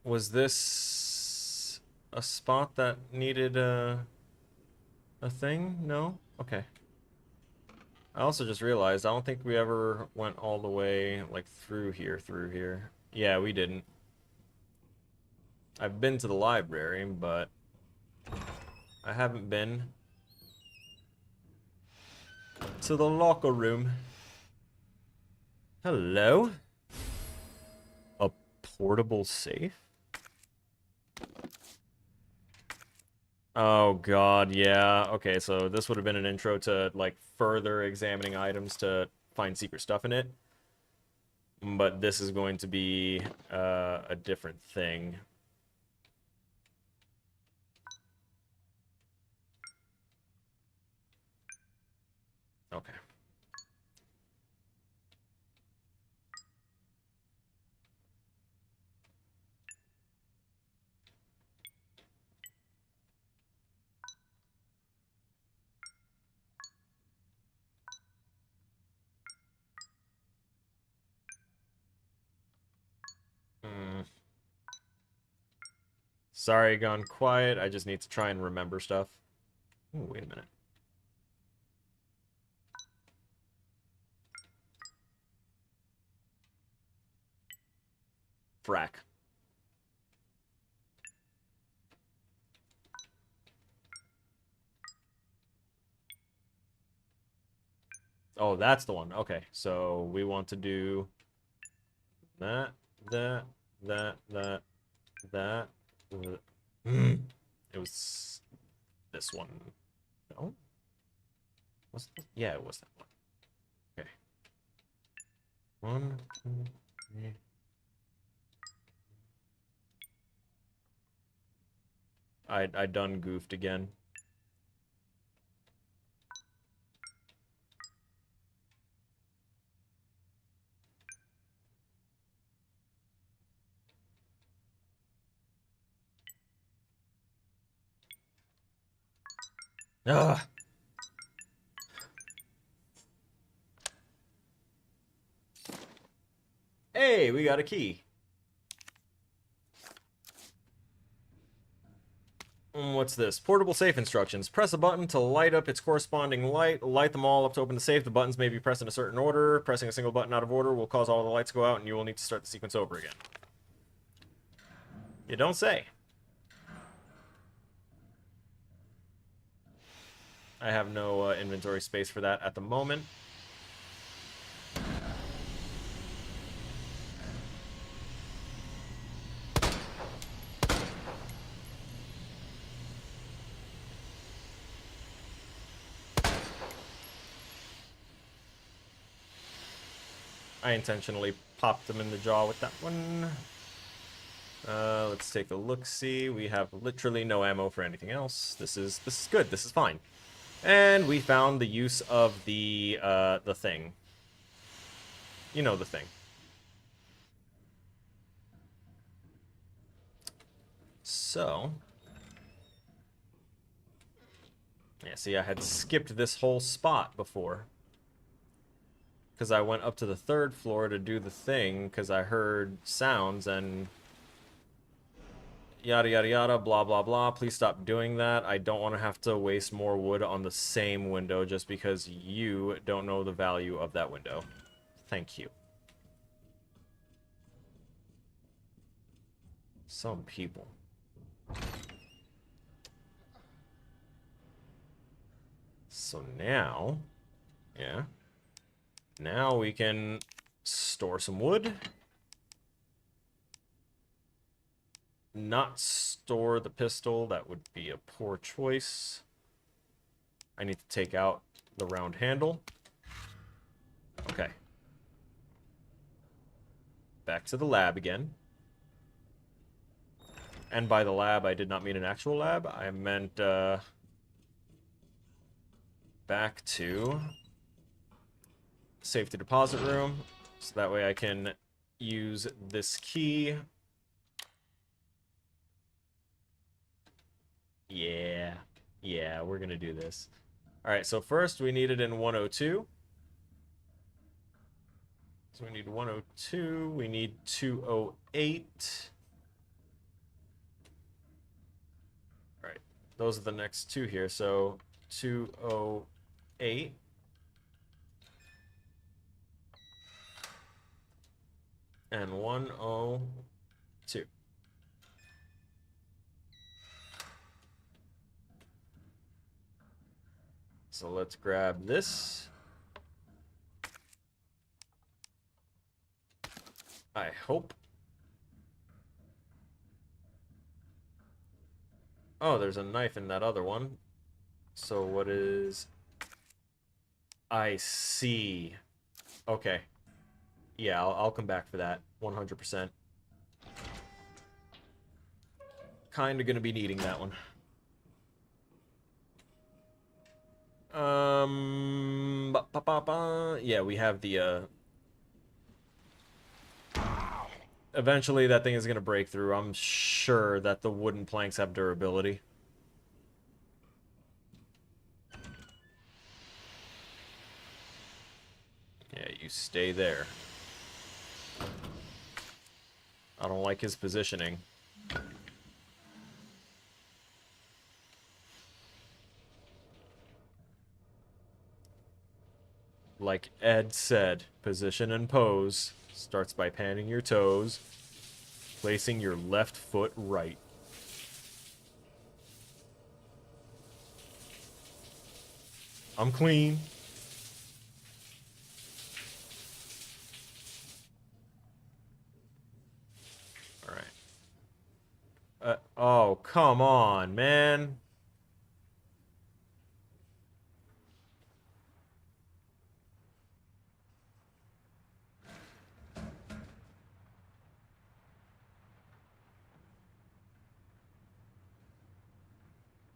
Was this a spot that needed a thing? No? Okay. I also just realized I don't think we ever went all the way like through here. Yeah, we didn't. I've been to the library, but I haven't been to the locker room. Hello? A portable safe? Oh god, yeah. Okay, so this would have been an intro to like further examining items to find secret stuff in it. But this is going to be a different thing. Okay. Hmm. Sorry, gone quiet. I just need to try and remember stuff. Ooh, wait a minute. Frack. Oh, that's the one. Okay, so we want to do that, that, that, that, that. It was this one. No? Was it? Yeah, it was that one. Okay. 1, 2, 3. I done goofed again. Ugh. Hey, we got a key. What's this? Portable safe instructions. Press a button to light up its corresponding light. Light them all up to open the safe. The buttons may be pressed in a certain order. Pressing a single button out of order will cause all the lights to go out, and you will need to start the sequence over again. You don't say. I have no inventory space for that at the moment. I intentionally popped him in the jaw with that one. Let's take a look-see. We have literally no ammo for anything else. This is good. This is fine. And we found the use of the thing. You know the thing. So, yeah, see, I had skipped this whole spot before. Because I went up to the 3rd floor to do the thing, because I heard sounds and yada yada yada, blah blah blah. Please stop doing that. I don't want to have to waste more wood on the same window just because you don't know the value of that window. Thank you. Some people. So now, yeah. Now we can store some wood. Not store the pistol. That would be a poor choice. I need to take out the round handle. Okay. Back to the lab again. And by the lab, I did not mean an actual lab. I meant, back to safety deposit room. So that way I can use this key. Yeah. Yeah, we're gonna do this. Alright, so first we need it in 102. So we need 102. We need 208. All right. Those are the next two here. So 208. And 102. So let's grab this. I hope. Oh, there's a knife in that other one. So what is... I see. Okay. Yeah, I'll come back for that. 100%. Kind of going to be needing that one. Yeah, we have the, eventually that thing is going to break through. I'm sure that the wooden planks have durability. Yeah, you stay there. I don't like his positioning. Like Ed said, position and pose starts by panning your toes, placing your left foot right. I'm clean. All right. Oh, come on, man.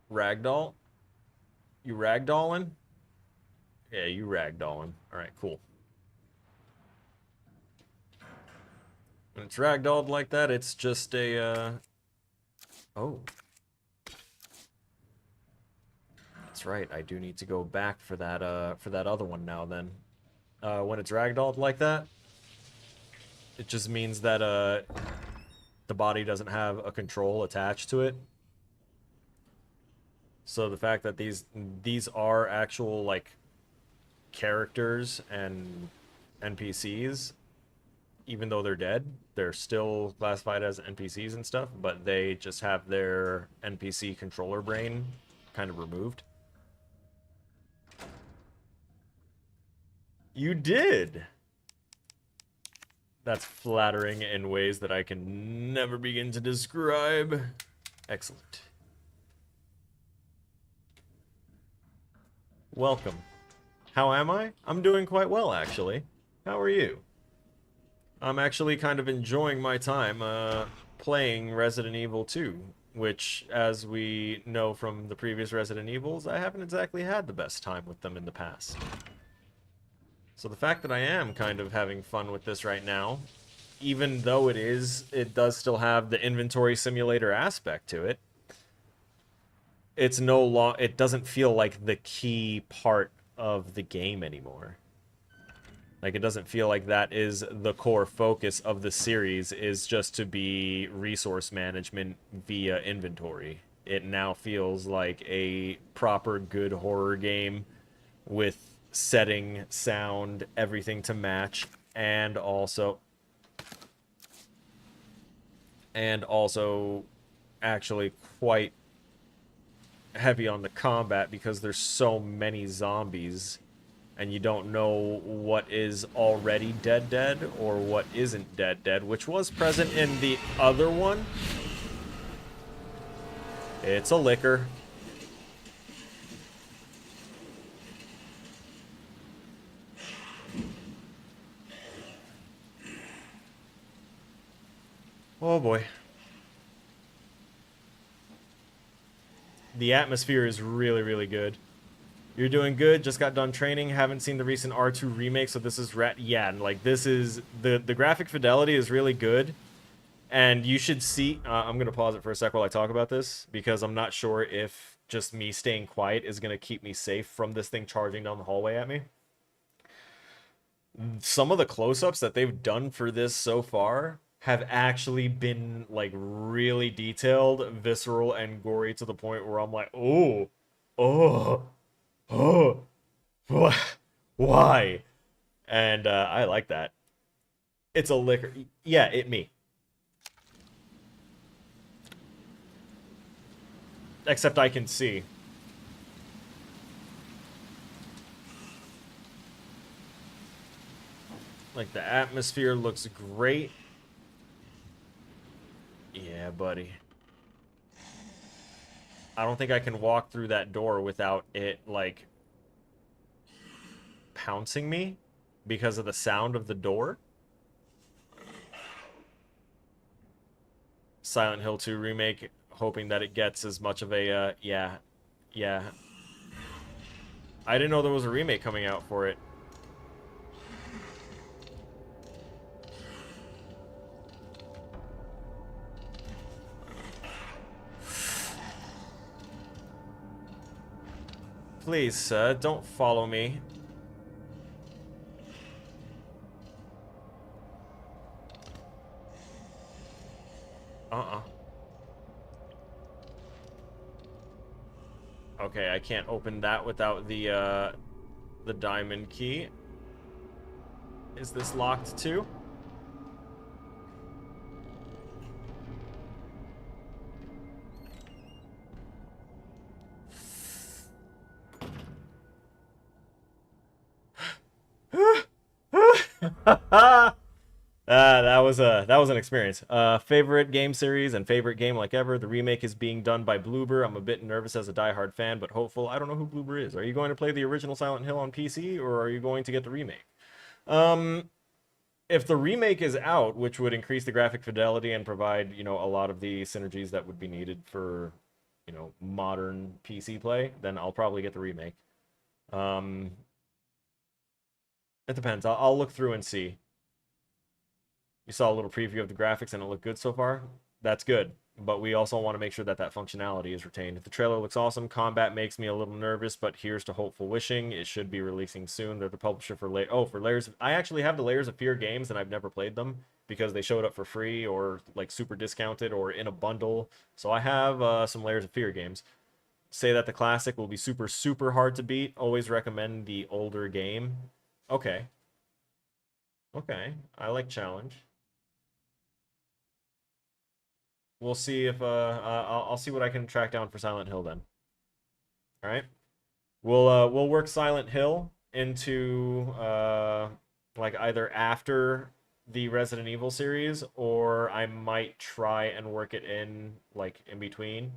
Ragdoll? You ragdolling? Yeah, you ragdolling. Alright, cool. When it's ragdolled like that, it's just a, Oh. That's right, I do need to go back for that other one now, then. When it's ragdolled like that, it just means that, the body doesn't have a control attached to it. So the fact that these are actual, like, characters and NPCs, even though they're dead, they're still classified as NPCs and stuff, but they just have their NPC controller brain kind of removed. You did! That's flattering in ways that I can never begin to describe. Excellent. Welcome. How am I? I'm doing quite well, actually. How are you? I'm actually kind of enjoying my time playing Resident Evil 2, which, as we know from the previous Resident Evils, I haven't exactly had the best time with them in the past. So the fact that I am kind of having fun with this right now, even though it does still have the inventory simulator aspect to it, it doesn't feel like the key part of the game anymore. Like, it doesn't feel like that is the core focus of the series, is just to be resource management via inventory. It now feels like a proper good horror game with setting, sound, everything to match, and also actually quite heavy on the combat because there's so many zombies and you don't know what is already dead or what isn't dead, which was present in the other one. It's a liquor. Oh boy. The atmosphere is really, really good. You're doing good. Just got done training. Haven't seen the recent R2 remake, so this is yeah, like this is the graphic fidelity is really good, and you should see. I'm gonna pause it for a sec while I talk about this because I'm not sure if just me staying quiet is gonna keep me safe from this thing charging down the hallway at me. some of the close-ups that they've done for this so far have actually been like really detailed, visceral, and gory to the point where I'm like, oh, oh, oh, why? And I like that. It's a liquor. Yeah, it me. Except I can see. Like, the atmosphere looks great. Yeah, buddy. I don't think I can walk through that door without it, like, pouncing me because of the sound of the door. Silent Hill 2 remake, hoping that it gets as much of a, yeah. I didn't know there was a remake coming out for it. Please, sir, don't follow me. Uh-uh. Okay, I can't open that without the diamond key. Is this locked too? That was an experience. Favorite game series and favorite game like ever. The remake is being done by Bloober. I'm a bit nervous as a diehard fan, but hopeful. I don't know who Bloober is. Are you going to play the original Silent Hill on PC, or are you going to get the remake? If the remake is out, which would increase the graphic fidelity and provide, you know, a lot of the synergies that would be needed for, you know, modern PC play, then I'll probably get the remake. It depends. I'll look through and see. You saw a little preview of the graphics and it looked good so far. That's good. But we also want to make sure that that functionality is retained. The trailer looks awesome. Combat makes me a little nervous, but here's to hopeful wishing. It should be releasing soon. They're the publisher for for Layers. I actually have the Layers of Fear games, and I've never played them because they showed up for free or like super discounted or in a bundle. So I have some Layers of Fear games. Say that the classic will be super, super hard to beat. Always recommend the older game. Okay. Okay. I like challenge. We'll see if I'll see what I can track down for Silent Hill then. All right. We'll work Silent Hill into like either after the Resident Evil series, or I might try and work it in like in between,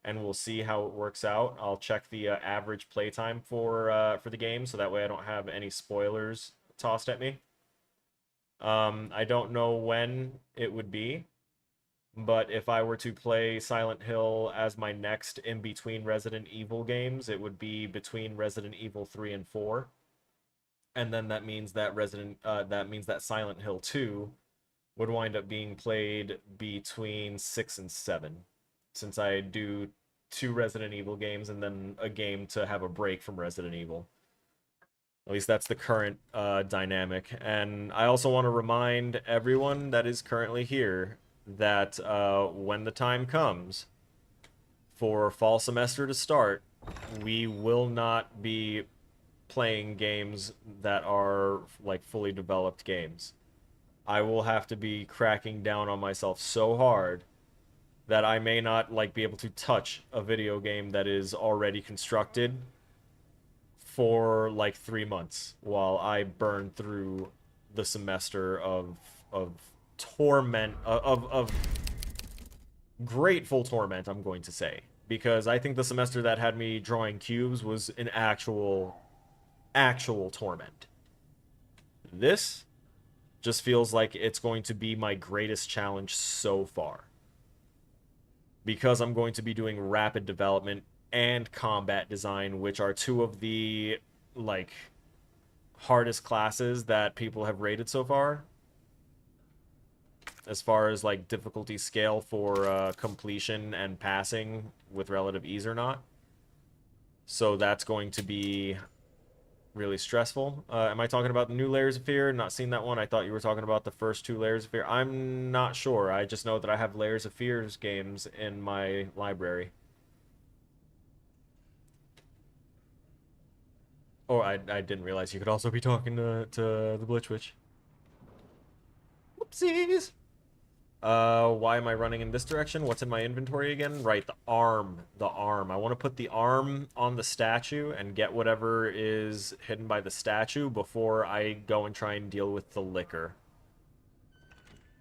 and we'll see how it works out. I'll check the average playtime for the game, so that way I don't have any spoilers tossed at me. I don't know when it would be. But if I were to play Silent Hill as my next in-between Resident Evil games, it would be between Resident Evil 3 and 4. And then that means that Silent Hill 2 would wind up being played between 6 and 7. Since I do 2 Resident Evil games and then a game to have a break from Resident Evil. At least that's the current dynamic. And I also want to remind everyone that is currently here that when the time comes for fall semester to start, we will not be playing games that are like fully developed games. I will have to be cracking down on myself so hard that I may not like be able to touch a video game that is already constructed for like 3 months while I burn through the semester of torment, of grateful torment, I'm going to say, because I think the semester that had me drawing cubes was an actual torment. This just feels like it's going to be my greatest challenge so far, because I'm going to be doing rapid development and combat design, which are two of the like hardest classes that people have rated so far, as far as like difficulty scale for completion and passing with relative ease or not. So that's going to be really stressful. Am I talking about the new Layers of Fear? Not seen that one. I thought you were talking about the first two Layers of Fear. I'm not sure. I just know that I have Layers of Fears games in my library. Oh, I didn't realize you could also be talking to the Glitch Witch. Whoopsies! Why am I running in this direction? What's in my inventory again? Right, the arm. The arm. I want to put the arm on the statue and get whatever is hidden by the statue before I go and try and deal with the liquor.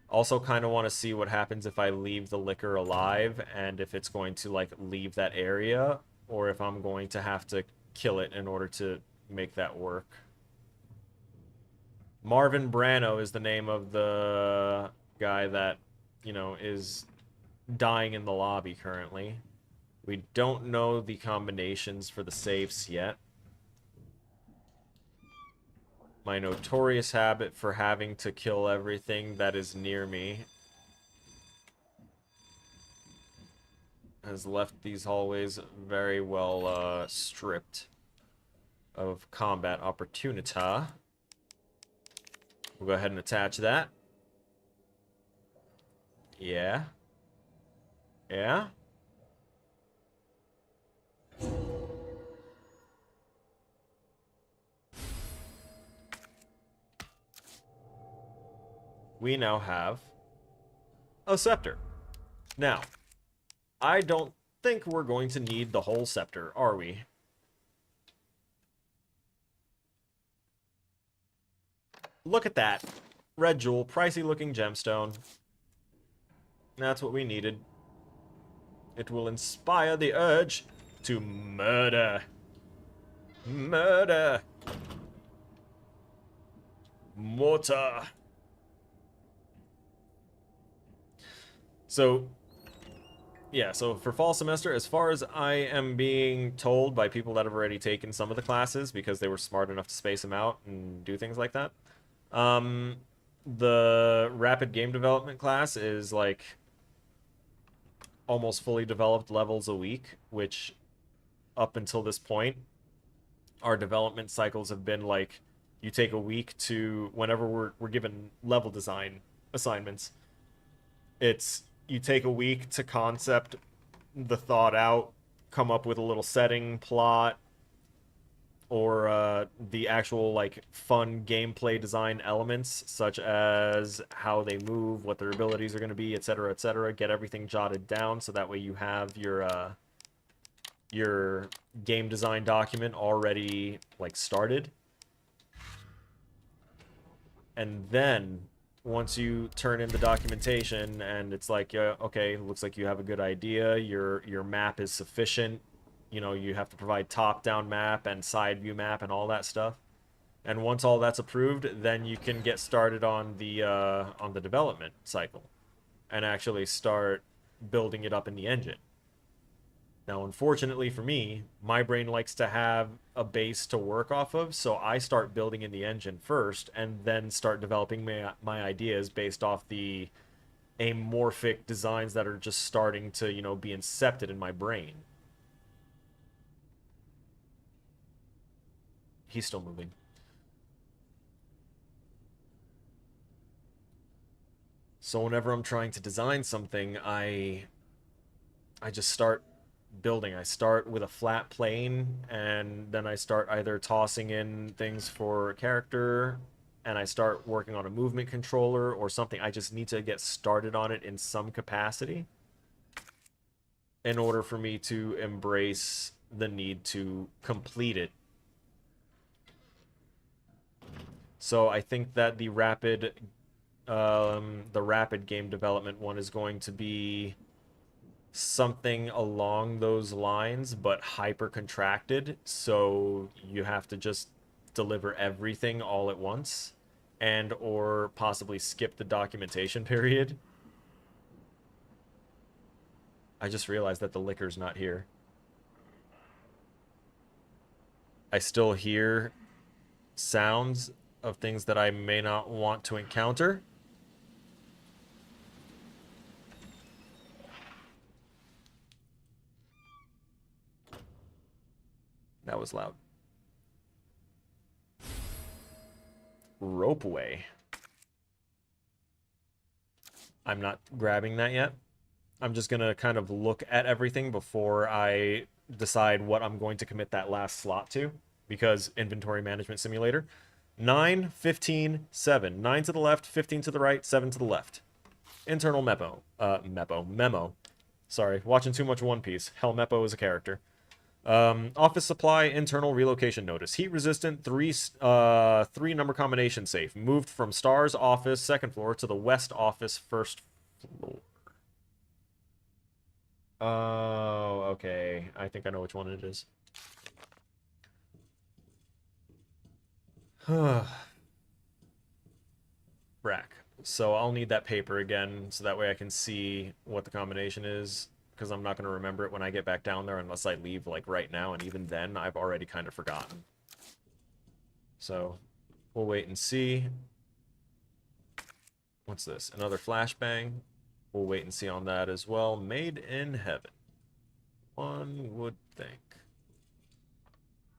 Also kind of want to see what happens if I leave the liquor alive and if it's going to, like, leave that area or if I'm going to have to kill it in order to make that work. Marvin Brano is the name of the guy that, you know, is dying in the lobby currently. We don't know the combinations for the safes yet. My notorious habit for having to kill everything that is near me has left these hallways very well stripped of combat opportunity. We'll go ahead and attach that. Yeah. Yeah. We now have a scepter. Now, I don't think we're going to need the whole scepter, are we? Look at that. Red jewel, pricey looking gemstone. That's what we needed. It will inspire the urge to murder. Murder. Mortar. So, yeah, so for fall semester, as far as I am being told by people that have already taken some of the classes because they were smart enough to space them out and do things like that, the rapid game development class is like almost fully developed levels a week, which up until this point, our development cycles have been like you take a week to whenever we're given level design assignments. It's you take a week to concept the thought out, come up with a little setting, plot, or the actual like fun gameplay design elements, such as how they move, what their abilities are going to be, etc., etc. Get everything jotted down so that way you have your game design document already like started. And then once you turn in the documentation and it's like, okay, looks like you have a good idea, your map is sufficient, you know, you have to provide top-down map and side view map and all that stuff. And once all that's approved, then you can get started on the development cycle and actually start building it up in the engine. Now, unfortunately for me, my brain likes to have a base to work off of, so I start building in the engine first and then start developing my ideas based off the amorphic designs that are just starting to, you know, be incepted in my brain. He's still moving. So whenever I'm trying to design something, I just start building. I start with a flat plane, and then I start either tossing in things for character, and I start working on a movement controller or something. I just need to get started on it in some capacity in order for me to embrace the need to complete it. So I think that the rapid game development one is going to be something along those lines, but hyper contracted, so you have to just deliver everything all at once and or possibly skip the documentation period. I just realized that the liquor's not here. I still hear sounds of things that I may not want to encounter. That was loud. Ropeway. I'm not grabbing that yet. I'm just going to kind of look at everything before I decide what I'm going to commit that last slot to, because inventory management simulator. 9, 15, 7. 9 to the left, 15 to the right, 7 to the left. Internal memo. Sorry, watching too much One Piece. Helmeppo is a character. Office supply, internal relocation notice. Heat resistant, three number combination safe. Moved from Star's office, second floor, to the West office, first floor. Oh, okay. I think I know which one it is. Rack. So I'll need that paper again, so that way I can see what the combination is, because I'm not going to remember it when I get back down there unless I leave, like, right now, and even then, I've already kind of forgotten. So, we'll wait and see. What's this? Another flashbang. We'll wait and see on that as well. Made in heaven. One would think.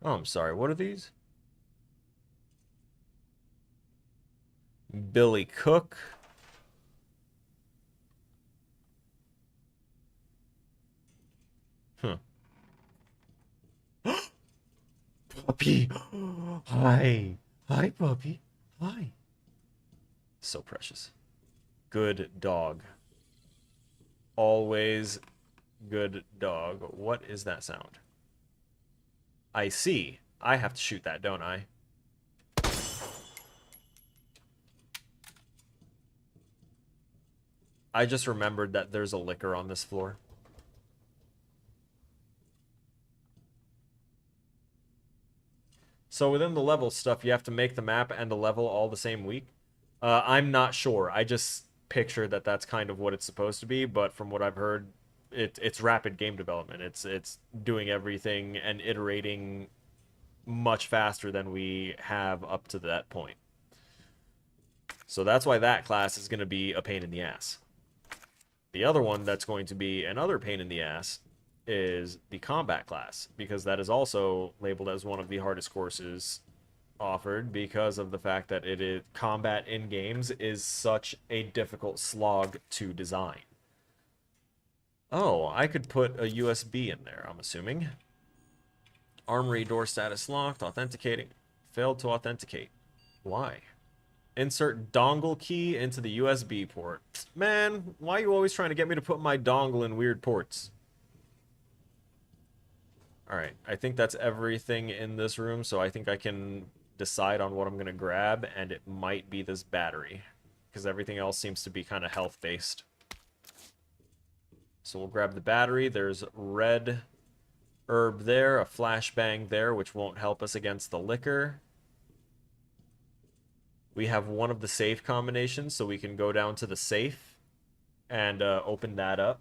Oh, I'm sorry. What are these? Billy Cook. Huh. Puppy. Hi. Hi, puppy. Hi. So precious. Good dog. Always good dog. What is that sound? I see. I have to shoot that, don't I? I just remembered that there's a liquor on this floor. So within the level stuff, you have to make the map and the level all the same week. I'm not sure. I just picture that that's kind of what it's supposed to be, but from what I've heard, it's rapid game development. It's doing everything and iterating much faster than we have up to that point. So that's why that class is going to be a pain in the ass. The other one that's going to be another pain in the ass is the combat class, because that is also labeled as one of the hardest courses offered, because of the fact that it is combat in games is such a difficult slog to design. Oh, I could put a USB in there, I'm assuming. Armory door status locked, authenticating. Failed to authenticate. Why? Insert dongle key into the USB port. Man, why are you always trying to get me to put my dongle in weird ports? Alright, I think that's everything in this room, so I think I can decide on what I'm going to grab, and it might be this battery, because everything else seems to be kind of health-based. So we'll grab the battery. There's red herb there, a flashbang there, which won't help us against the liquor. We have one of the safe combinations, so we can go down to the safe and open that up.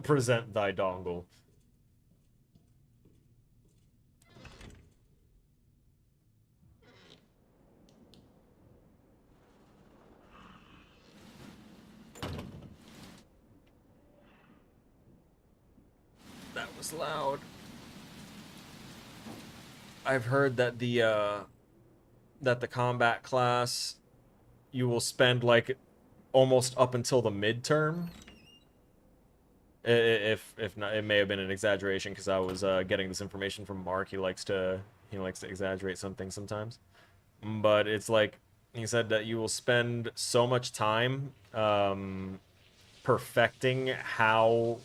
Present thy dongle. That was loud. I've heard that the combat class, you will spend like almost up until the midterm. If not, it may have been an exaggeration, because I was getting this information from Mark. He likes to exaggerate some things sometimes. But it's like he said that you will spend so much time perfecting how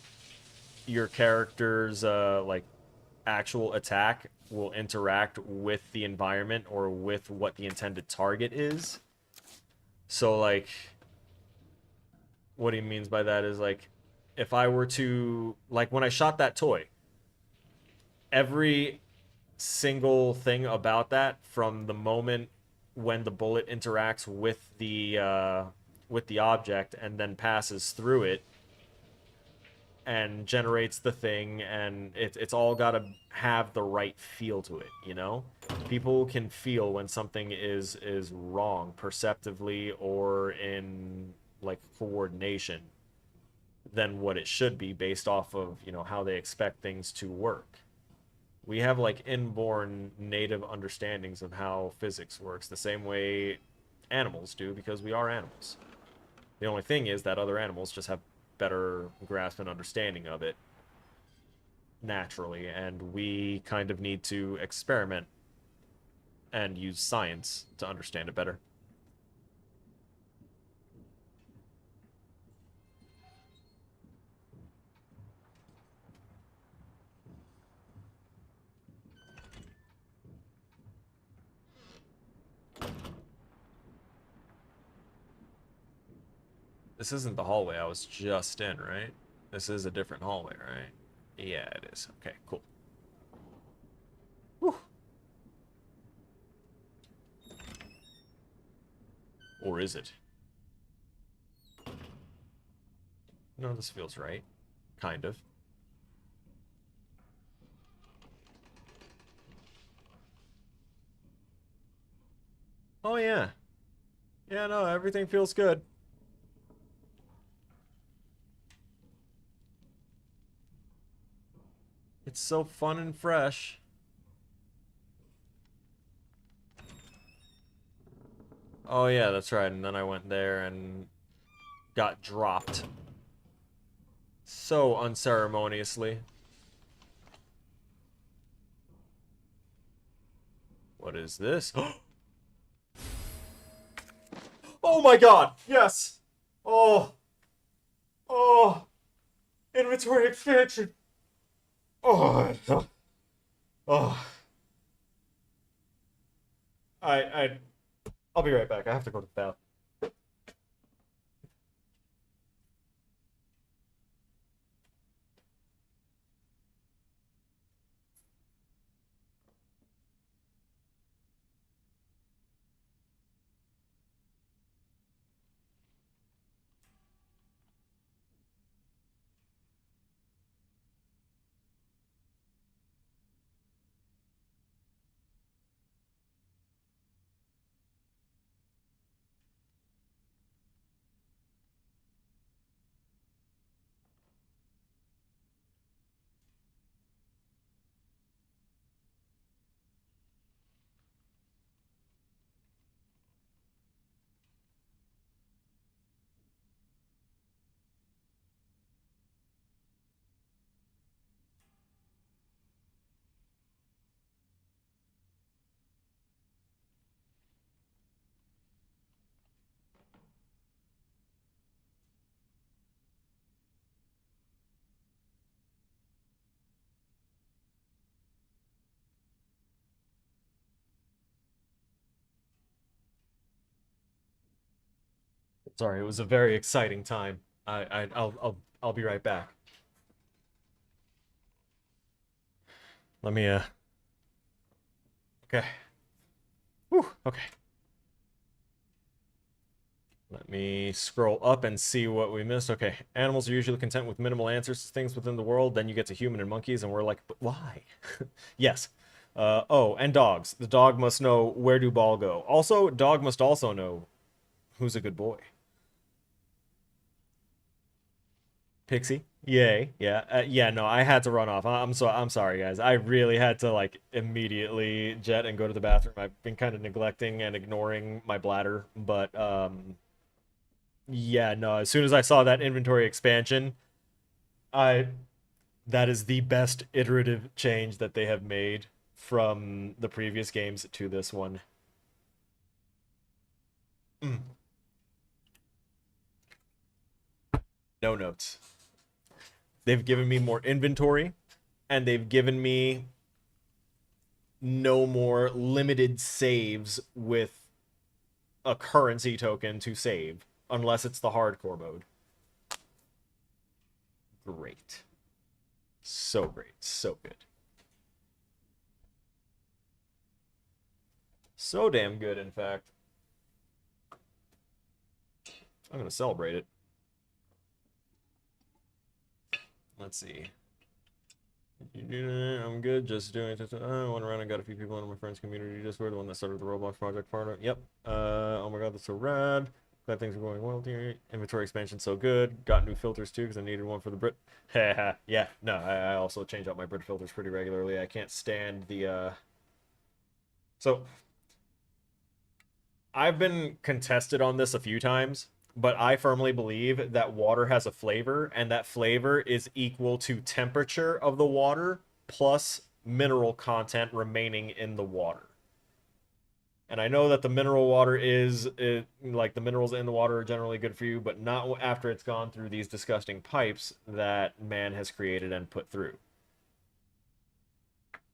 your character's like actual attack will interact with the environment or with what the intended target is. So like, what he means by that is like, if I were to, like, when I shot that toy, every single thing about that, from the moment when the bullet interacts with the object and then passes through it and generates the thing, and it's all got to have the right feel to it, you know? People can feel when something is wrong perceptively or in like coordination than what it should be, based off of, you know, how they expect things to work. We have like inborn native understandings of how physics works, the same way animals do, because we are animals. The only thing is that other animals just have better grasp and understanding of it naturally, and we kind of need to experiment and use science to understand it better. This isn't the hallway I was just in, right? This is a different hallway, right? Yeah, it is. Okay, cool. Whew. Or is it? No, this feels right. Kind of. Oh, yeah. Yeah, no, everything feels good. It's so fun and fresh. Oh, yeah, that's right. And then I went there and got dropped. So unceremoniously. What is this? Oh my god! Yes! Oh! Oh! Inventory expansion! Oh! Oh! I... I'll be right back. I have to go to the bathroom. Sorry, it was a very exciting time. I'll be right back. Let me, okay. Whew, okay. Let me scroll up and see what we missed. Okay, animals are usually content with minimal answers to things within the world. Then you get to human and monkeys, and we're like, but why? Yes. Oh, and dogs. The dog must know where do ball go. Also, dog must also know who's a good boy. Pixie. Yay. Yeah. Yeah, no, I had to run off. I'm sorry, guys. I really had to like immediately jet and go to the bathroom. I've been kind of neglecting and ignoring my bladder, but yeah, no, as soon as I saw that inventory expansion, I that is the best iterative change that they have made from the previous games to this one. Mm. No notes. They've given me more inventory, and they've given me no more limited saves with a currency token to save, unless it's the hardcore mode. Great. So great. So good. So damn good, in fact. I'm gonna celebrate it. Let's see. I'm good, just doing it. I went around and got a few people in my friend's community Discord, the one that started the Roblox project part of. Yep. Oh my god, that's so rad. Glad things are going well here. Inventory expansion so good. Got new filters too because I needed one for the Brit. Yeah, no, I also change out my Brit filters pretty regularly. I can't stand the So I've been contested on this a few times, but I firmly believe that water has a flavor, and that flavor is equal to temperature of the water plus mineral content remaining in the water. And I know that the mineral water like the minerals in the water are generally good for you, but not after it's gone through these disgusting pipes that man has created and put through.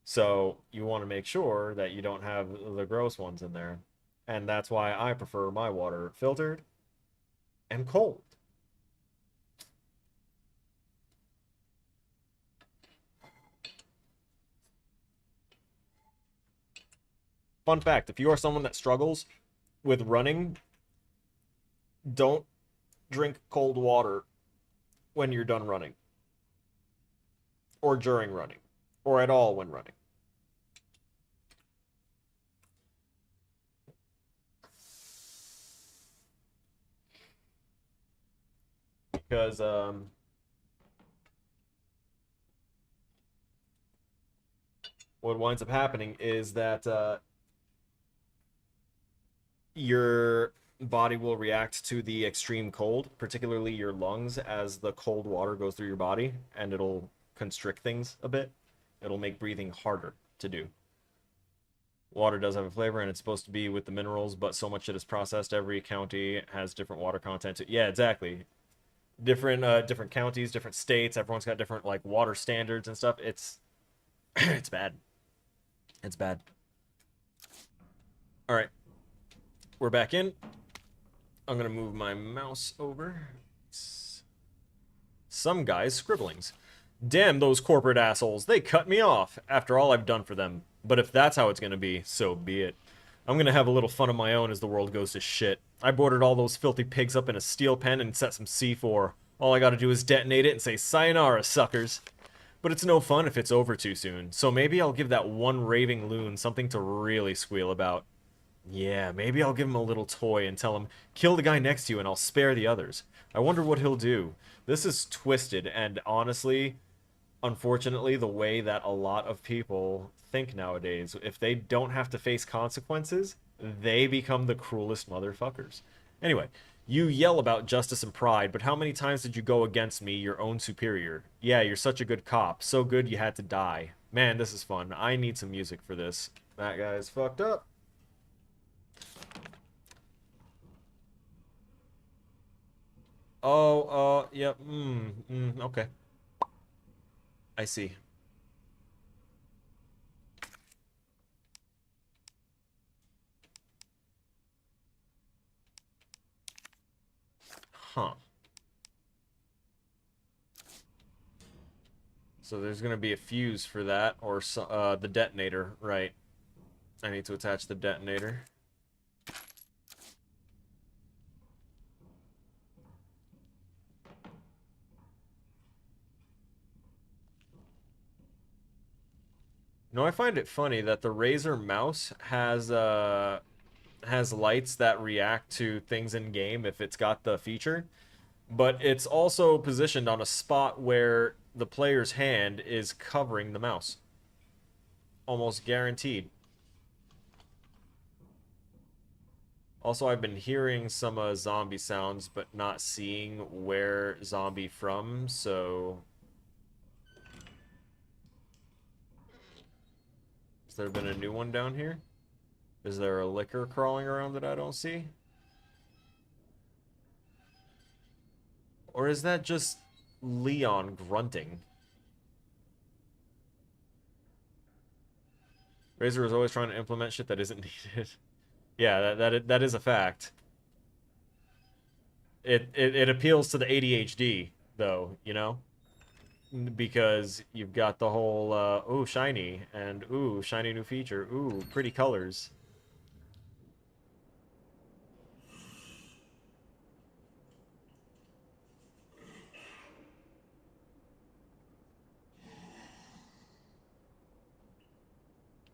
So you want to make sure that you don't have the gross ones in there. And that's why I prefer my water filtered and cold. Fun fact, if you are someone that struggles with running, don't drink cold water when you're done running, or during running, or at all when running. Because what winds up happening is that your body will react to the extreme cold, particularly your lungs, as the cold water goes through your body, and it'll constrict things a bit. It'll make breathing harder to do. Water does have a flavor, and it's supposed to be with the minerals, but so much shit is processed. Every county has different water content. Yeah, exactly. Different counties, different states. Everyone's got different like water standards and stuff. It's it's bad. It's bad. All right, we're back in. I'm gonna move my mouse over. Some guy's scribblings. Damn those corporate assholes. They cut me off after all I've done for them. But if that's how it's gonna be, so be it. I'm gonna have a little fun of my own as the world goes to shit. I boarded all those filthy pigs up in a steel pen and set some C4. All I gotta do is detonate it and say sayonara, suckers. But it's no fun if it's over too soon, so maybe I'll give that one raving loon something to really squeal about. Yeah, maybe I'll give him a little toy and tell him, kill the guy next to you and I'll spare the others. I wonder what he'll do. This is twisted, and honestly, unfortunately, the way that a lot of people think nowadays. If they don't have to face consequences, they become the cruelest motherfuckers. Anyway, you yell about justice and pride, but how many times did you go against me, your own superior? Yeah, you're such a good cop. So good you had to die. Man, this is fun. I need some music for this. That guy's fucked up. Oh, yep, okay. I see. Huh. So there's gonna be a fuse for that, or the detonator, right. I need to attach the detonator. No, I find it funny that the Razer mouse has lights that react to things in game if it's got the feature, but it's also positioned on a spot where the player's hand is covering the mouse. Almost guaranteed. Also, I've been hearing some zombie sounds, but not seeing where zombie from, so... Has there been a new one down here? Is there a licker crawling around that I don't see? Or is that just Leon grunting? Razer is always trying to implement shit that isn't needed. Yeah, that is a fact. It appeals to the ADHD, though, you know? Because you've got the whole, ooh, shiny, and ooh, shiny new feature, ooh, pretty colors.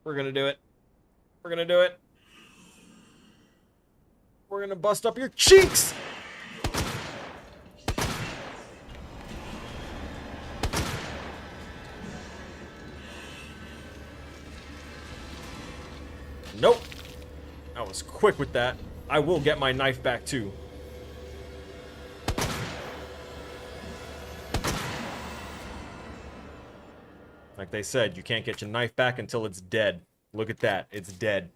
We're gonna do it. We're gonna do it. We're gonna bust up your cheeks! Nope. I was quick with that. I will get my knife back too. Like they said, you can't get your knife back until it's dead. Look at that. It's dead.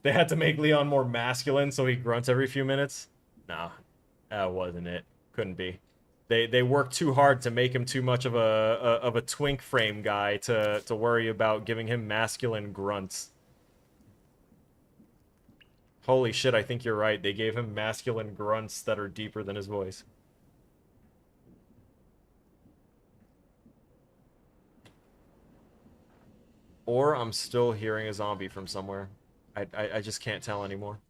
They had to make Leon more masculine so he grunts every few minutes? Nah. That wasn't it. Couldn't be. They worked too hard to make him too much of a twink frame guy to worry about giving him masculine grunts. Holy shit, I think you're right. They gave him masculine grunts that are deeper than his voice. Or I'm still hearing a zombie from somewhere. I just can't tell anymore.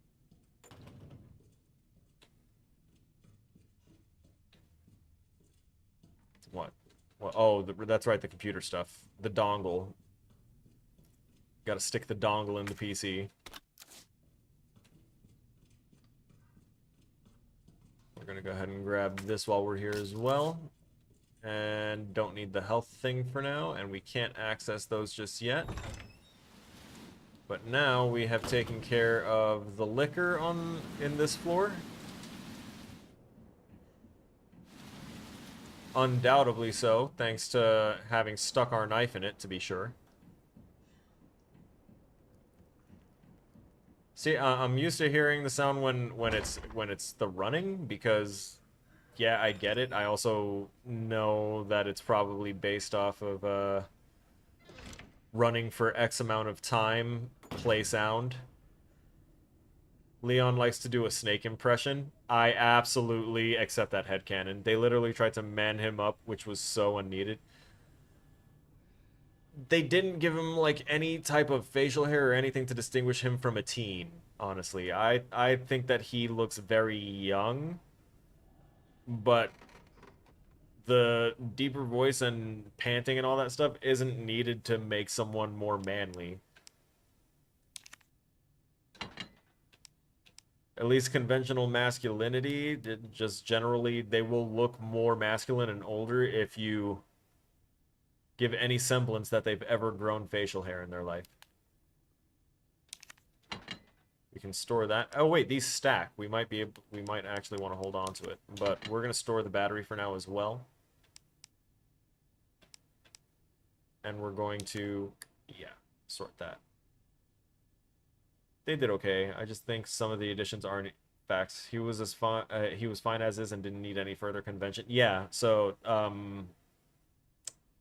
What? Well, oh, that's right, the computer stuff. The dongle. Gotta stick the dongle in the PC. We're gonna go ahead and grab this while we're here as well. And don't need the health thing for now, and we can't access those just yet. But now we have taken care of the liquor in this floor. Undoubtedly so, thanks to having stuck our knife in it, to be sure. See, I'm used to hearing the sound when it's the running, because yeah, I get it. I also know that it's probably based off of running for X amount of time, play sound. Leon likes to do a snake impression. I absolutely accept that headcanon. They literally tried to man him up, which was so unneeded. They didn't give him, like, any type of facial hair or anything to distinguish him from a teen, honestly. I think that he looks very young, but the deeper voice and panting and all that stuff isn't needed to make someone more manly. At least conventional masculinity, just generally, they will look more masculine and older if you give any semblance that they've ever grown facial hair in their life. We can store that. Oh wait, these stack. We might actually want to hold on to it, but we're gonna store the battery for now as well. And we're going to, yeah, sort that. They did okay. I just think some of the additions aren't facts. He was fine as is and didn't need any further convention. Yeah, so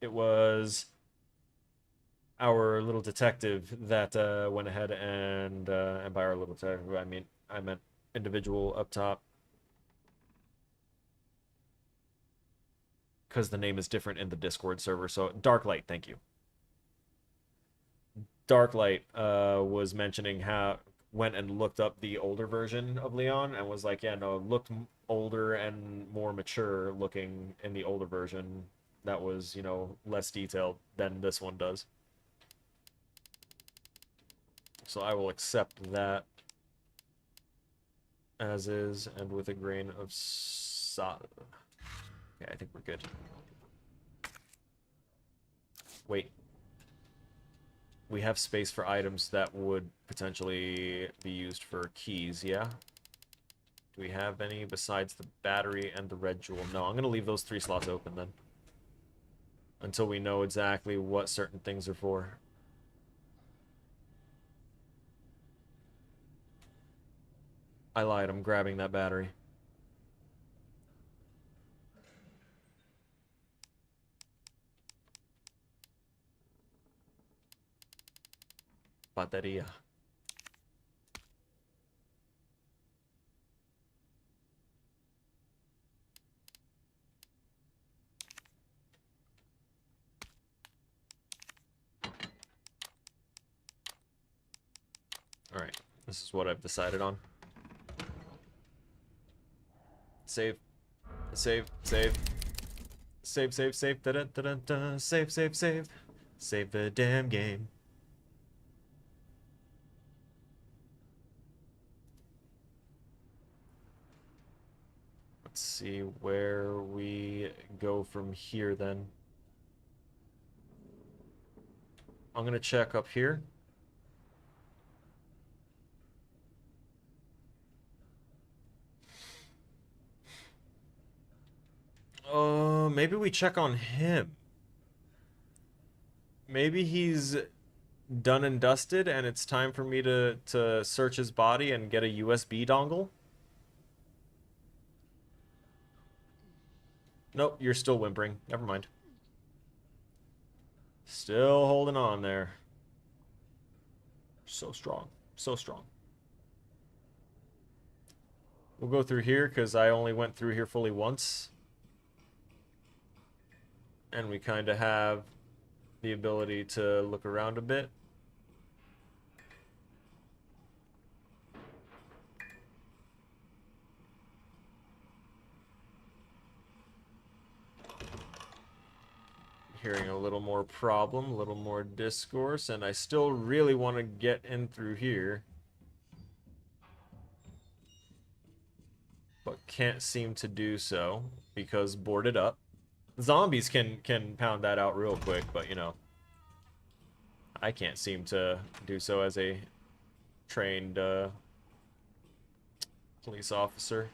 it was our little detective that went ahead and by our little detective, I meant individual up top, because the name is different in the Discord server. So Darklight, thank you. Darklight was mentioning how went and looked up the older version of Leon and was like, yeah, no, it looked older and more mature looking in the older version. That was, you know, less detailed than this one does. So I will accept that as is and with a grain of salt. Okay, I think we're good. Wait. We have space for items that would potentially be used for keys, yeah? Do we have any besides the battery and the red jewel? No, I'm going to leave those 3 slots open then. Until we know exactly what certain things are for. I lied, I'm grabbing that battery. Bateria. Alright, this is what I've decided on. Save. Save. Save. Save, save, save. Da da da da da. Save, save, save. Save the damn game. Let's see where we go from here then. I'm gonna check up here. Maybe we check on him. Maybe he's done and dusted and it's time for me to search his body and get a USB dongle. Nope, you're still whimpering. Never mind. Still holding on there. So strong. So strong. We'll go through here because I only went through here fully once. And we kind of have the ability to look around a bit. Hearing a little more problem, a little more discourse, and I still really want to get in through here. But can't seem to do so because boarded up. Zombies can pound that out real quick, but you know, I can't seem to do so as a trained police officer.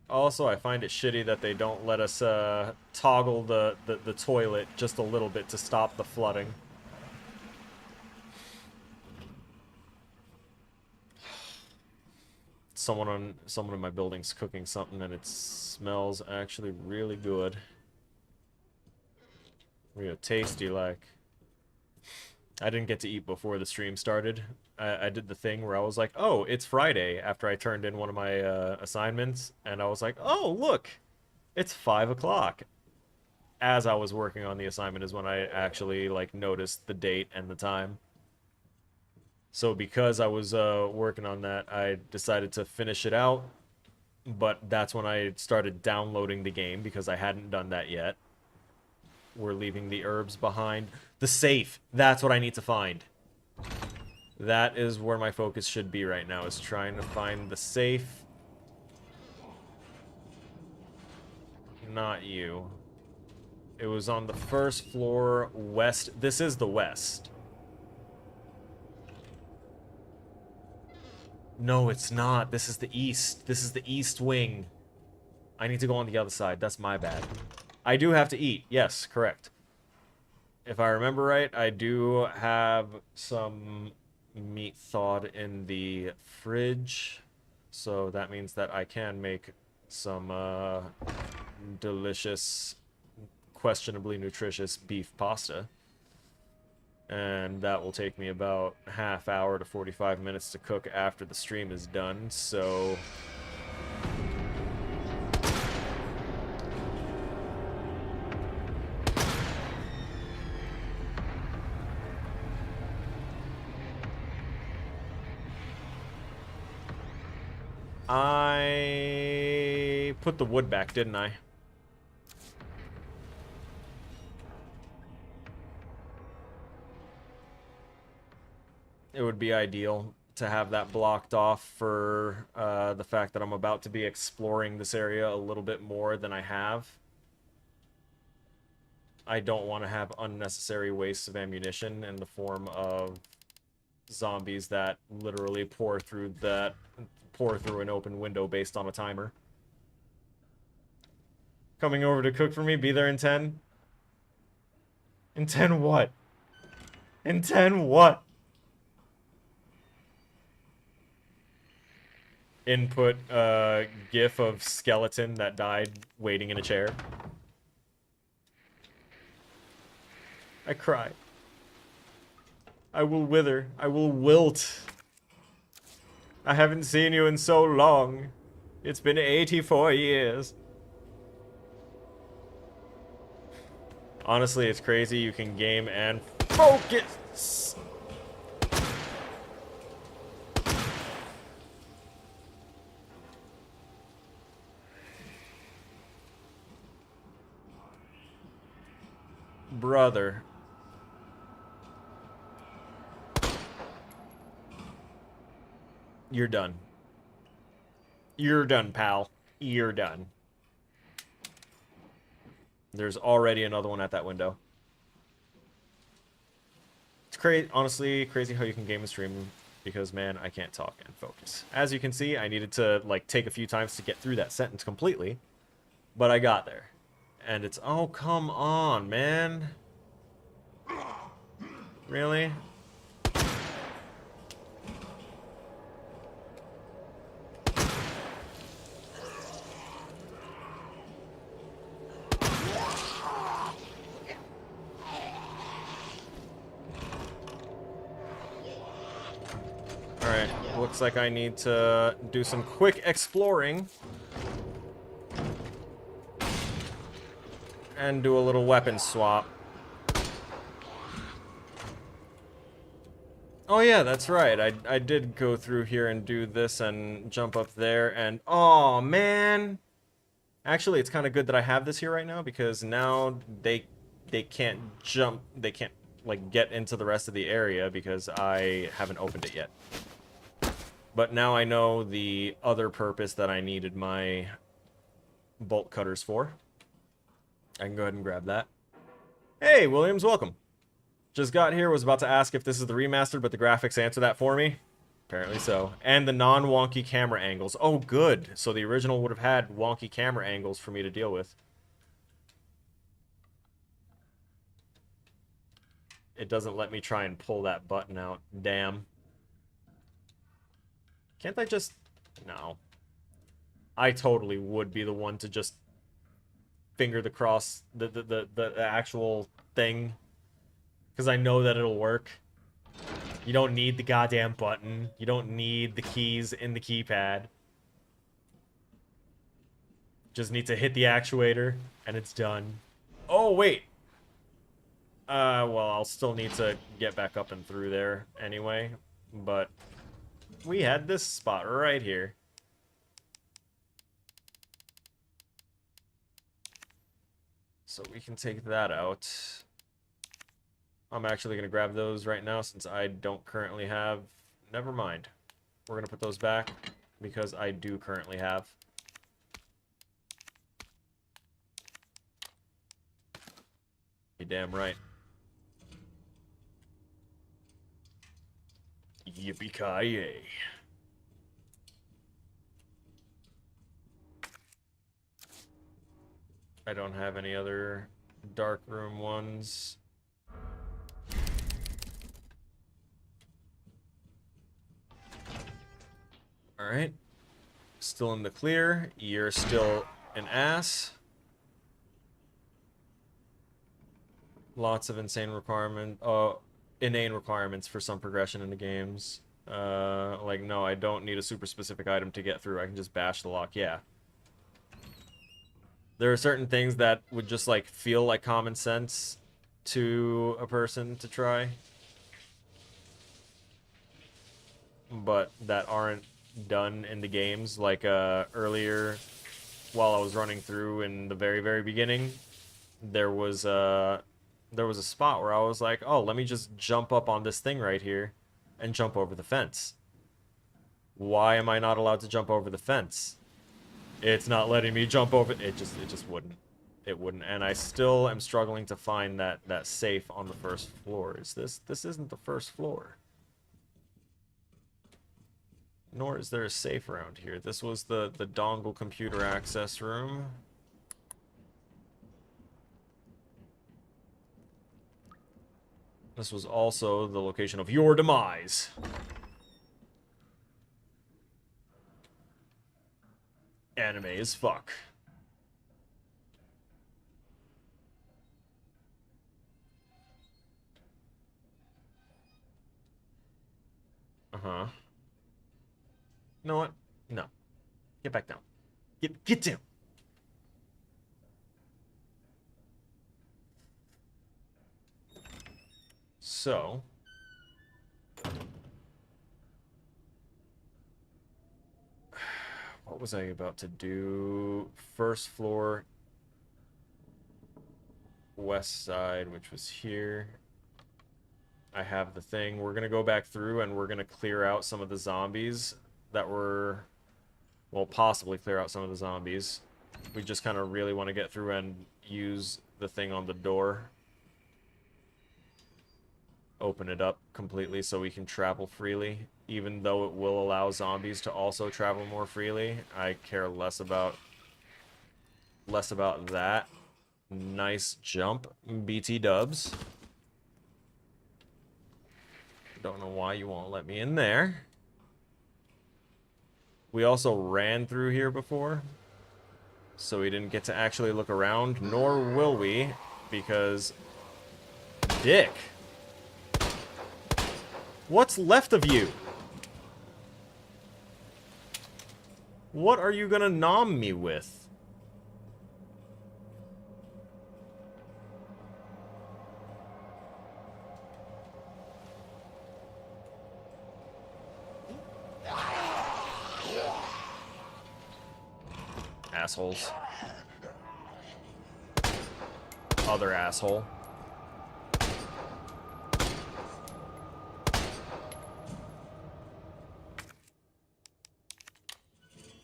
Also, I find it shitty that they don't let us toggle the toilet just a little bit to stop the flooding. Someone in my building's cooking something and it smells actually really good. Real tasty like. I didn't get to eat before the stream started. I did the thing where I was like, oh, it's Friday, after I turned in one of my assignments, and I was like, oh, look, it's 5 o'clock. As I was working on the assignment is when I actually, like, noticed the date and the time. So because I was working on that, I decided to finish it out, but that's when I started downloading the game, because I hadn't done that yet. We're leaving the herbs behind. The safe! That's what I need to find. That is where my focus should be right now, is trying to find the safe. Not you. It was on the first floor west. This is the west. No, it's not. This is the east. This is the east wing. I need to go on the other side. That's my bad. I do have to eat. Yes, correct. If I remember right, I do have some meat thawed in the fridge. So that means that I can make some delicious, questionably nutritious beef pasta. And that will take me about half hour to 45 minutes to cook after the stream is done, so... I put the wood back, didn't I? It would be ideal to have that blocked off for the fact that I'm about to be exploring this area a little bit more than I have. I don't want to have unnecessary wastes of ammunition in the form of zombies that literally pour through an open window based on a timer. Coming over to cook for me? Be there in 10? In 10 what? In 10 what? Input gif of skeleton that died waiting in a chair. I cry. I will wither. I will wilt. I haven't seen you in so long. It's been 84 years. Honestly, it's crazy. You can game and focus. Brother. You're done. You're done, pal. You're done. There's already another one at that window. It's crazy, honestly, crazy how you can game and stream because, man, I can't talk and focus. As you can see, I needed to, like, take a few times to get through that sentence completely, but I got there. And it's, oh, come on, man. Really? Alright, looks like I need to do some quick exploring. And do a little weapon swap. Oh yeah, that's right. I did go through here and do this and jump up there and... Oh, man! Actually, it's kind of good that I have this here right now because now they can't jump... They can't, like, get into the rest of the area because I haven't opened it yet. But now I know the other purpose that I needed my bolt cutters for. I can go ahead and grab that. Hey, Williams, welcome. Just got here, was about to ask if this is the remastered, but the graphics answer that for me. Apparently so. And the non-wonky camera angles. Oh, good. So the original would have had wonky camera angles for me to deal with. It doesn't let me try and pull that button out. Damn. Can't I just... No. I totally would be the one to just finger the cross, the actual thing. Because I know that it'll work. You don't need the goddamn button. You don't need the keys in the keypad. Just need to hit the actuator, and it's done. Oh, wait. Well, I'll still need to get back up and through there anyway. But we had this spot right here. So we can take that out. I'm actually going to grab those right now since I don't currently have... Never mind. We're going to put those back because I do currently have. You're damn right. Yippee-ki-yay. I don't have any other dark room ones. Alright. Still in the clear. You're still an ass. Lots of inane requirements for some progression in the games. Like, no, I don't need a super specific item to get through. I can just bash the lock. Yeah. There are certain things that would just, like, feel like common sense to a person to try. But that aren't done in the games. Like, earlier, while I was running through in the very, very beginning, there was a spot where I was like, oh, let me just jump up on this thing right here and jump over the fence. Why am I not allowed to jump over the fence? It's not letting me jump over. It just wouldn't. It wouldn't. And I still am struggling to find that safe on the first floor. This isn't the first floor. Nor is there a safe around here. This was the dongle computer access room. This was also the location of your demise. Anime as fuck. Uh-huh. You know what? No. Get back down. Get down. So, what was I about to do? First floor, west side, which was here. I have the thing. We're going to go back through and we're going to clear out some of the zombies that we're... Well, possibly clear out some of the zombies. We just kind of really want to get through and use the thing on the door. Open it up completely so we can travel freely. Even though it will allow zombies to also travel more freely, I care less about that. Nice jump, BT dubs. Don't know why you won't let me in there. We also ran through here before, so we didn't get to actually look around, nor will we, because... Dick! What's left of you? What are you gonna nom me with? Assholes. Other asshole.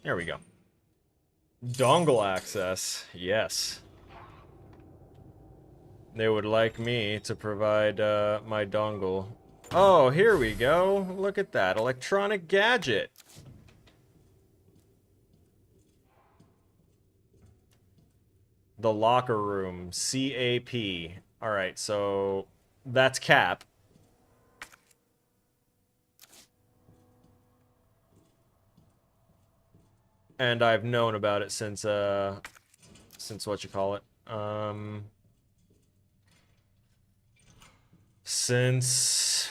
There we go. Dongle access. Yes. They would like me to provide my dongle. Oh, here we go. Look at that. Electronic gadget. The locker room. CAP. Alright, so that's Cap. And I've known about it since what you call it? Since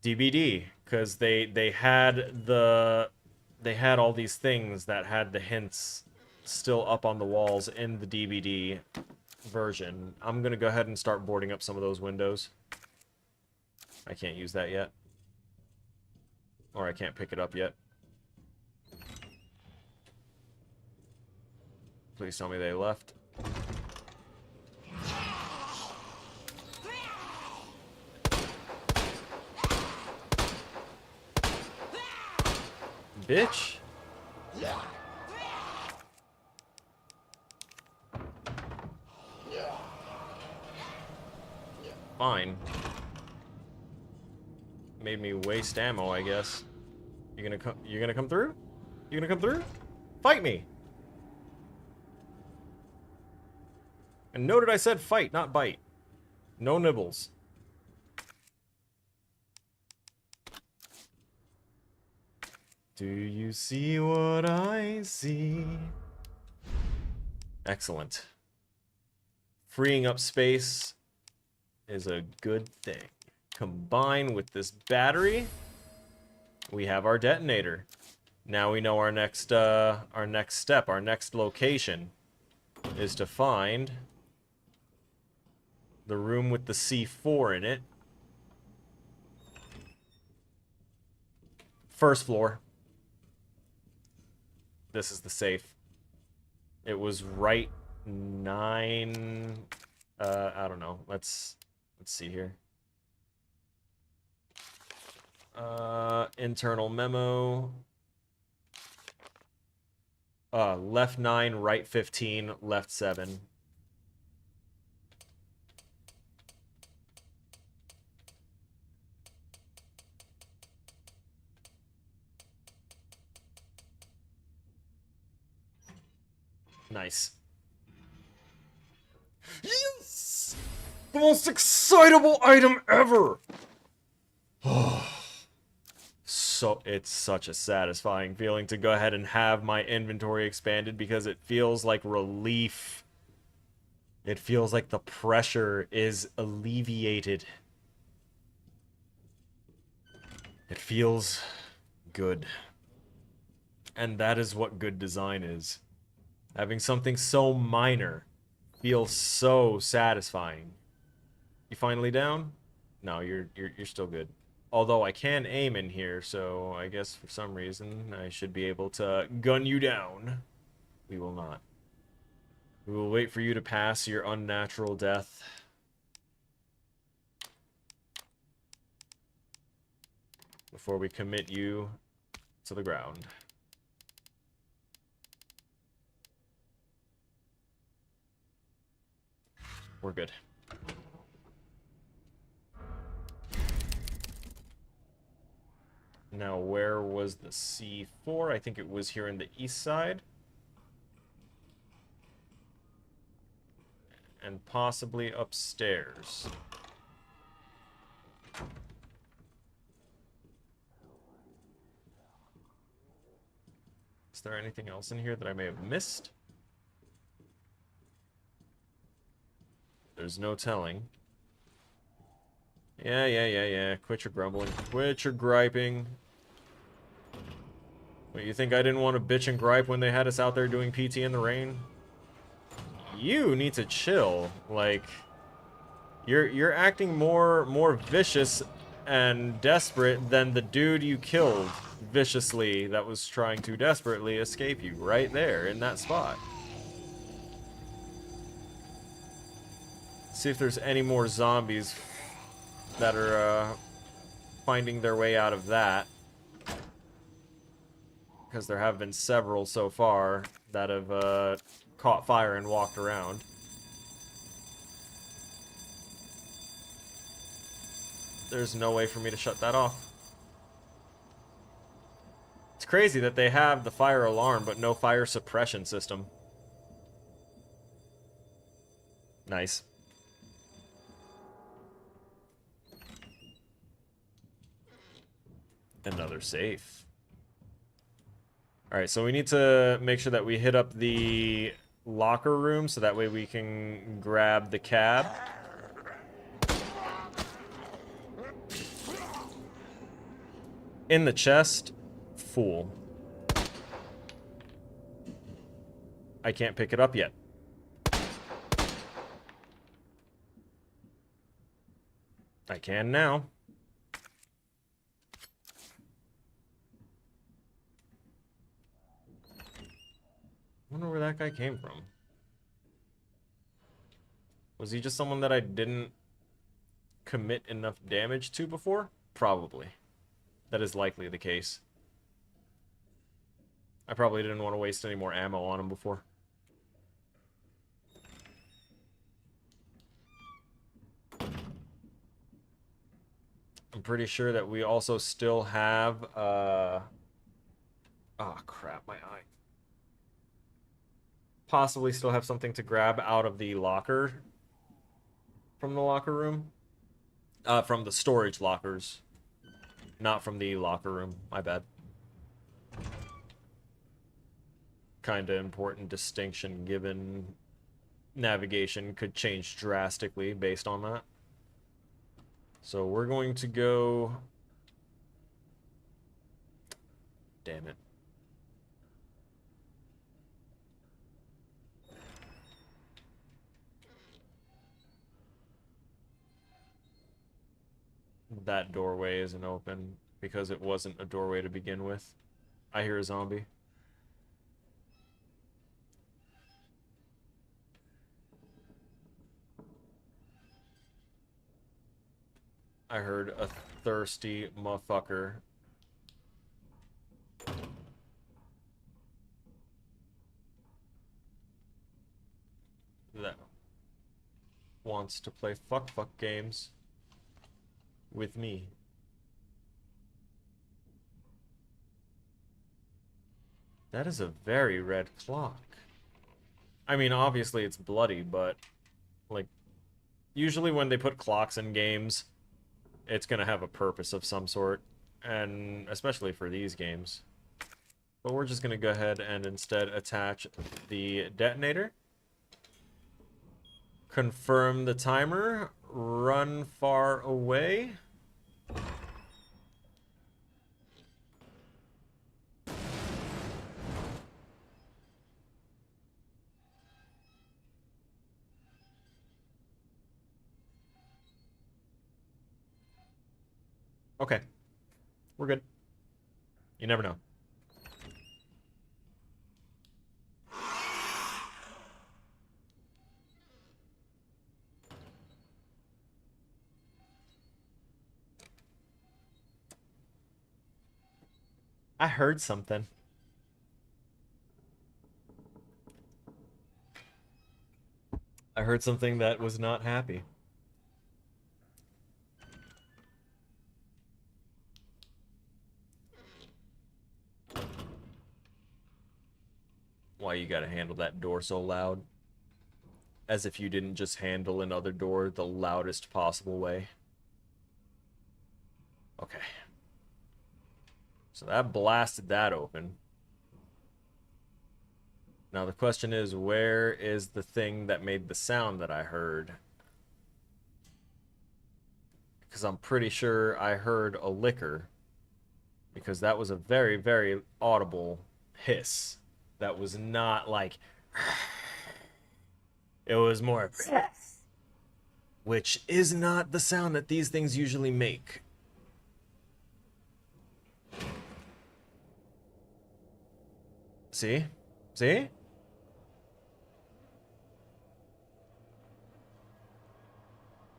DBD, because they had all these things that had the hints still up on the walls in the DVD version. I'm gonna go ahead and start boarding up some of those windows. I can't use that yet. Or I can't pick it up yet. Please tell me they left. Bitch. Fine. Made me waste ammo, I guess. You're gonna come through? You gonna come through? Fight me! And noted I said fight, not bite. No nibbles. Do you see what I see? Excellent. Freeing up space is a good thing. Combined with this battery, we have our detonator. Now we know our next step, our next location is to find the room with the C4 in it. First floor. This is the safe. It was right 9... I don't know. Let's see here. Internal memo. Left 9, right 15, left 7. Nice. Yes! The most excitable item ever! So, it's such a satisfying feeling to go ahead and have my inventory expanded because it feels like relief. It feels like the pressure is alleviated. It feels good. And that is what good design is. Having something so minor feels so satisfying. You finally down? No, you're still good. Although I can aim in here, so I guess for some reason I should be able to gun you down. We will not. We will wait for you to pass your unnatural death. Before we commit you to the ground. We're good. Now, where was the C4? I think it was here in the east side. And possibly upstairs. Is there anything else in here that I may have missed? There's no telling. Yeah. Quit your grumbling. Quit your griping. What, you think I didn't want to bitch and gripe when they had us out there doing PT in the rain? You need to chill. Like, you're acting more vicious and desperate than the dude you killed viciously that was trying to desperately escape you right there in that spot. See if there's any more zombies that are finding their way out of that. Because there have been several so far that have caught fire and walked around. There's no way for me to shut that off. It's crazy that they have the fire alarm but no fire suppression system. Nice. Another safe. Alright, so we need to make sure that we hit up the locker room so that way we can grab the cab. In the chest. Fool. I can't pick it up yet. I can now. I wonder where that guy came from. Was he just someone that I didn't commit enough damage to before? Probably. That is likely the case. I probably didn't want to waste any more ammo on him before. I'm pretty sure that we also still have, oh crap, my eye. Possibly still have something to grab out of the locker. From the locker room. From the storage lockers. Not from the locker room. My bad. Kinda important distinction given navigation could change drastically based on that. So we're going to go... Damn it. That doorway isn't open because it wasn't a doorway to begin with. I hear a zombie. I heard a thirsty motherfucker. That wants to play fuck games with me. That is a very red clock. I mean, obviously it's bloody, but like usually when they put clocks in games, it's gonna have a purpose of some sort, and especially for these games. But we're just gonna go ahead and instead attach the detonator. Confirm the timer. Run far away. Okay. We're good. You never know. I heard something. I heard something that was not happy. Why you gotta handle that door so loud? As if you didn't just handle another door the loudest possible way. Okay. So that blasted that open. Now the question is, where is the thing that made the sound that I heard? Because I'm pretty sure I heard a licker. Because that was a very, very audible hiss. That was not like... It was more... Which is not the sound that these things usually make. See? See?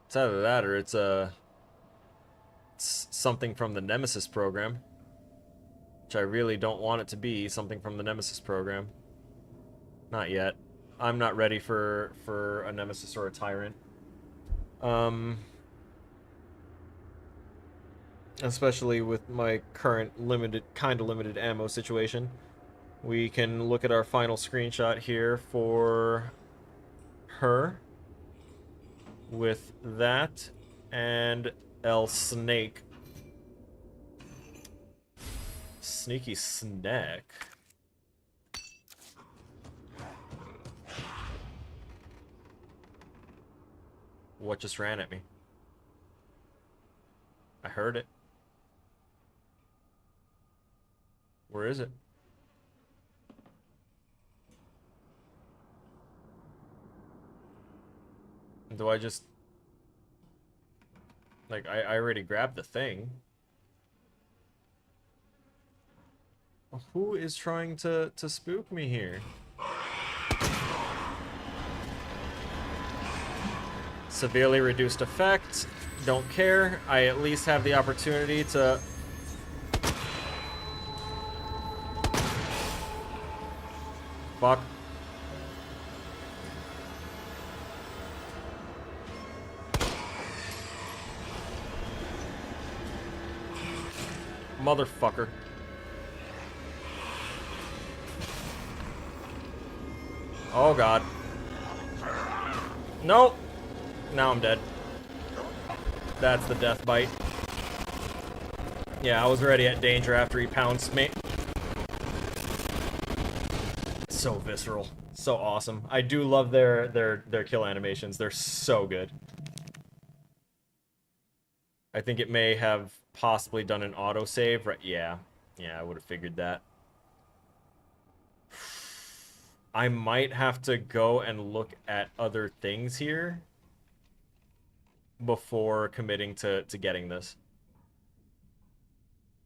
It's either that or it's something from the Nemesis program. Which I really don't want it to be something from the Nemesis program. Not yet. I'm not ready for a Nemesis or a Tyrant. Especially with my current kind of limited ammo situation. We can look at our final screenshot here for her. With that and El Snake. Sneaky snack. What just ran at me? I heard it. Where is it? Do I just... Like, I already grabbed the thing. Who is trying to spook me here? Severely reduced effect. Don't care. I at least have the opportunity to... Fuck. Motherfucker. Oh god. Nope. Now I'm dead. That's the death bite. Yeah, I was already at danger after he pounced me. So visceral. So awesome. I do love their kill animations. They're so good. I think it may have possibly done an autosave, right? Yeah. Yeah, I would have figured that. I might have to go and look at other things here before committing to getting this.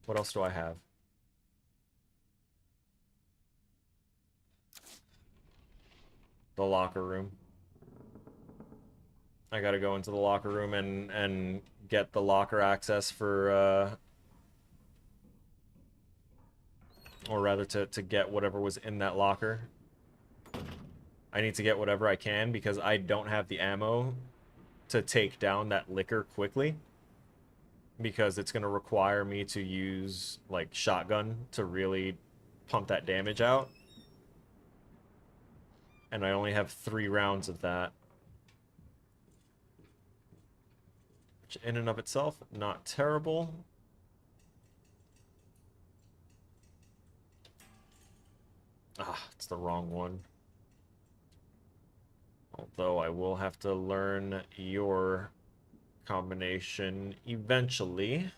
What else do I have? The locker room. I gotta go into the locker room and get the locker access for, or rather to get whatever was in that locker. I need to get whatever I can because I don't have the ammo to take down that licker quickly. Because it's going to require me to use, like, shotgun to really pump that damage out. And I only have 3 rounds of that. Which in and of itself, not terrible. Ah, it's the wrong one. Although I will have to learn your combination eventually.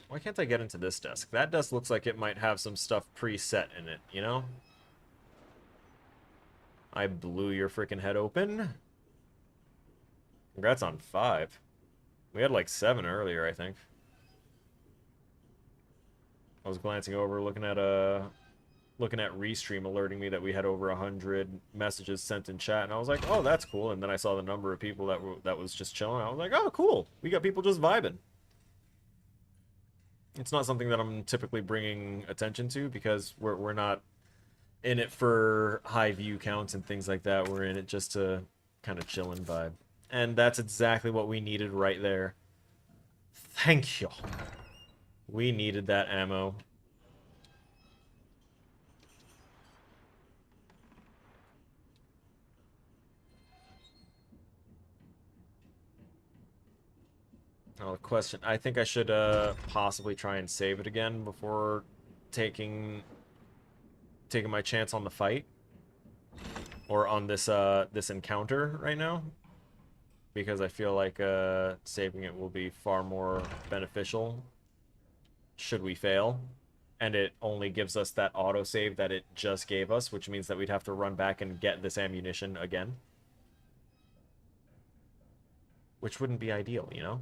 Why can't I get into this desk? That desk looks like it might have some stuff preset in it, you know? I blew your freaking head open. Congrats on 5. We had like 7 earlier, I think. I was glancing over, looking at Restream alerting me that we had over 100 messages sent in chat, and I was like, oh, that's cool. And then I saw the number of people that was just chilling. I was like, oh, cool. We got people just vibing. It's not something that I'm typically bringing attention to because we're not in it for high view counts and things like that. We're in it just to kind of chill and vibe. And that's exactly what we needed right there. Thank you. We needed that ammo. Oh, the question. I think I should possibly try and save it again before taking my chance on the fight or on this encounter right now, because I feel like saving it will be far more beneficial should we fail, and it only gives us that autosave that it just gave us, which means that we'd have to run back and get this ammunition again, which wouldn't be ideal, you know?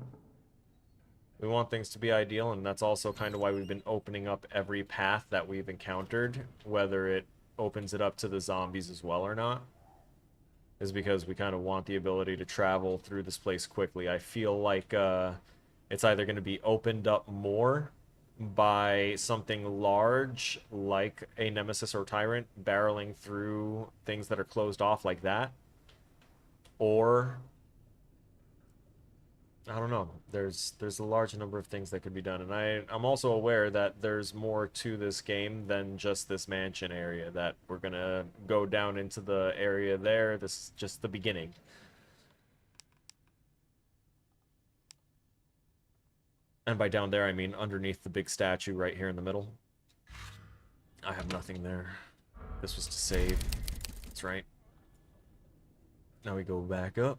We want things to be ideal, and that's also kind of why we've been opening up every path that we've encountered, whether it opens it up to the zombies as well or not, is because we kind of want the ability to travel through this place quickly. I feel like it's either going to be opened up more by something large like a Nemesis or Tyrant barreling through things that are closed off like that, or I don't know. There's a large number of things that could be done, and I'm also aware that there's more to this game than just this mansion area. That we're gonna go down into the area there. This is just the beginning. And by down there, I mean underneath the big statue right here in the middle. I have nothing there. This was to save. That's right. Now we go back up.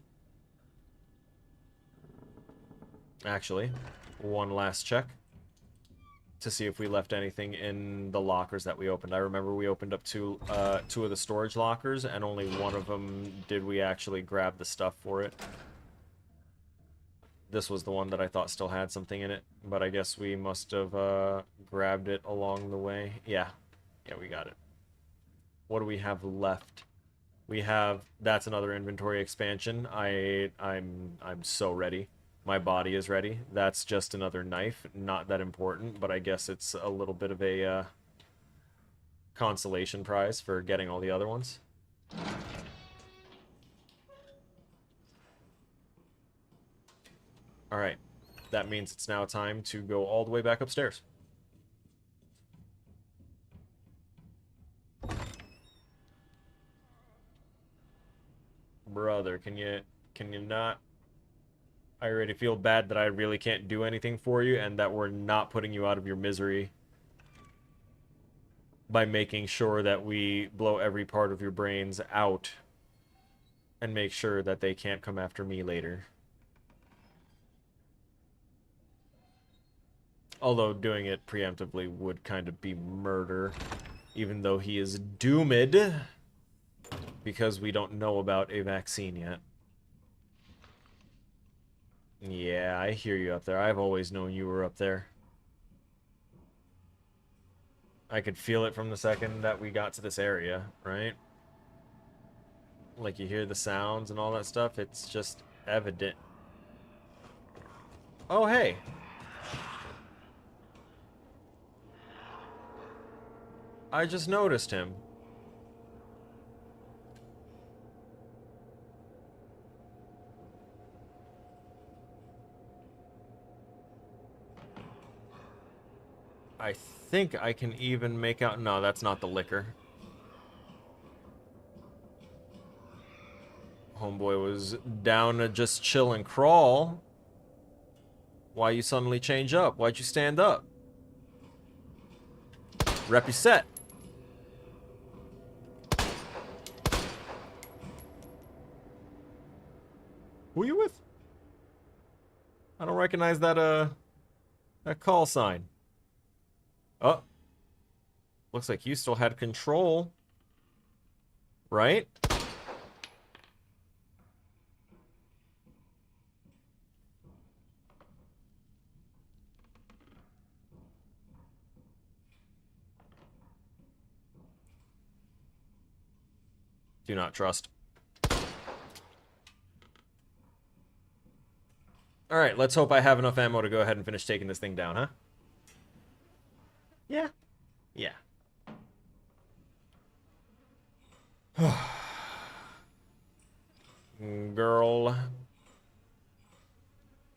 Actually, one last check to see if we left anything in the lockers that we opened. I remember we opened up two of the storage lockers, and only one of them did we actually grab the stuff for it. This was the one that I thought still had something in it, but I guess we must have grabbed it along the way. Yeah, we got it. What do we have left? We have, that's another inventory expansion. I'm so ready. My body is ready. That's just another knife. Not that important, but I guess it's a little bit of a consolation prize for getting all the other ones. Alright. That means it's now time to go all the way back upstairs. Brother, can you not? I already feel bad that I really can't do anything for you, and that we're not putting you out of your misery by making sure that we blow every part of your brains out and make sure that they can't come after me later. Although doing it preemptively would kind of be murder, even though he is doomed because we don't know about a vaccine yet. Yeah, I hear you up there. I've always known you were up there. I could feel it from the second that we got to this area, right? Like, you hear the sounds and all that stuff. It's just evident. Oh, hey. I just noticed him. I think I can even make out... No, that's not the liquor. Homeboy was down to just chill and crawl. Why you suddenly change up? Why'd you stand up? Rep you set. Who you with? I don't recognize that call sign. Oh. Looks like you still had control. Right? Do not trust. Alright, let's hope I have enough ammo to go ahead and finish taking this thing down, huh? Yeah. Yeah. Girl.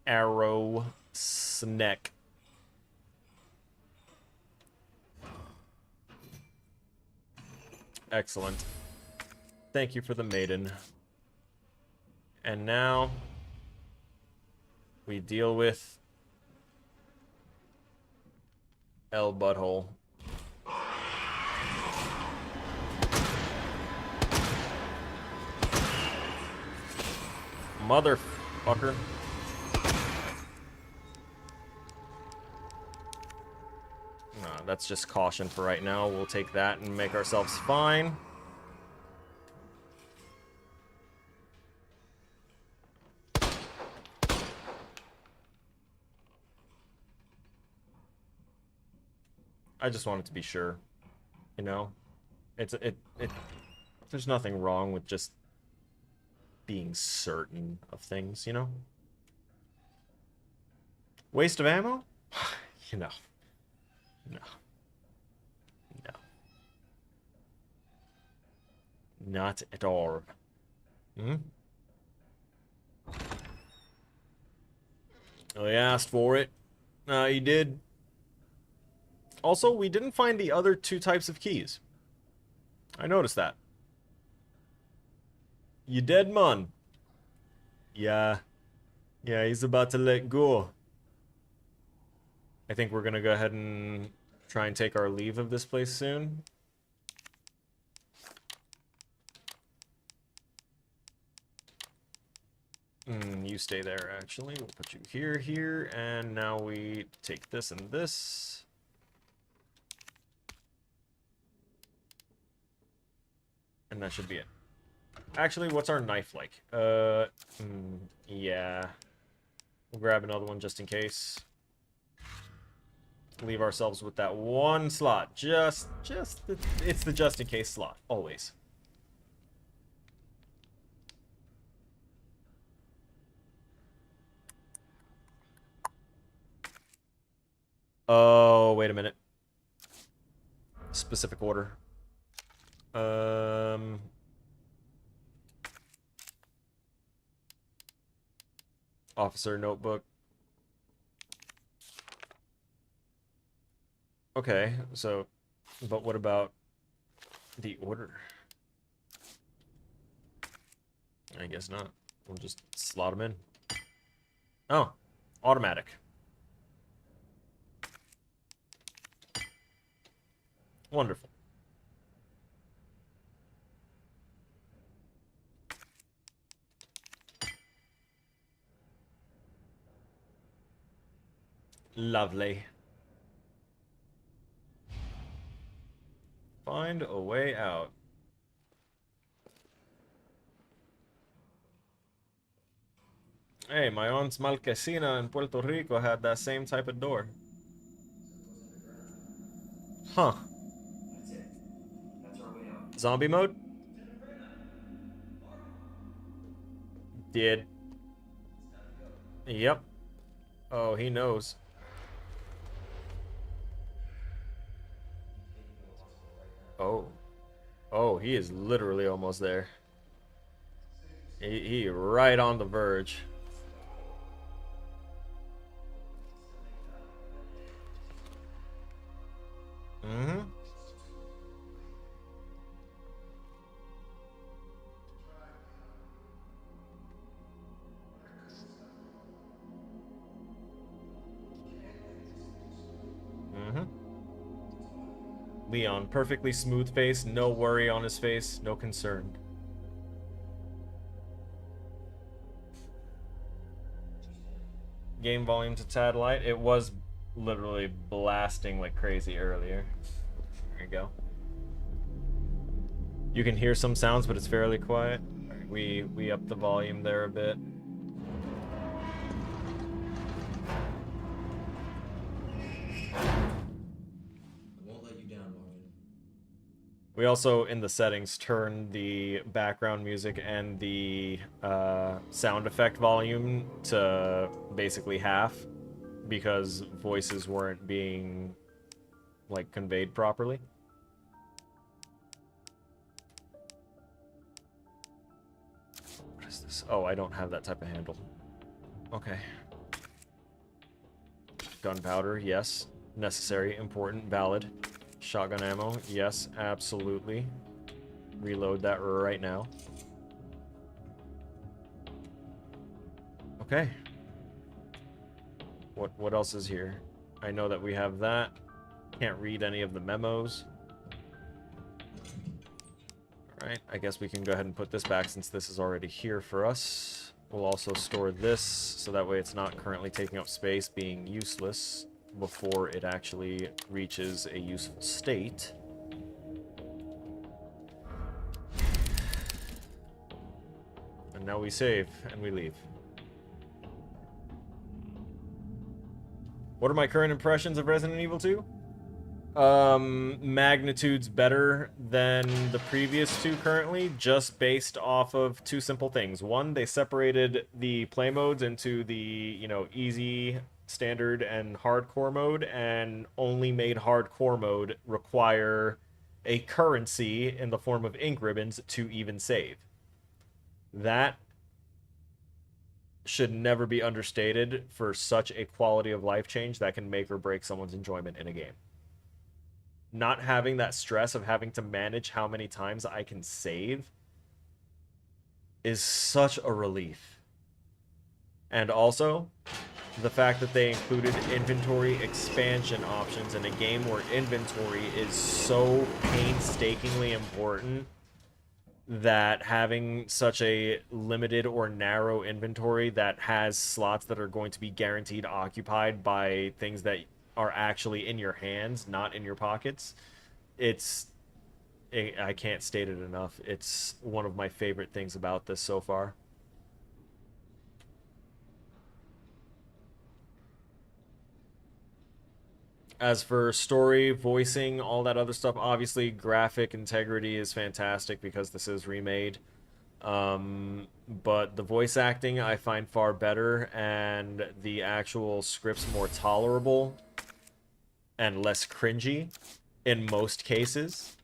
Arrow. Snack. Excellent. Thank you for the maiden. And now we deal with L Butthole. Motherfucker. No, that's just caution for right now. We'll take that and make ourselves fine. I just wanted to be sure, you know? There's nothing wrong with just being certain of things, you know? Waste of ammo? You know. No. No. Not at all. Hmm? Oh, he asked for it. He did. Also, we didn't find the other two types of keys. I noticed that. You dead, man? Yeah. Yeah, he's about to let go. I think we're gonna go ahead and try and take our leave of this place soon. You stay there, actually. We'll put you here, and now we take this and this. And that should be it. Actually, what's our knife like? Yeah. We'll grab another one just in case. Leave ourselves with that one slot. It's the just in case slot, always. Oh, wait a minute. Specific order. Officer notebook. Okay, so, but what about the order? I guess not. We'll just slot them in. Oh, automatic. Wonderful. Lovely. Find a way out. Hey, my aunt's Marquesina in Puerto Rico had that same type of door. Huh. That's it. That's our way out. Zombie mode? Did. Yep. Oh, he knows. Oh. Oh, he is literally almost there. He right on the verge. Mm-hmm. Mm-hmm. Leon, perfectly smooth face, no worry on his face, no concern. Game volume's a tad light. It was literally blasting like crazy earlier. There you go. You can hear some sounds, but it's fairly quiet. Right, we upped the volume there a bit. I won't let you down, Marvin. We also, in the settings, turned the background music and the sound effect volume to basically half because voices weren't being like, conveyed properly. What is this? Oh, I don't have that type of handle. Okay. Gunpowder, yes. Necessary, important, valid. Shotgun ammo, yes, absolutely. Reload that right now. Okay. What else is here? I know that we have that. Can't read any of the memos. Alright, I guess we can go ahead and put this back since this is already here for us. We'll also store this, so that way it's not currently taking up space, being useless before it actually reaches a useful state. And now we save, and we leave. What are my current impressions of Resident Evil 2? Magnitudes better than the previous two currently, just based off of two simple things. One, they separated the play modes into the, you know, easy, standard, and hardcore mode, and only made hardcore mode require a currency in the form of ink ribbons to even save. That should never be understated for such a quality of life change that can make or break someone's enjoyment in a game. Not having that stress of having to manage how many times I can save is such a relief. And also, the fact that they included inventory expansion options in a game where inventory is so painstakingly important that having such a limited or narrow inventory that has slots that are going to be guaranteed occupied by things that are actually in your hands, not in your pockets, I can't state it enough. It's one of my favorite things about this so far. As for story, voicing, all that other stuff, obviously graphic integrity is fantastic because this is remade. But the voice acting I find far better, and the actual scripts more tolerable and less cringy in most cases.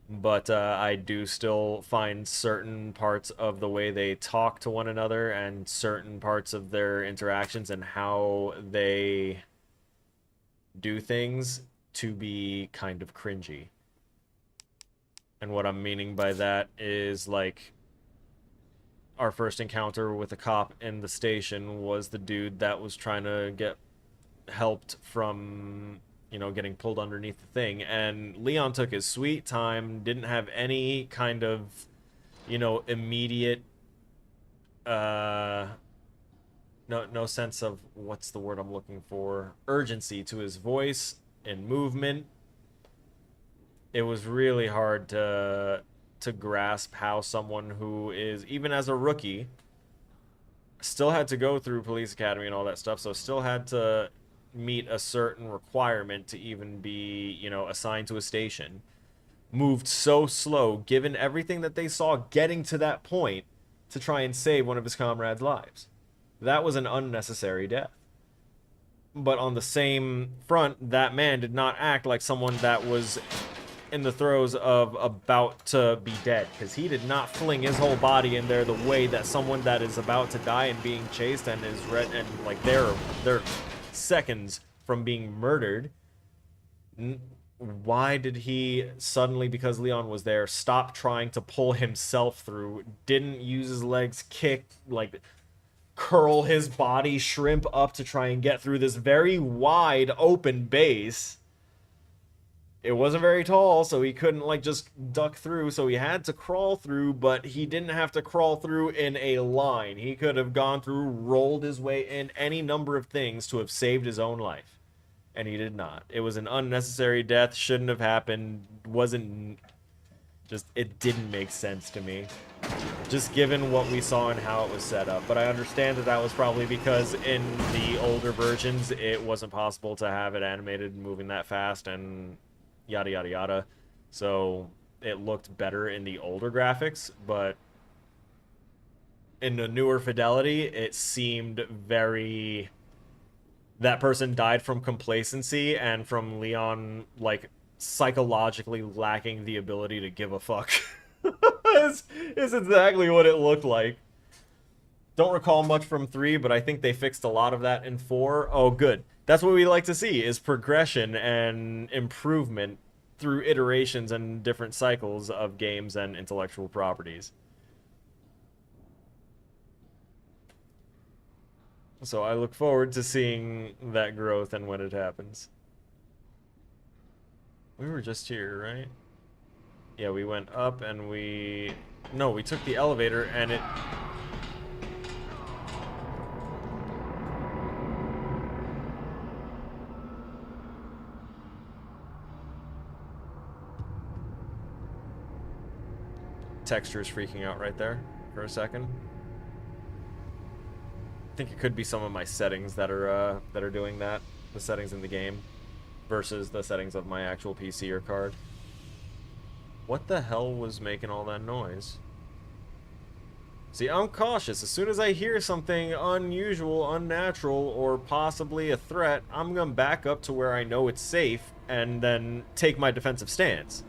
But I do still find certain parts of the way they talk to one another and certain parts of their interactions and how they do things to be kind of cringy. And what I'm meaning by that is, like, our first encounter with a cop in the station was the dude that was trying to get helped from, you know, getting pulled underneath the thing, and Leon took his sweet time, didn't have any kind of, you know, immediate no sense of, what's the word I'm looking for, urgency to his voice and movement. It was really hard to grasp how someone who is, even as a rookie, still had to go through police academy and all that stuff, so still had to meet a certain requirement to even be, you know, assigned to a station, moved so slow given everything that they saw getting to that point to try and save one of his comrades' lives. That was an unnecessary death. But on the same front, that man did not act like someone that was in the throes of about to be dead, because he did not fling his whole body in there the way that someone that is about to die and being chased and is and like they're seconds from being murdered. Why did he suddenly, because Leon was there, stop trying to pull himself through, didn't use his legs, kick, like curl his body, shrimp up to try and get through this very wide open base? It wasn't very tall, so he couldn't, like, just duck through, so he had to crawl through, but he didn't have to crawl through in a line. He could have gone through, rolled his way in, any number of things to have saved his own life. And he did not. It was an unnecessary death, shouldn't have happened, wasn't... just, it didn't make sense to me. Just given what we saw and how it was set up. But I understand that that was probably because in the older versions, it wasn't possible to have it animated and moving that fast, and yada yada yada, so it looked better in the older graphics, but in the newer fidelity it seemed very that person died from complacency and from Leon, like, psychologically lacking the ability to give a fuck. is exactly what it looked like. Don't recall much from 3, but I think they fixed a lot of that in 4. Oh, good. That's what we like to see, is progression and improvement through iterations and different cycles of games and intellectual properties. So I look forward to seeing that growth and when it happens. We were just here, right? Yeah, we went up and we... No, we took the elevator and it... Texture's freaking out right there for a second. I think it could be some of my settings that are doing that. The settings in the game versus the settings of my actual PC or card. What the hell was making all that noise? See, I'm cautious. As soon as I hear something unusual, unnatural, or possibly a threat, I'm gonna back up to where I know it's safe and then take my defensive stance.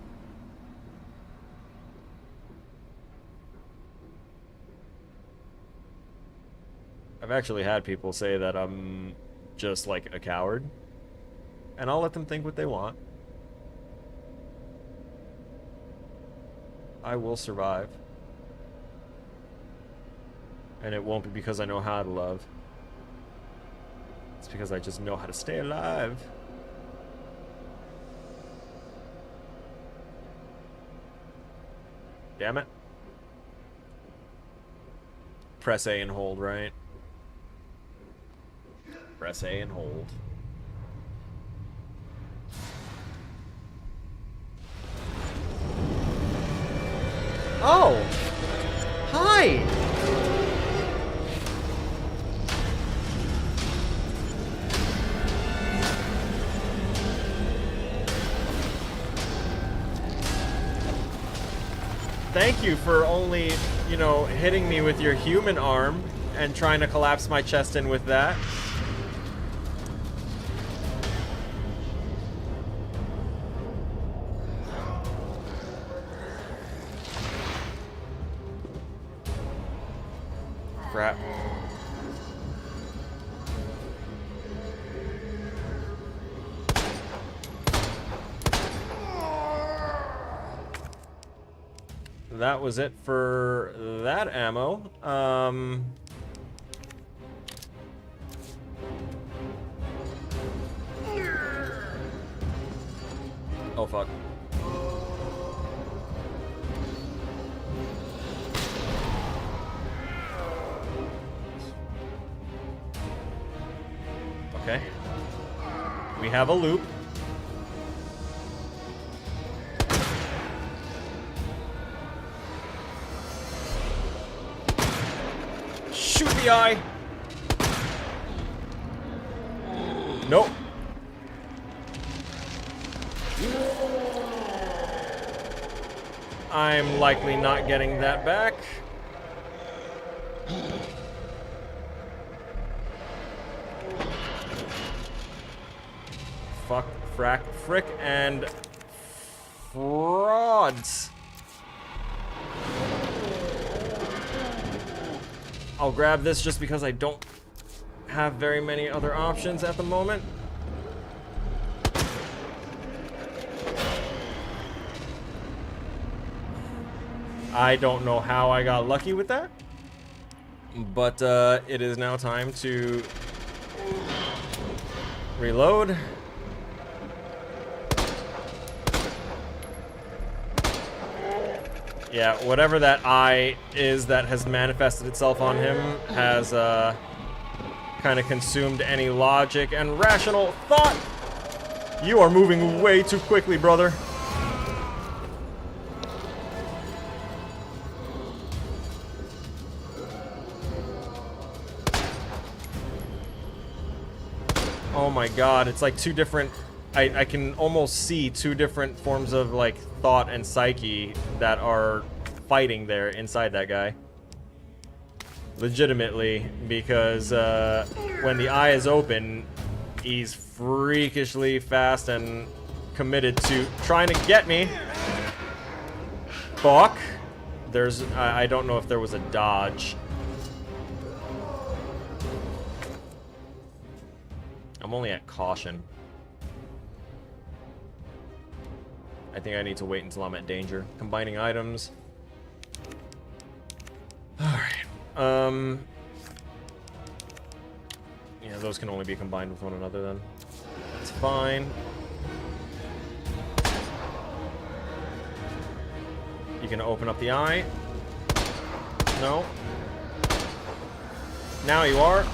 I've actually had people say that I'm just like a coward, and I'll let them think what they want. I will survive. And it won't be because I know how to love. It's because I just know how to stay alive. Damn it. Press A and hold, right? Press A and hold. Oh! Hi! Thank you for only, you know, hitting me with your human arm and trying to collapse my chest in with that. Crap. That was it for that ammo. Oh fuck. Okay. We have a loop. Shoot the eye. Nope. I'm likely not getting that back. Fuck, frack, frick, and frauds. I'll grab this just because I don't have very many other options at the moment. I don't know how I got lucky with that, but it is now time to reload. Yeah, whatever that eye is that has manifested itself on him has kind of consumed any logic and rational thought. You are moving way too quickly, brother. Oh my god, it's like two different... I can almost see two different forms of, like, thought and psyche that are fighting there inside that guy. Legitimately, because when the eye is open, He's freakishly fast and committed to trying to get me. Fuck. There's... I don't know if there was a dodge. I'm only at caution. I think I need to wait until I'm at danger. Combining items. Alright. Yeah, those can only be combined with one another then. That's fine. You can open up the eye. No. Now you are.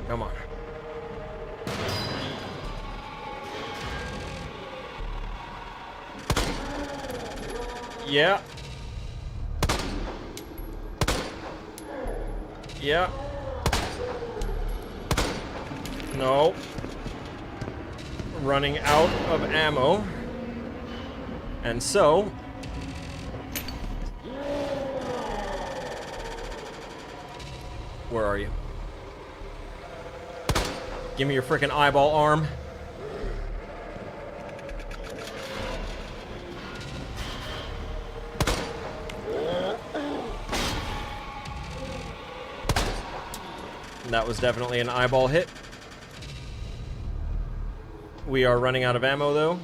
Come on. Yeah. Yeah. No. Running out of ammo. And so... Where are you? Give me your frickin' eyeball arm. That was definitely an eyeball hit. We are running out of ammo, though.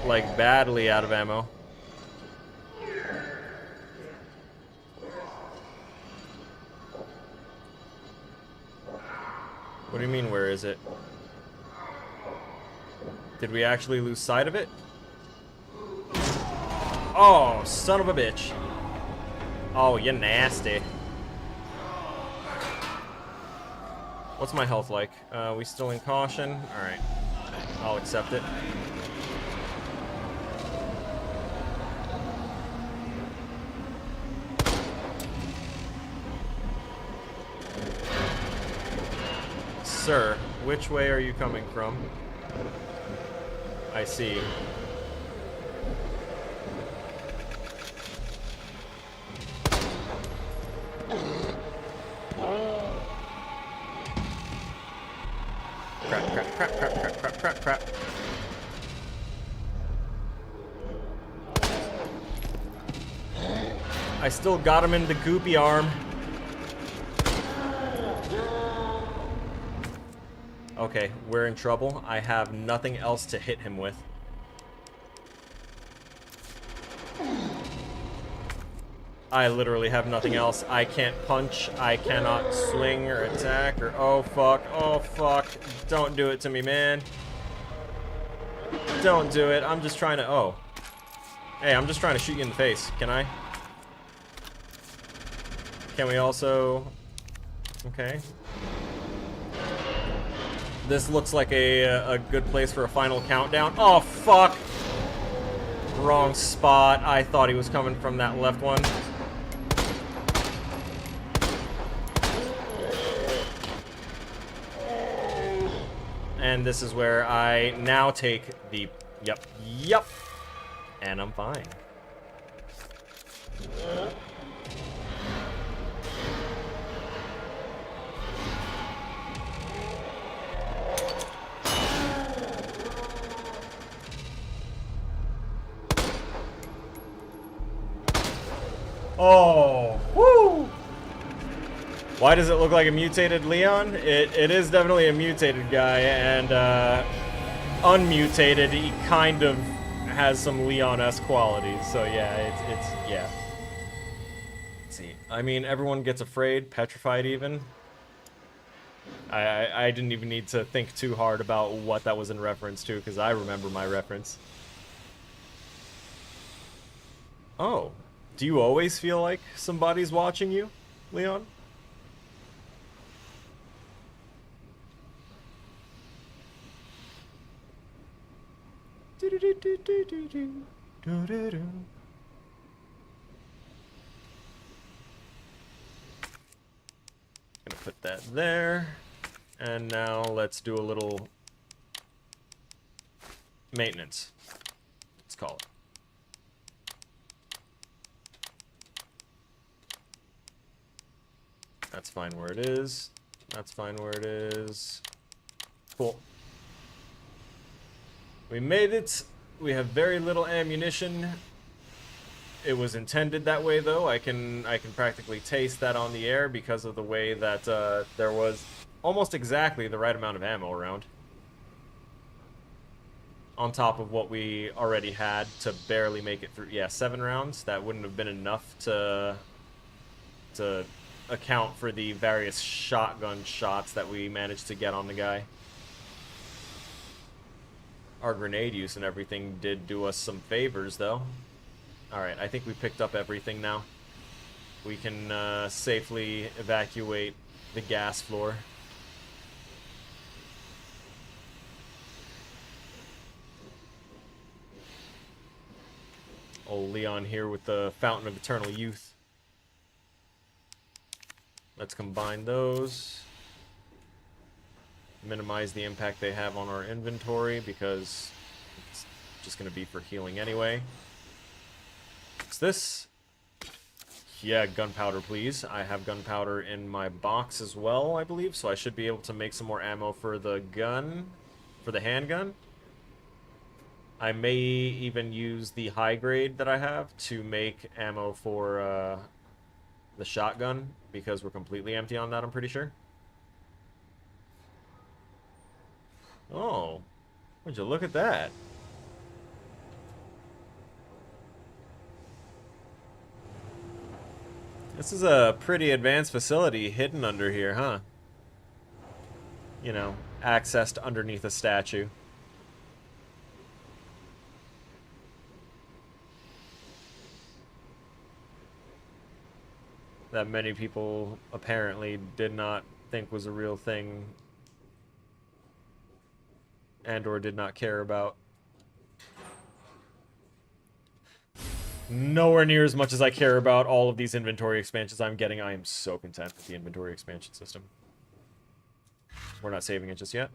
Like, badly out of ammo. What do you mean, where is it? Did we actually lose sight of it? Oh, son of a bitch. Oh, you're nasty. What's my health like? We still in caution? Alright. I'll accept it. Sir, which way are you coming from? I see. Crap. I still got him in the goopy arm. Okay, we're in trouble. I have nothing else to hit him with. I literally have nothing else. I can't punch, I cannot swing or attack or... Oh fuck. Don't do it to me, man. Don't do it. I'm just trying to... Oh. Hey, I'm just trying to shoot you in the face. Can I? Can we also... Okay. This looks like a good place for a final countdown. Oh, fuck! Wrong spot. I thought he was coming from that left one. And this is where I now take the... Yep. And I'm fine. Oh, woo! Why does it look like a mutated Leon? It is definitely a mutated guy, and unmutated, he kind of has some Leon-esque qualities. So yeah, yeah. Let's see. I mean, everyone gets afraid, petrified even. I didn't even need to think too hard about what that was in reference to, because I remember my reference. Oh. Do you always feel like somebody's watching you, Leon? Put that there. And now let's do a little maintenance. Let's call it. That's fine where it is. That's fine where it is. Cool. We made it. We have very little ammunition. It was intended that way, though. I can practically taste that on the air because of the way that there was almost exactly the right amount of ammo around. On top of what we already had to barely make it through. Yeah, 7 rounds. That wouldn't have been enough to account for the various shotgun shots that we managed to get on the guy. Our grenade use and everything did do us some favors, though. Alright, I think we picked up everything now. We can safely evacuate the gas floor. Old Leon here with the Fountain of Eternal Youth. Let's combine those. Minimize the impact they have on our inventory because it's just going to be for healing anyway. What's this? Yeah, gunpowder, please. I have gunpowder in my box as well, I believe, so I should be able to make some more ammo for the gun, for the handgun. I may even use the high grade that I have to make ammo for the shotgun, because we're completely empty on that, I'm pretty sure. Oh, would you look at that? This is a pretty advanced facility hidden under here, huh? You know, accessed underneath a statue. That many people apparently did not think was a real thing and or did not care about. Nowhere near as much as I care about all of these inventory expansions I'm getting. I am so content with the inventory expansion system. We're not saving it just yet.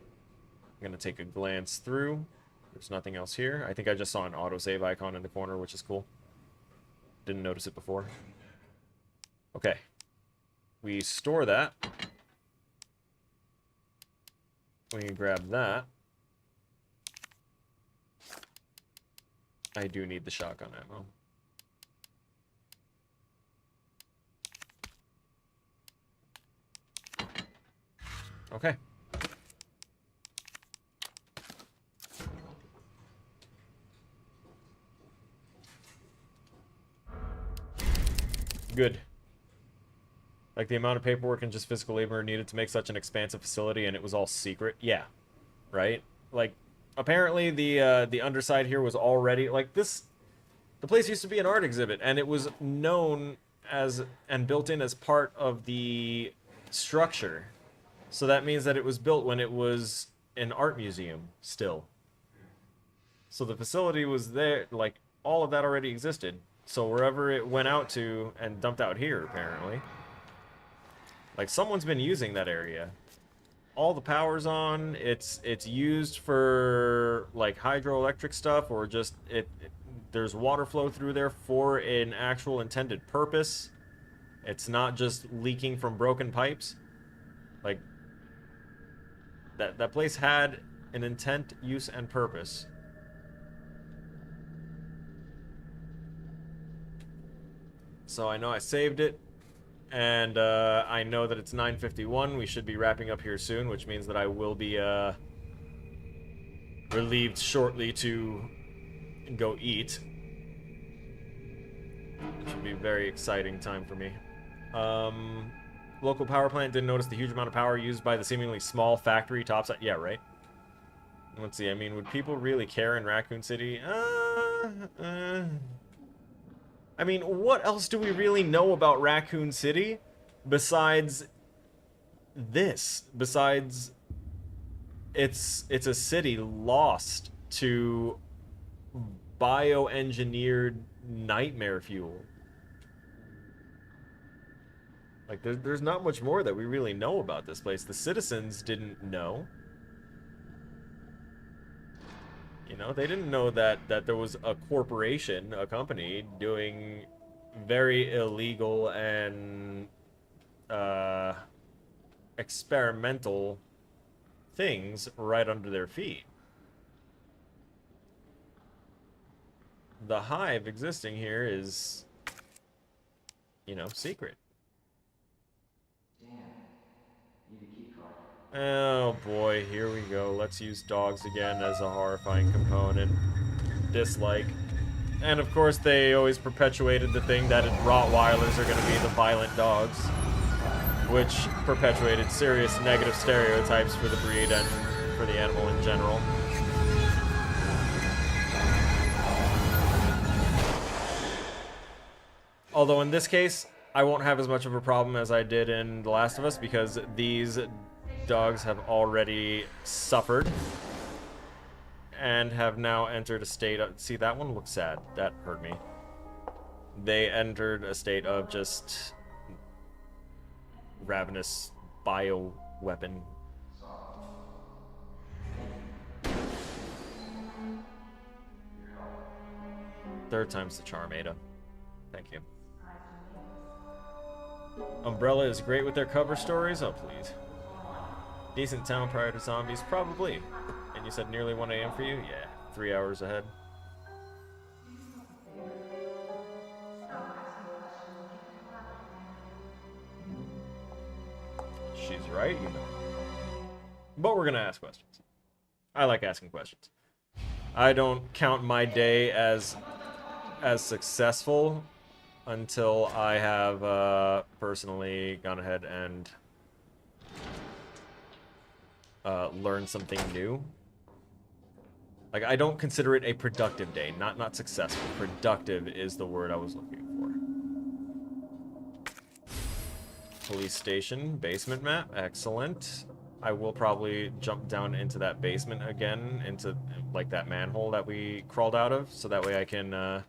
I'm going to take a glance through. There's nothing else here. I think I just saw an autosave icon in the corner, which is cool. Didn't notice it before. Okay. We store that. We can grab that. I do need the shotgun ammo. Okay. Good. Like the amount of paperwork and just physical labor needed to make such an expansive facility, and it was all secret. Yeah, right. Like, apparently the underside here was already like this. The place used to be an art exhibit, and it was known as and built in as part of the structure. So that means that it was built when it was an art museum still. So the facility was there, like all of that already existed. So wherever it went out to and dumped out here, apparently. Like, someone's been using that area. All the power's on. It's used for, like, hydroelectric stuff, or just, there's water flow through there for an actual intended purpose. It's not just leaking from broken pipes. Like, that place had an intent, use, and purpose. So I know I saved it. And I know that it's 9:51. We should be wrapping up here soon, which means that I will be relieved shortly to go eat. It should be a very exciting time for me. Local power plant didn't notice the huge amount of power used by the seemingly small factory topside. Yeah, right. Let's see. I mean, would people really care in Raccoon City? I mean, what else do we really know about Raccoon City besides this? Besides, it's a city lost to bioengineered nightmare fuel. Like, there's not much more that we really know about this place. The citizens didn't know. You know, they didn't know that there was a corporation, a company, doing very illegal and experimental things right under their feet. The hive existing here is, you know, secret. Damn. Need a key card. Oh boy, here we go. Let's use dogs again as a horrifying component. Dislike. And of course, they always perpetuated the thing that Rottweilers are going to be the violent dogs, which perpetuated serious negative stereotypes for the breed and for the animal in general. Although in this case, I won't have as much of a problem as I did in The Last of Us because these dogs have already suffered and have now entered a state of... See, that one looks sad. That hurt me. They entered a state of just ravenous bioweapon. Third time's the charm, Ada. Thank you. Umbrella is great with their cover stories? Oh, please. Decent town prior to zombies? Probably. And you said nearly 1 a.m. for you? Yeah, 3 hours ahead. She's right, you know. But we're gonna ask questions. I like asking questions. I don't count my day as successful until I have personally gone ahead and learned something new. Like, I don't consider it a productive day. Not successful. Productive is the word I was looking for. Police station, basement map, excellent. I will probably jump down into that basement again, into like that manhole that we crawled out of, so that way I can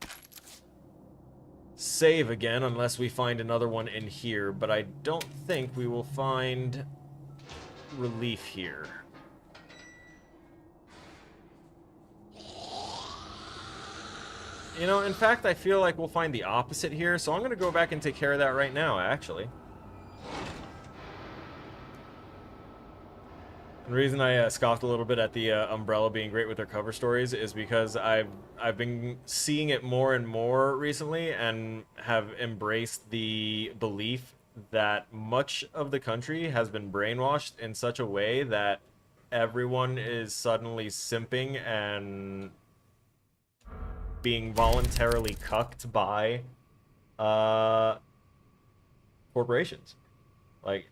save again, unless we find another one in here, but I don't think we will find relief here. You know, in fact, I feel like we'll find the opposite here, so I'm going to go back and take care of that right now, actually. The reason I scoffed a little bit at the Umbrella being great with their cover stories is because I've been seeing it more and more recently and have embraced the belief that much of the country has been brainwashed in such a way that everyone is suddenly simping and being voluntarily cucked by corporations. Like,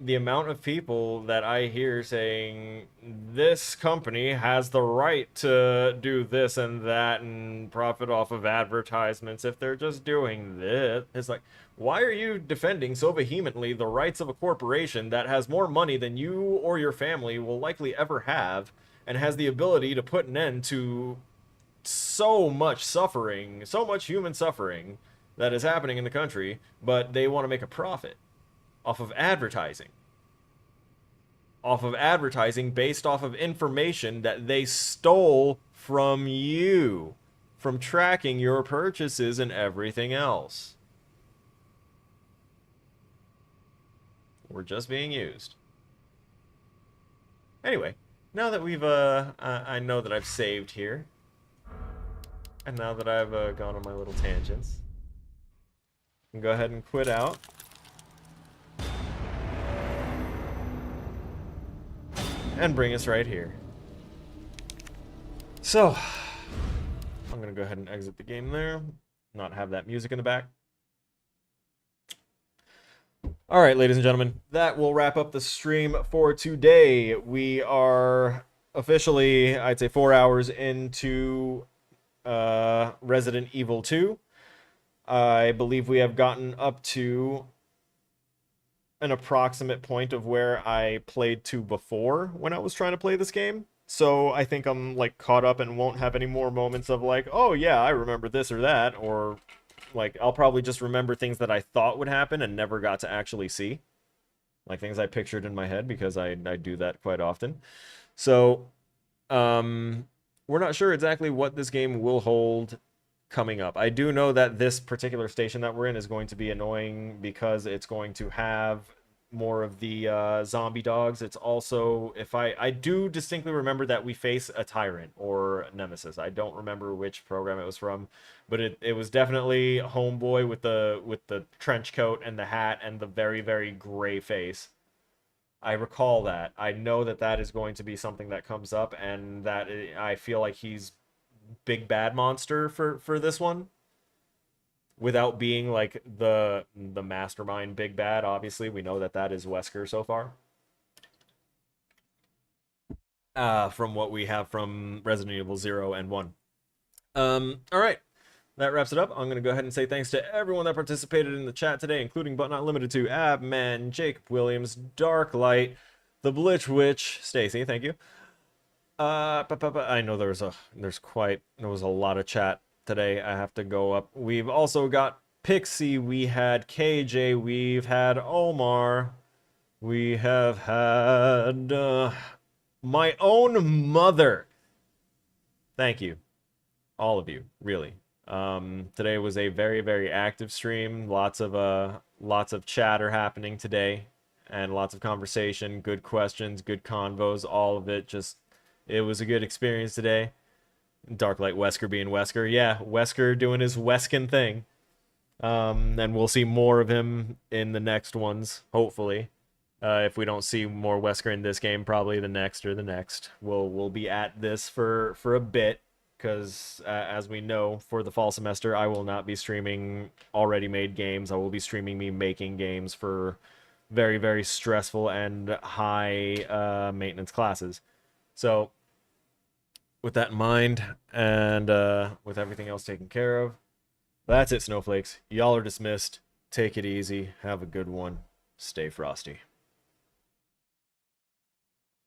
the amount of people that I hear saying this company has the right to do this and that and profit off of advertisements if they're just doing this. It's like, why are you defending so vehemently the rights of a corporation that has more money than you or your family will likely ever have and has the ability to put an end to so much suffering, so much human suffering that is happening in the country, but they want to make a profit off of advertising. Off of advertising based off of information that they stole from you, from tracking your purchases and everything else. We're just being used. Anyway, now that we've, I know that I've saved here, and now that I've gone on my little tangents, I can go ahead and quit out. And bring us right here. So, I'm going to go ahead and exit the game there. Not have that music in the back. Alright, ladies and gentlemen, that will wrap up the stream for today. We are officially, I'd say, 4 hours into Resident Evil 2. I believe we have gotten up to an approximate point of where I played to before when I was trying to play this game. So I think I'm like caught up and won't have any more moments of like, oh yeah, I remember this or that, or Like, I'll probably just remember things that I thought would happen and never got to actually see. Like, things I pictured in my head, because I do that quite often. So, we're not sure exactly what this game will hold coming up. I do know that this particular station that we're in is going to be annoying because it's going to have more of the zombie dogs. It's also, if I do distinctly remember that we face a tyrant or nemesis. I don't remember which program it was from, but it was definitely Homeboy with the trench coat and the hat and the very, very gray face. I recall that. I know that that is going to be something that comes up, and that I feel like he's big bad monster for this one, without being like the mastermind big bad. Obviously, we know that that is Wesker so far. From what we have from Resident Evil 0 and 1. All right. That wraps it up. I'm going to go ahead and say thanks to everyone that participated in the chat today, including but not limited to Abman, Jacob Williams, Darklight, the Blitch Witch, Stacy, thank you. I know there was a lot of chat today. I have to go up. We've also got Pixie, we had KJ, we've had Omar, we have had my own mother. Thank you, all of you, really. Today was a very, very active stream. Lots of chatter happening today, and lots of conversation, good questions, good convos, all of it. Just, it was a good experience today. Darklight Wesker being Wesker. Yeah, Wesker doing his Weskin thing. And we'll see more of him in the next ones, hopefully. If we don't see more Wesker in this game, probably the next or the next. We'll be at this for a bit, because as we know, for the fall semester, I will not be streaming already made games. I will be streaming me making games for very, very stressful and high maintenance classes. So with that in mind, and with everything else taken care of, that's it, Snowflakes. Y'all are dismissed. Take it easy. Have a good one. Stay frosty.